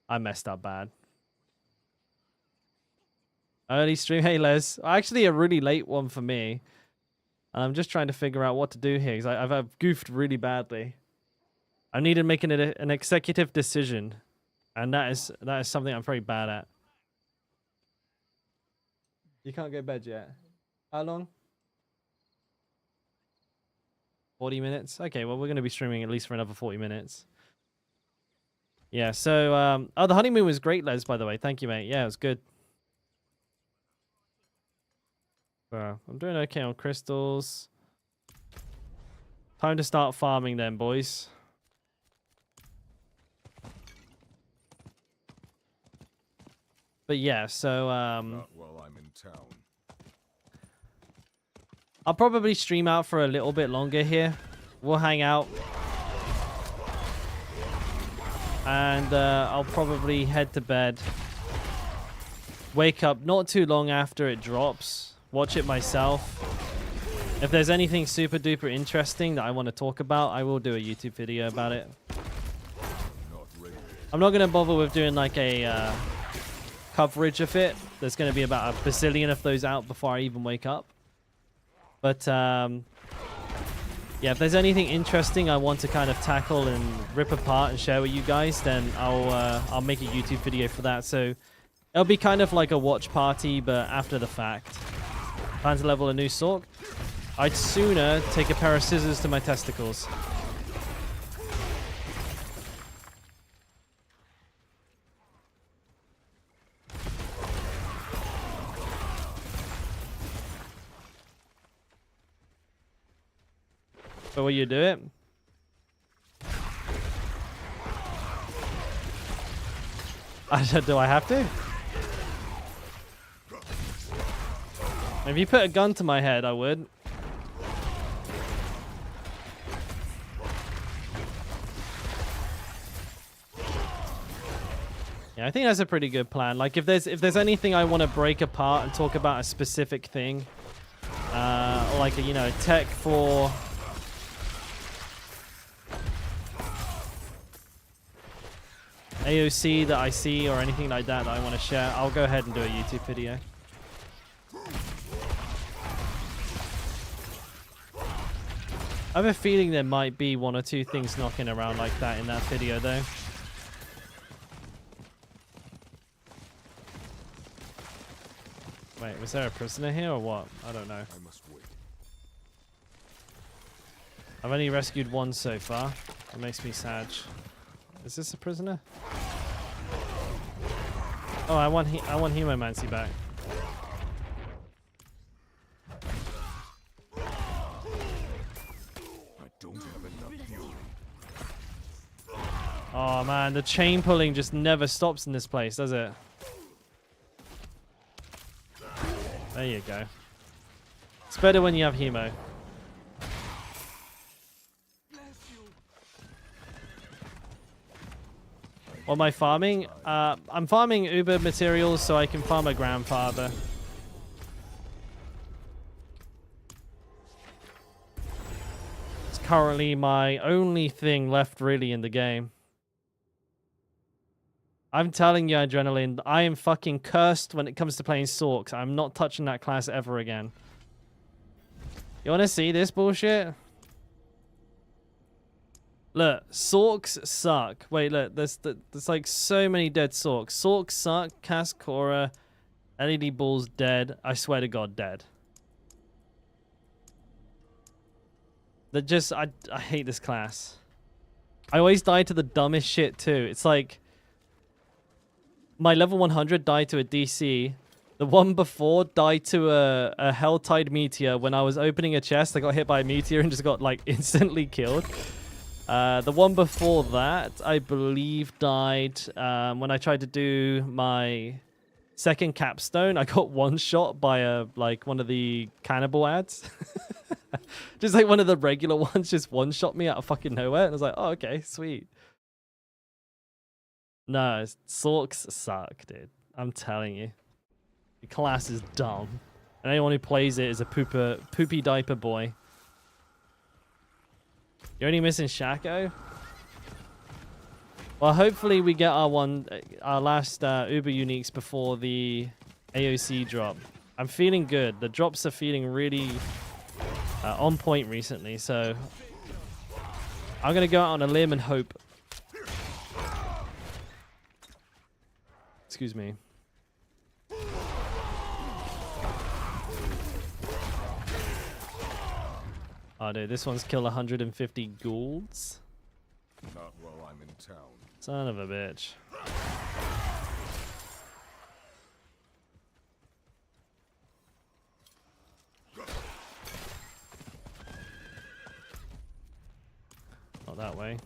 I messed up bad. Early stream. Hey, Les. Actually, a really late one for me. And I'm just trying to figure out what to do here because I've goofed really badly. I need to make an executive decision, and that is something I'm very bad at. You can't go to bed yet. How long? 40 minutes. Okay, well we're going to be streaming at least for another 40 minutes. Yeah. So oh, the honeymoon was great, Les. By the way, thank you, mate. Yeah, it was good. I'm doing okay on crystals. Time to start farming then, boys. But yeah, so Not while I'm in town. I'll probably stream out for a little bit longer here. We'll hang out. And I'll probably head to bed. Wake up not too long after it drops. Watch it myself. If there's anything super duper interesting that I want to talk about, I will do a YouTube video about it. I'm not going to bother with doing like a coverage of it. There's going to be about a bazillion of those out before I even wake up. But yeah, if there's anything interesting I want to kind of tackle and rip apart and share with you guys, then I'll make a YouTube video for that. So it'll be kind of like a watch party, but after the fact. Plan to level a new Sork. I'd sooner take a pair of scissors to my testicles. But will you do it? Do I have to? If you put a gun to my head, I would. Yeah, I think that's a pretty good plan. Like, if there's anything I want to break apart and talk about a specific thing, or like a, tech for AOC that I see or anything like that I want to share, I'll go ahead and do a YouTube video. I have a feeling there might be one or two things knocking around like that in that video, though. Wait, was there a prisoner here or what? I don't know. I must wait. I've only rescued one so far. It makes me sad. Is this a prisoner? Oh, I want Hemomancy back. Oh man, the chain pulling just never stops in this place, does it? There you go. It's better when you have Hemo. What am I farming? I'm farming Uber materials so I can farm a grandfather. It's currently my only thing left really in the game. I'm telling you, Adrenaline, I am fucking cursed when it comes to playing Sorks. I'm not touching that class ever again. You want to see this bullshit? Look, Sorks suck. Wait, look, there's like so many dead Sorks. Sorks suck, Dalkora, LED Bull's dead. I swear to God, dead. That just, I hate this class. I always die to the dumbest shit too. It's like, my level 100 died to a DC. The one before died to a Helltide Meteor. When I was opening a chest, I got hit by a meteor and just got like instantly killed. The one before that, I believe, died when I tried to do my second capstone. I got one shot by one of the cannibal ads. Just like one of the regular ones just one shot me out of fucking nowhere. And I was like, oh, okay, sweet. No, Sorks suck, dude. I'm telling you. The class is dumb. And anyone who plays it is a poopy diaper boy. You're only missing Shaco? Well, hopefully we get our last Uber Uniques before the AOC drop. I'm feeling good. The drops are feeling really on point recently, so I'm going to go out on a limb and hope. Excuse me. Oh, dude, this one's killed 150 ghouls. Not while I'm in town. Son of a bitch. Not that way.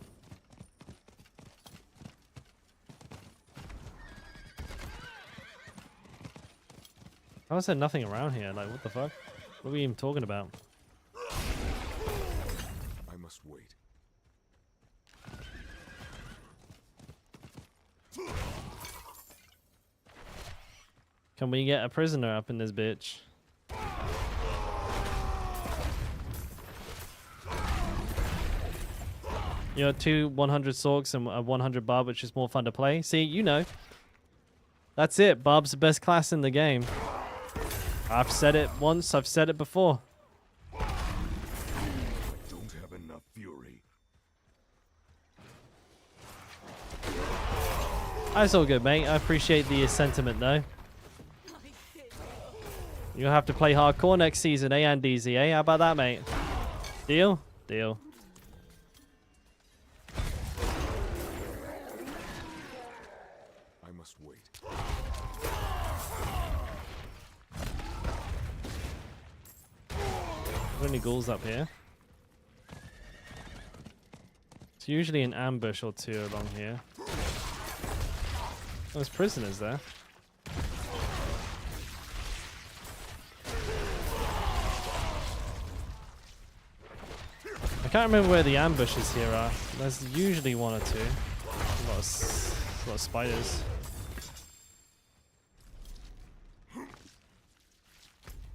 How is there nothing around here? Like, what the fuck? What are we even talking about? I must wait. Can we get a prisoner up in this bitch? You know, 2 100 Sorks and a 100 Barb, which is more fun to play. See, you know. That's it. Barb's the best class in the game. I've said it once. I've said it before. I don't have enough fury. That's all good, mate. I appreciate the sentiment, though. You'll have to play hardcore next season, eh, and DZ, eh? How about that, mate? Deal? Deal. I must wait. Are there any ghouls up here? It's usually an ambush or two along here. Oh, there's prisoners there. I can't remember where the ambushes here are. There's usually one or two. A lot of spiders.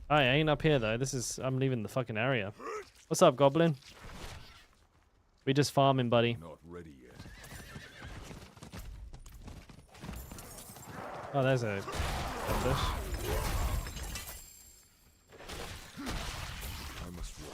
I ain't up here though. I'm leaving the fucking area. What's up, Goblin? We just farming, buddy. Not ready yet. Oh, there's a ambush. I must wait.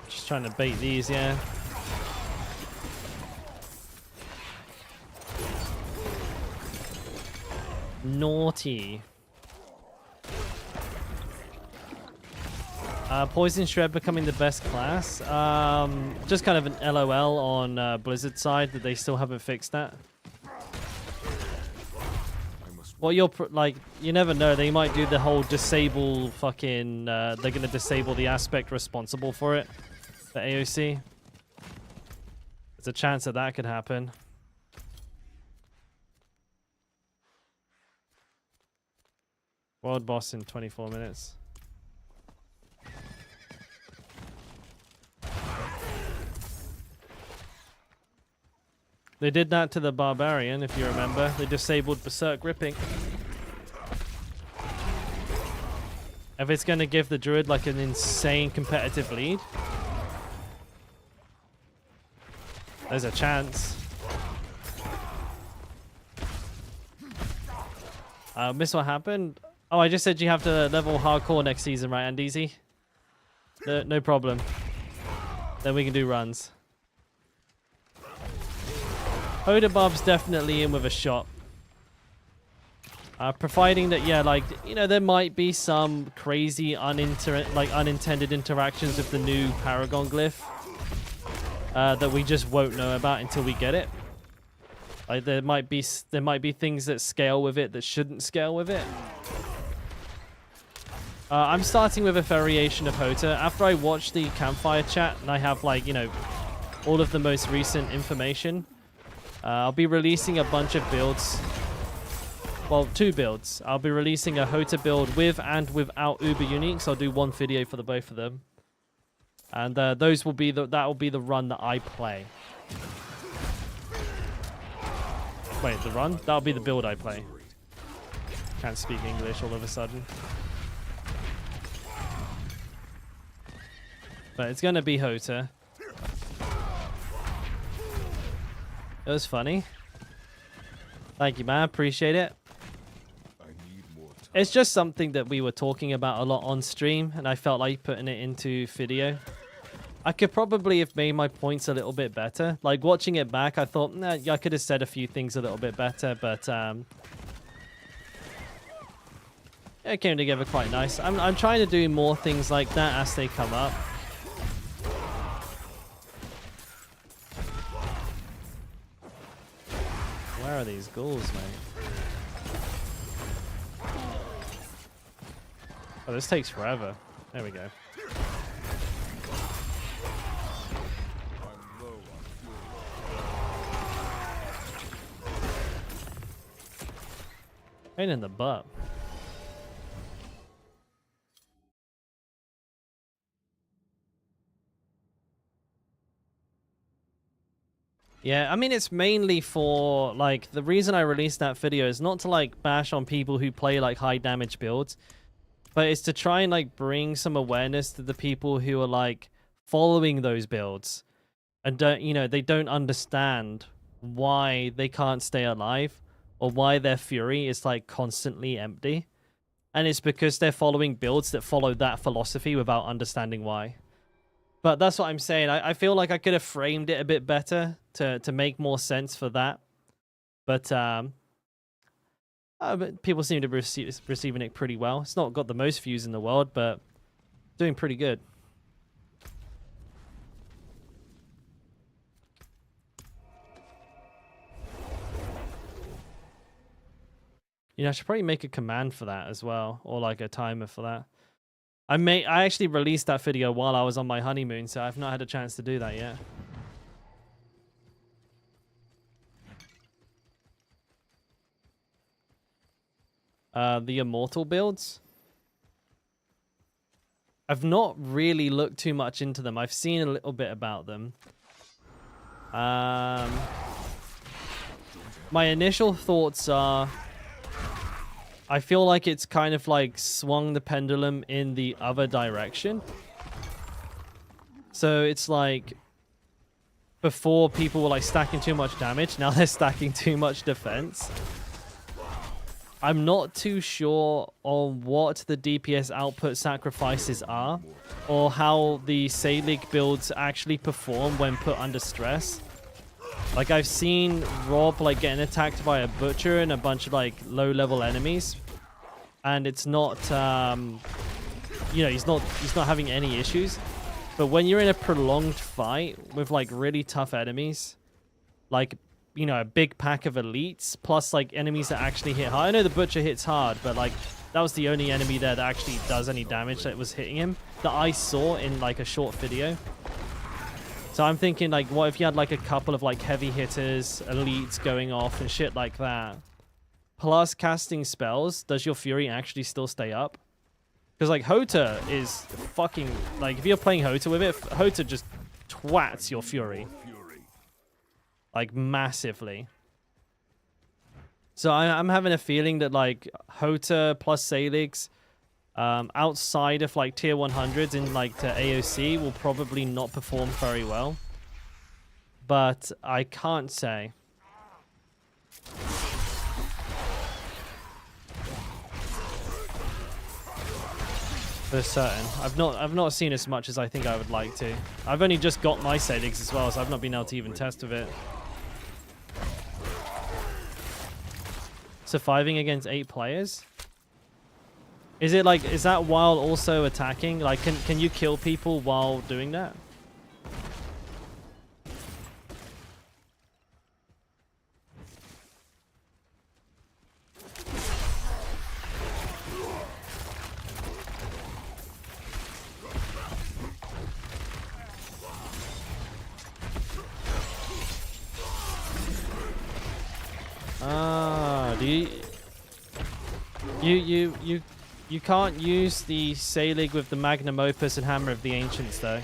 Just trying to bait these, yeah. Naughty. Poison Shred becoming the best class. Just kind of an LOL on Blizzard side that they still haven't fixed that. Well, you never know. They might do the whole disable fucking. They're gonna disable the aspect responsible for it. The AOC. There's a chance that that could happen. World boss in 24 minutes. They did that to the Barbarian, if you remember. They disabled Berserk Ripping. If it's going to give the Druid like an insane competitive lead, there's a chance. Miss what happened? Oh, I just said you have to level hardcore next season, right, Andeezy? No problem. Then we can do runs. Hoda Bob's definitely in with a shot. Providing that, yeah, like, you know, there might be some crazy unintended interactions with the new Paragon glyph that we just won't know about until we get it. Like, there might be things that scale with it that shouldn't scale with it. I'm starting with a variation of Hota. After I watch the campfire chat and I have, like, you know, all of the most recent information, I'll be releasing a bunch of builds. Well, 2 builds. I'll be releasing a Hota build with and without Uber Uniques. I'll do one video for the both of them. And those will be that will be the run that I play. Wait, the run? That'll be the build I play. Can't speak English all of a sudden. But it's gonna be Hota. It was funny. Thank you, man. Appreciate it. I need more time. It's just something that we were talking about a lot on stream, and I felt like putting it into video. I could probably have made my points a little bit better. Like, watching it back, I thought, nah, I could have said a few things a little bit better, but it came together quite nice. I'm trying to do more things like that as they come up. are these ghouls, mate? Oh, this takes forever. There we go. Pain in the butt. Yeah, I mean, it's mainly for, like, the reason I released that video is not to, like, bash on people who play, like, high damage builds, but it's to try and, like, bring some awareness to the people who are, like, following those builds and don't, you know, they don't understand why they can't stay alive or why their fury is, like, constantly empty. And it's because they're following builds that follow that philosophy without understanding why. But that's what I'm saying. I feel like I could have framed it a bit better to make more sense for that. But people seem to be receiving it pretty well. It's not got the most views in the world, but doing pretty good. You know, I should probably make a command for that as well, or like a timer for that. I actually released that video while I was on my honeymoon, so I've not had a chance to do that yet. The immortal builds. I've not really looked too much into them. I've seen a little bit about them. My initial thoughts are, I feel like it's kind of like swung the pendulum in the other direction. So it's like before people were like stacking too much damage, now they're stacking too much defense. I'm not too sure on what the DPS output sacrifices are or how the Selig builds actually perform when put under stress. Like, I've seen Rob like getting attacked by a butcher and a bunch of like low-level enemies, and it's not, you know, he's not having any issues. But when you're in a prolonged fight with like really tough enemies, like, you know, a big pack of elites plus like enemies that actually hit hard. I know the butcher hits hard, but like that was the only enemy there that actually does any damage that was hitting him that I saw in like a short video. So I'm thinking, like, what if you had like a couple of like heavy hitters, elites going off and shit like that, plus casting spells? Does your fury actually still stay up? Because like Hota is fucking, like, if you're playing Hota with it, Hota just twats your fury like massively. So I'm having a feeling that like Hota plus Saligs outside of like tier 100s in like the AOC will probably not perform very well, but I can't say. For certain, I've not seen as much as I think I would like to. I've only just got my Saligs as well, so I've not been able to even test with it. Surviving against 8 players? Is it like, is that while also attacking? Like, can you kill people while doing that? Ah, you can't use the Salig with the Magnum Opus and Hammer of the Ancients though.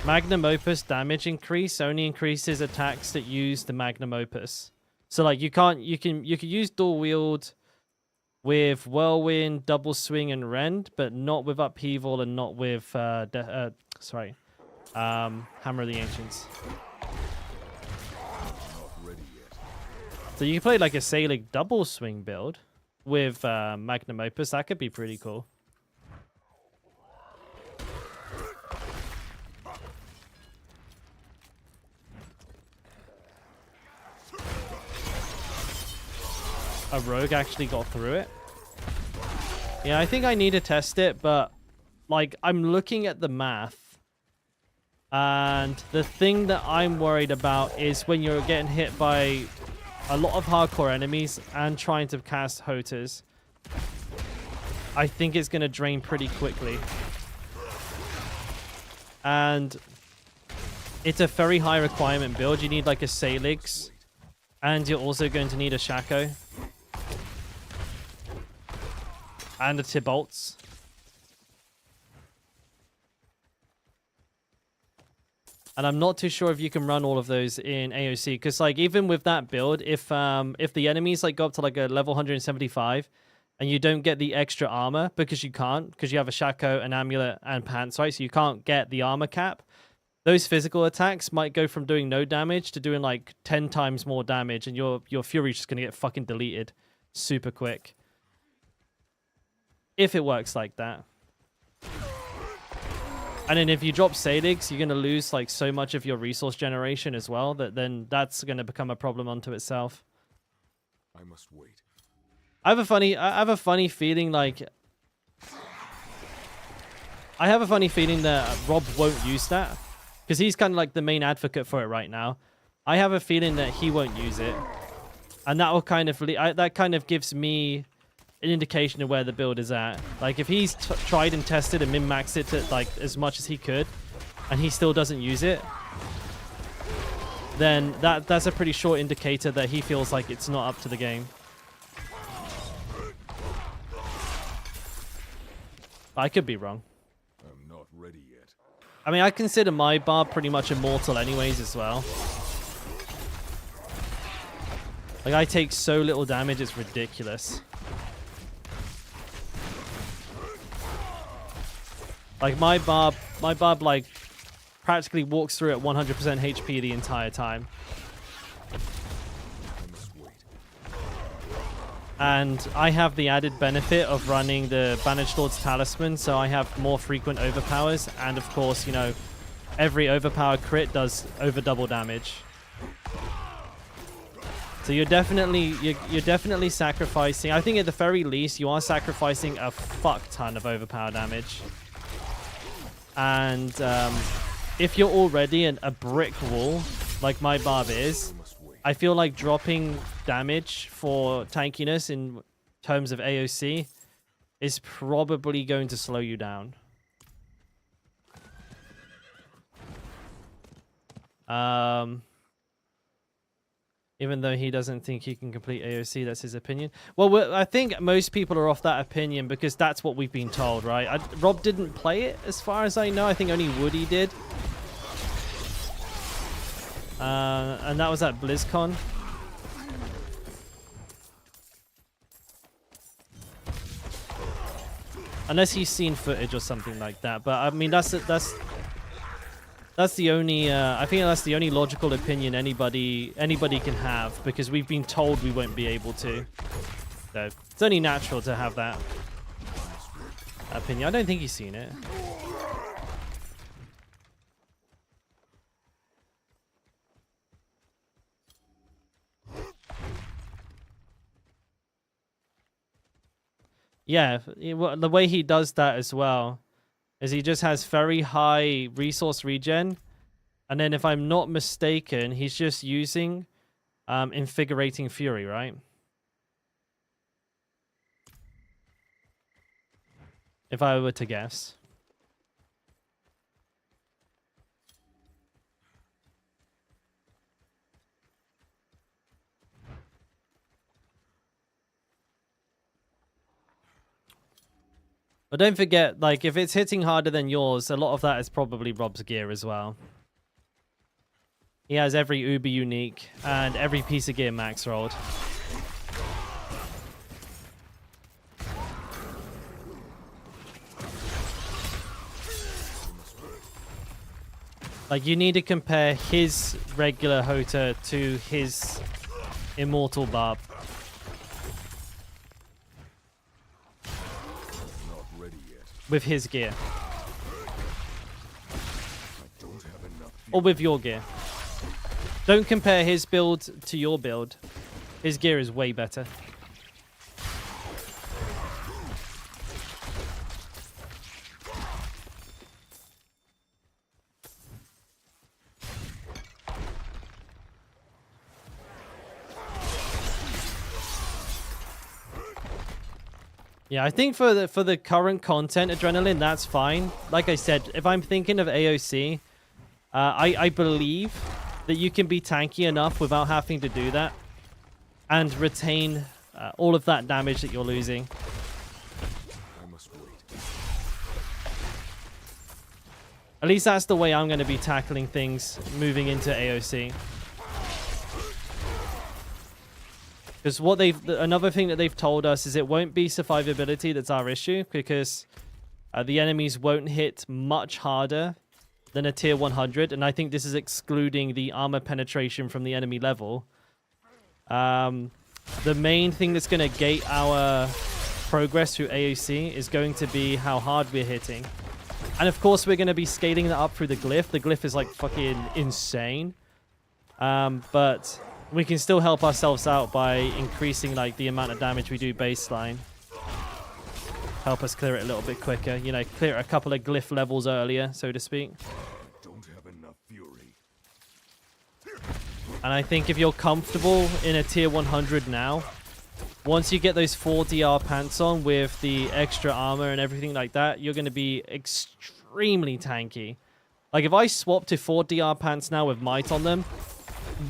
Magnum Opus damage increase only increases attacks that use the Magnum Opus. So like you can use dual wield with Whirlwind, Double Swing, and Rend, but not with Upheaval and not with Hammer of the Ancients. So you can play like a Salig double swing build with Magnum Opus. That could be pretty cool. A rogue actually got through it. Yeah, I think I need to test it, but like I'm looking at the math And the thing that I'm worried about is when you're getting hit by a lot of hardcore enemies and trying to cast Hoters. I think it's going to drain pretty quickly. And it's a very high requirement build. You need like a Salix. And you're also going to need a Shaco. And a Tibolts. And I'm not too sure if you can run all of those in AOC. Because like even with that build, if the enemies like go up to like a level 175 and you don't get the extra armor because you can't, because you have a Shaco, an Amulet, and Pants, right? So you can't get the armor cap. Those physical attacks might go from doing no damage to doing like 10 times more damage, and your Fury's just gonna get fucking deleted super quick. If it works like that. And then if you drop Salix, you're going to lose like so much of your resource generation as well, that then that's going to become a problem unto itself. I must wait. I have a funny feeling like that Rob won't use that because he's kind of like the main advocate for it right now. I have a feeling that he won't use it, and that will kind of that kind of gives me an indication of where the build is at. Like if he's tried and tested and min-maxed it to like as much as he could and he still doesn't use it, then that's a pretty short indicator that he feels like it's not up to the game. I could be wrong. I'm not ready yet. I mean, I consider my barb pretty much immortal anyways as well. Like I take so little damage, it's ridiculous. Like my barb like practically walks through at 100% HP the entire time. And I have the added benefit of running the Banished Lord's Talisman, so I have more frequent overpowers, and of course, you know, every overpower crit does over double damage. So you're definitely sacrificing, I think at the very least you are sacrificing a fuck ton of overpower damage. And if you're already a brick wall, like my barb is, I feel like dropping damage for tankiness in terms of AOC is probably going to slow you down. Even though he doesn't think he can complete AOC, that's his opinion. Well, I think most people are off that opinion because that's what we've been told, right? Rob didn't play it as far as I know. I think only Woody did. And that was at BlizzCon. Unless he's seen footage or something like that. But I mean, that's the only. I think that's the only logical opinion anybody can have, because we've been told we won't be able to. So it's only natural to have that opinion. I don't think he's seen it. Yeah, the way he does that as well is he just has very high resource regen, and then if I'm not mistaken, he's just using Invigorating Fury, right? If I were to guess. But don't forget, like, if it's hitting harder than yours, a lot of that is probably Rob's gear as well. He has every Uber unique and every piece of gear max rolled. Like, you need to compare his regular Hota to his immortal barb. With his gear. Or with your gear. Don't compare his build to your build. His gear is way better. Yeah, I think for the current content, Adrenaline, that's fine. Like I said, if I'm thinking of AOC, I believe that you can be tanky enough without having to do that and retain all of that damage that you're losing. I must wait. At least that's the way I'm going to be tackling things moving into AOC. Because another thing that they've told us is it won't be survivability that's our issue, because the enemies won't hit much harder than a tier 100, and I think this is excluding the armor penetration from the enemy level. The main thing that's going to gate our progress through AOC is going to be how hard we're hitting. And of course, we're going to be scaling that up through the glyph. The glyph is like fucking insane. But we can still help ourselves out by increasing like the amount of damage we do baseline. Help us clear it a little bit quicker. You know, clear a couple of glyph levels earlier, so to speak. Don't have enough fury. And I think if you're comfortable in a tier 100 now, once you get those 4 DR pants on with the extra armor and everything like that, you're going to be extremely tanky. Like if I swap to 4 DR pants now with might on them,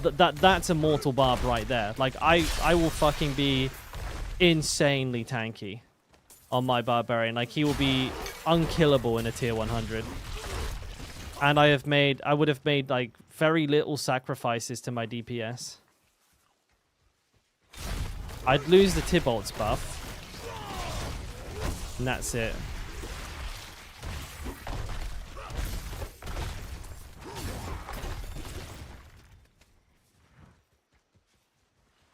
that's a mortal barb right there. Like I will fucking be insanely tanky on my barbarian. Like he will be unkillable in a tier 100. And I would have made like very little sacrifices to my DPS. I'd lose the Tybalt's buff. And that's it.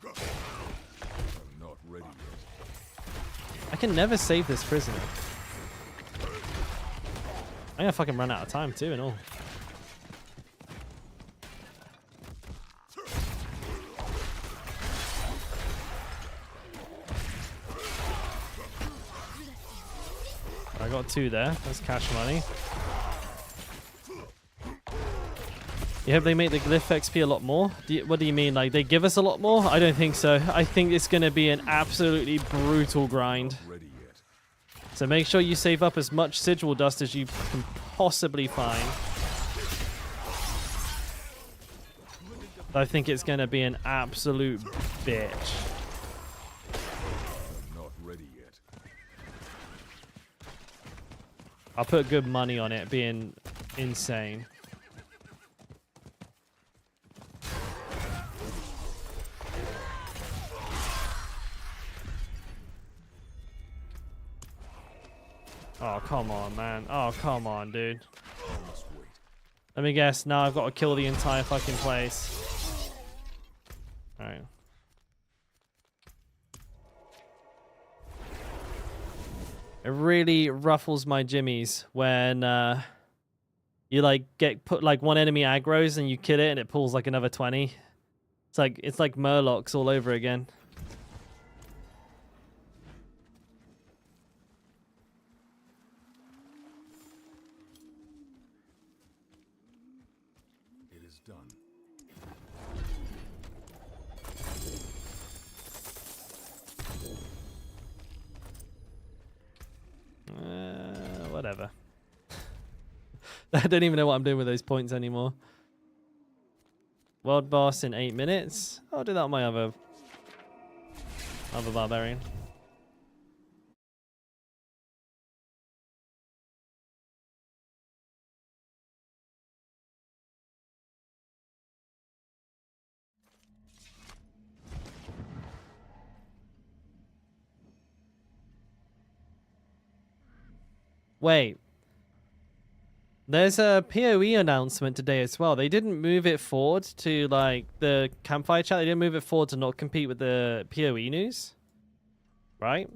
I'm not ready yet. I can never save this prisoner. I'm gonna fucking run out of time too and all. I got 2 there. That's cash money. You hope they make the glyph XP a lot more? What do you mean? Like, they give us a lot more? I don't think so. I think it's going to be an absolutely brutal grind. Not ready yet. So make sure you save up as much sigil dust as you can possibly find. I think it's going to be an absolute bitch. I'm not ready yet. I'll put good money on it being insane. Oh, come on, man. Oh, come on, dude. I must wait. Let me guess. Now I've got to kill the entire fucking place. Alright. It really ruffles my jimmies when you like put like one enemy aggroes and you kill it and it pulls like another 20. It's like Murlocs all over again. It is done. Whatever. I don't even know what I'm doing with those points anymore. World boss in 8 minutes. I'll do that on my other barbarian. Wait. There's a PoE announcement today as well. They didn't move it forward to like the campfire chat. They didn't move it forward to not compete with the PoE news. Right?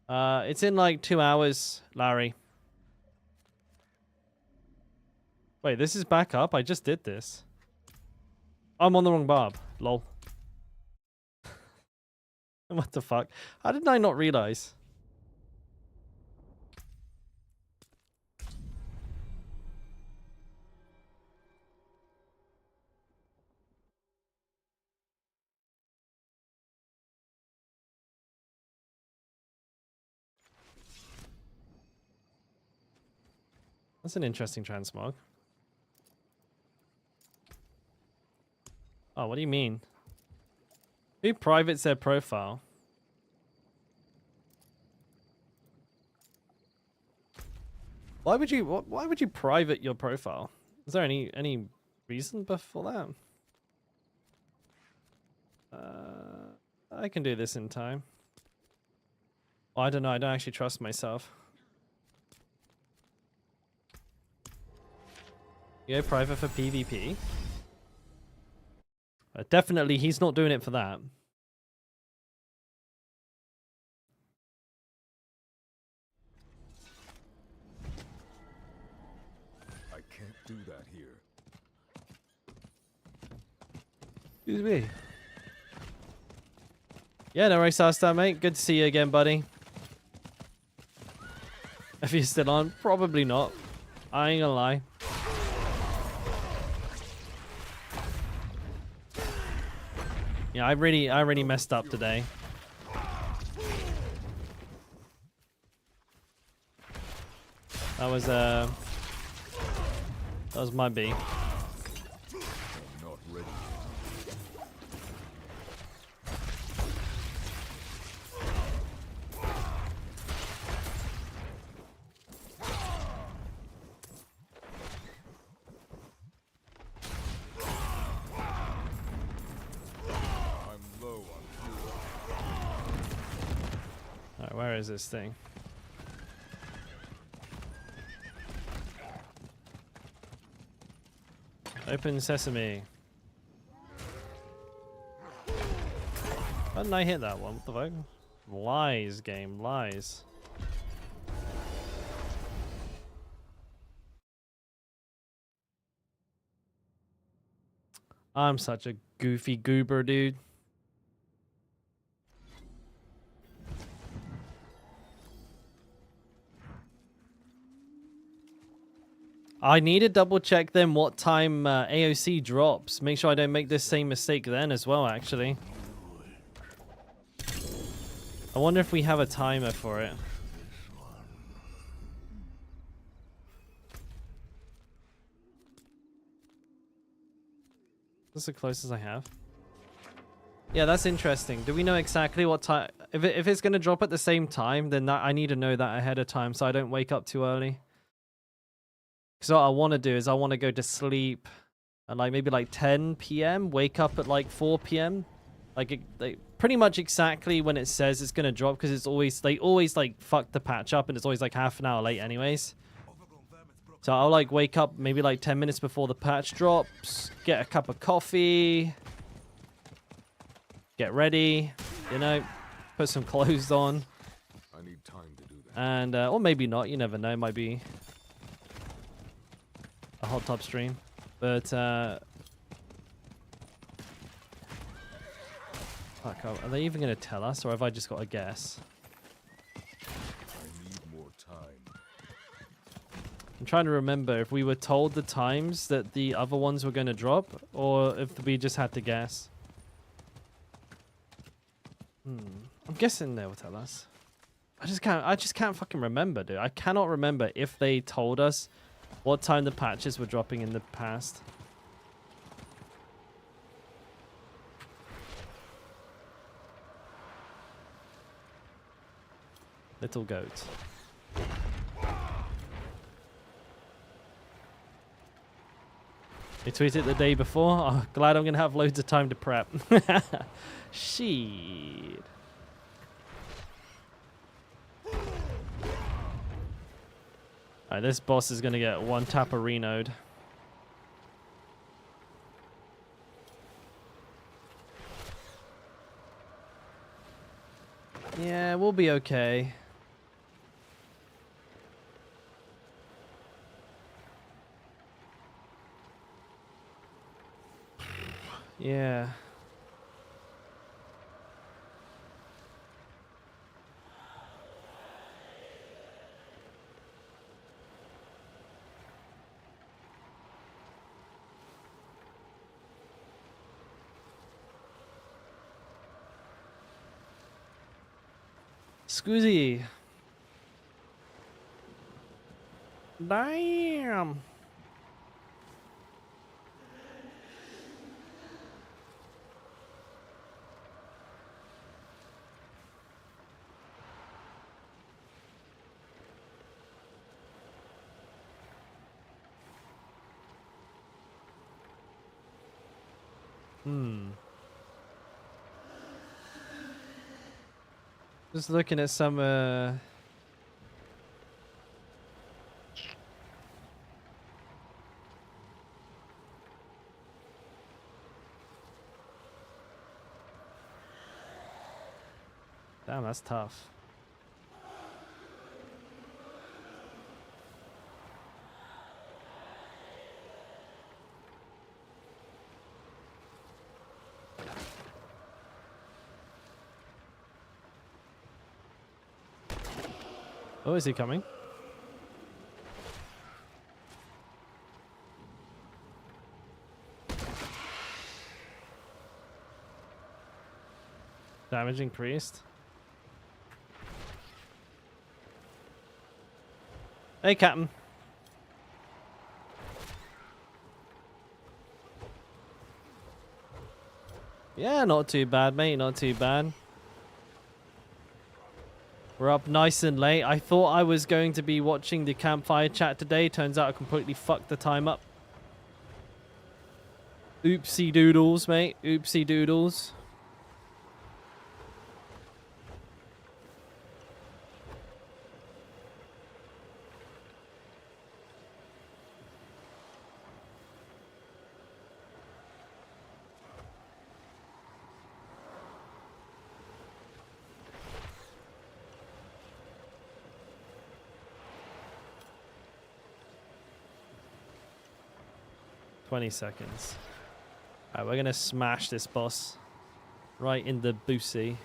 It's in like 2 hours, Larry. Wait, this is back up? I just did this. I'm on the wrong barb. Lol. What the fuck? How did I not realize? That's an interesting transmog. Oh, what do you mean? Who privates their profile? Why would you private your profile? Is there any reason before that? I can do this in time. Oh, I don't know. I don't actually trust myself. You go private for PvP. Definitely, he's not doing it for that. I can't do that here. Excuse me. Yeah, no worries, Star, mate. Good to see you again, buddy. If you're still on, probably not. I ain't gonna lie. Yeah, I really messed up today. That was my B. I'm not ready. I'm low on fuel. Alright, where is this thing? Open sesame. How didn't I hit that one? What the fuck? Lies, game, lies. I'm such a goofy goober, dude. I need to double check then what time AOC drops. Make sure I don't make this same mistake then as well, actually. I wonder if we have a timer for it. That's the closest I have. Yeah, that's interesting. Do we know exactly what time? If it's going to drop at the same time, then I need to know that ahead of time so I don't wake up too early. Because what I want to do is I want to go to sleep at like maybe like 10 p.m. Wake up at like 4 p.m. Like pretty much exactly when it says it's going to drop, because they always like fuck the patch up and it's always like half an hour late anyways. So I'll like wake up maybe like 10 minutes before the patch drops, get a cup of coffee, get ready, you know, put some clothes on. I need time to do that. And, or maybe not, you never know, might be a hot tub stream. But, fuck, are they even going to tell us, or have I just got to guess? I need more time. I'm trying to remember if we were told the times that the other ones were going to drop, or if we just had to guess. I'm guessing they will tell us. I just can't fucking remember, dude. I cannot remember if they told us what time the patches were dropping in the past. Little goat. You tweeted the day before? Oh, glad I'm going to have loads of time to prep. Shit. Alright, this boss is going to get one tap arenoed. Yeah, we'll be okay. Yeah. Scoozy. Damn. Just looking at some damn, that's tough. Oh, is he coming? Damage increased. Hey, Captain. Yeah, not too bad, mate. Not too bad. We're up nice and late. I thought I was going to be watching the campfire chat today. Turns out I completely fucked the time up. Oopsie doodles, mate. Oopsie doodles. $20 seconds. Alright, we're gonna smash this boss right in the boosie.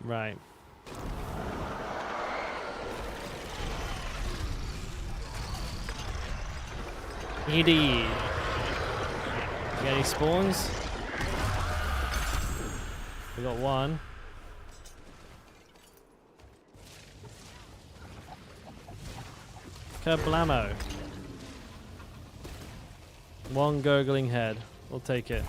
Right. Indeed. You got any spawns? We got one. Kerblamo. One gurgling head. We'll take it.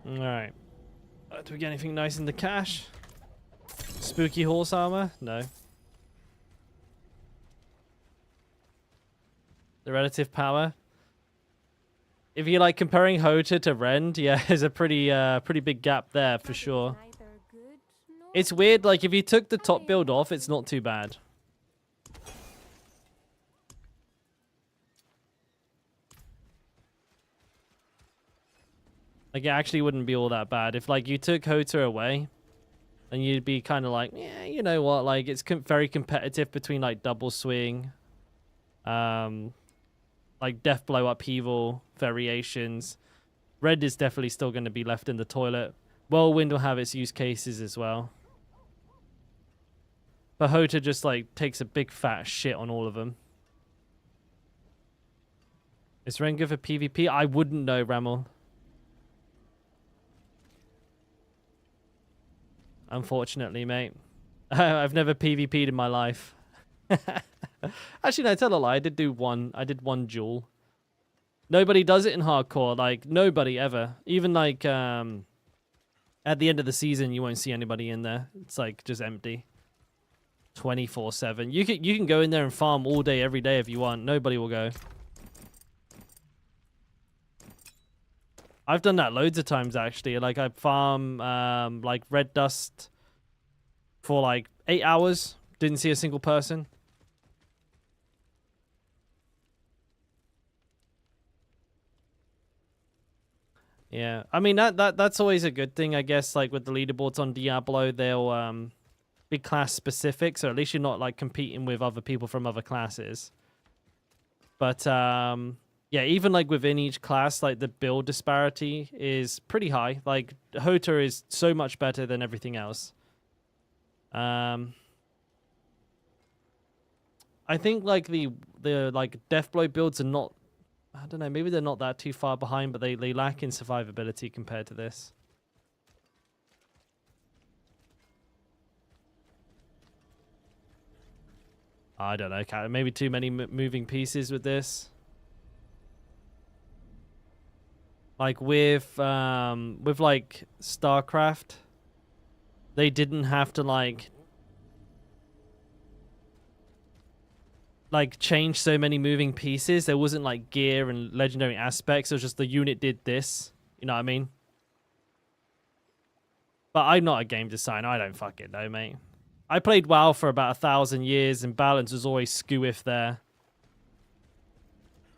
Alright. Do we get anything nice in the cache? Spooky horse armor? No. The relative power. If you like comparing Hota to Rend, yeah, there's a pretty big gap there for sure. It's weird, like if you took the top build off, it's not too bad. Like it actually wouldn't be all that bad. If like you took Hota away, then you'd be kind of like, yeah, you know what, like it's very competitive between like double swing, like death blow upheaval variations. Red is definitely still going to be left in the toilet. Whirlwind will have its use cases as well. But Hota just like takes a big fat shit on all of them. Is Ren good for PvP? I wouldn't know, Ramel. Unfortunately, mate. I've never PvP'd in my life. Actually, no, tell a lie. I did one duel. Nobody does it in hardcore. Like, nobody ever. Even, like, at the end of the season, you won't see anybody in there. It's, like, just empty. 24/7. You can go in there and farm all day, every day if you want. Nobody will go. I've done that loads of times, actually. Like, I farm, like, red dust for, like, 8 hours. Didn't see a single person. Yeah, I mean that's always a good thing, I guess. Like with the leaderboards on Diablo, they'll be class specific, so at least you're not like competing with other people from other classes. But yeah, even like within each class, like the build disparity is pretty high. Like Hota is so much better than everything else. I think like the like Deathblow builds are not, I don't know, maybe they're not that too far behind, but they lack in survivability compared to this. I don't know, maybe too many moving pieces with this. Like with like StarCraft, they didn't have to like change so many moving pieces. There wasn't like gear and legendary aspects. It was just the unit did this. You know what I mean? But I'm not a game designer. I don't fucking know, mate. I played WoW for about 1,000 years, and balance was always skew-if there.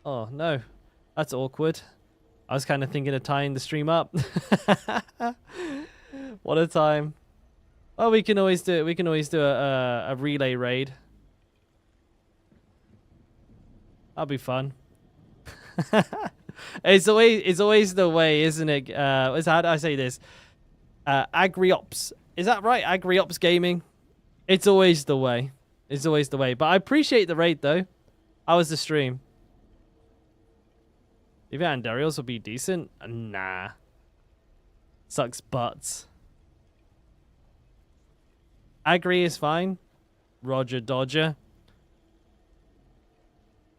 Oh, no. That's awkward. I was kind of thinking of tying the stream up. What a time. Oh, we can always do it. We can always do a relay raid. That'll be fun. It's always the way, isn't it? How do I say this? Agriops. Is that right? Agriops Gaming. It's always the way. It's always the way. But I appreciate the raid, though. How was the stream? If Andariels will be decent? Nah. Sucks butts. Agri is fine. Roger Dodger.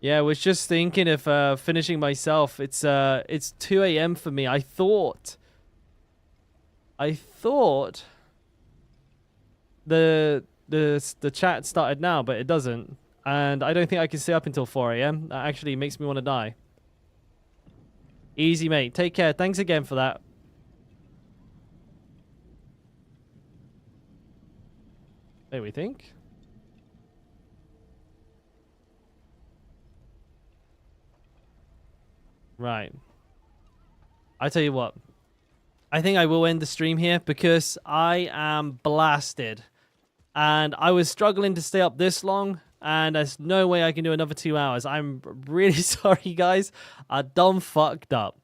Yeah, I was just thinking of finishing myself. It's 2 a.m. for me. I thought the chat started now, but it doesn't. And I don't think I can stay up until 4 a.m. That actually makes me want to die. Easy, mate. Take care. Thanks again for that. Hey, we think? Right. I tell you what. I think I will end the stream here because I am blasted. And I was struggling to stay up this long, and there's no way I can do another 2 hours. I'm really sorry, guys. I done fucked up.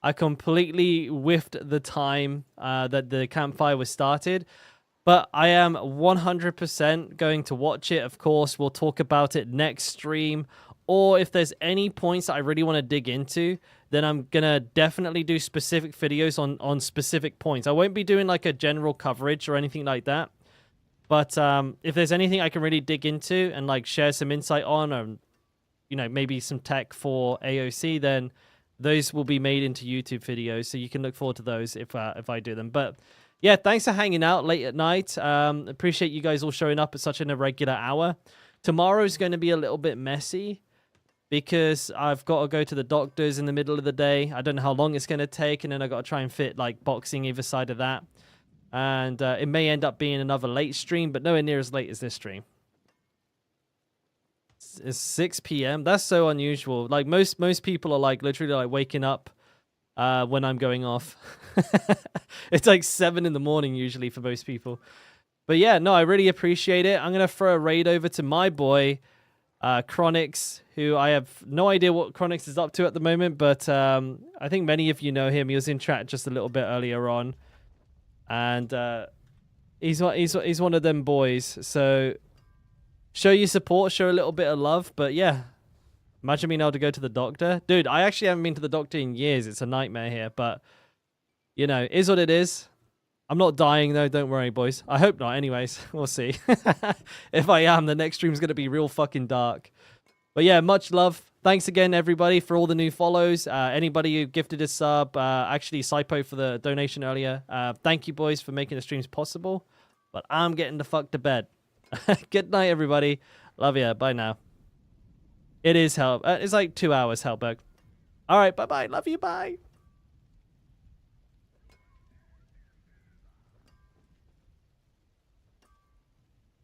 I completely whiffed the time that the campfire was started. But I am 100% going to watch it. Of course, we'll talk about it next stream. Or if there's any points that I really want to dig into, then I'm going to definitely do specific videos on specific points. I won't be doing like a general coverage or anything like that. But if there's anything I can really dig into and like share some insight on, or you know, maybe some tech for AOC, then those will be made into YouTube videos. So you can look forward to those if I do them. But yeah, thanks for hanging out late at night. Appreciate you guys all showing up at such an irregular hour. Tomorrow's going to be a little bit messy because I've got to go to the doctor's in the middle of the day. I don't know how long it's going to take, and then I've got to try and fit like boxing either side of that. And it may end up being another late stream, but nowhere near as late as this stream. It's 6 p.m. That's so unusual. Like most people are like literally like waking up when I'm going off. It's like 7 in the morning usually for most people. But yeah, no, I really appreciate it. I'm going to throw a raid over to my boy, Chronix, who I have no idea what Chronix is up to at the moment, but I think many of you know him. He was in chat just a little bit earlier on. And he's one of them boys. So show your support, show a little bit of love. But yeah, imagine being able to go to the doctor. Dude, I actually haven't been to the doctor in years. It's a nightmare here. But, you know, is what it is. I'm not dying, though. Don't worry, boys. I hope not. Anyways, we'll see. If I am, the next stream's going to be real fucking dark. But yeah, much love. Thanks again, everybody, for all the new follows. Anybody who gifted a sub, actually, Sypo for the donation earlier. Thank you, boys, for making the streams possible. But I'm getting the fuck to bed. Good night, everybody. Love ya. Bye now. It is hell. It's like 2 hours, Hellberg. All right, bye-bye. Love you. Bye.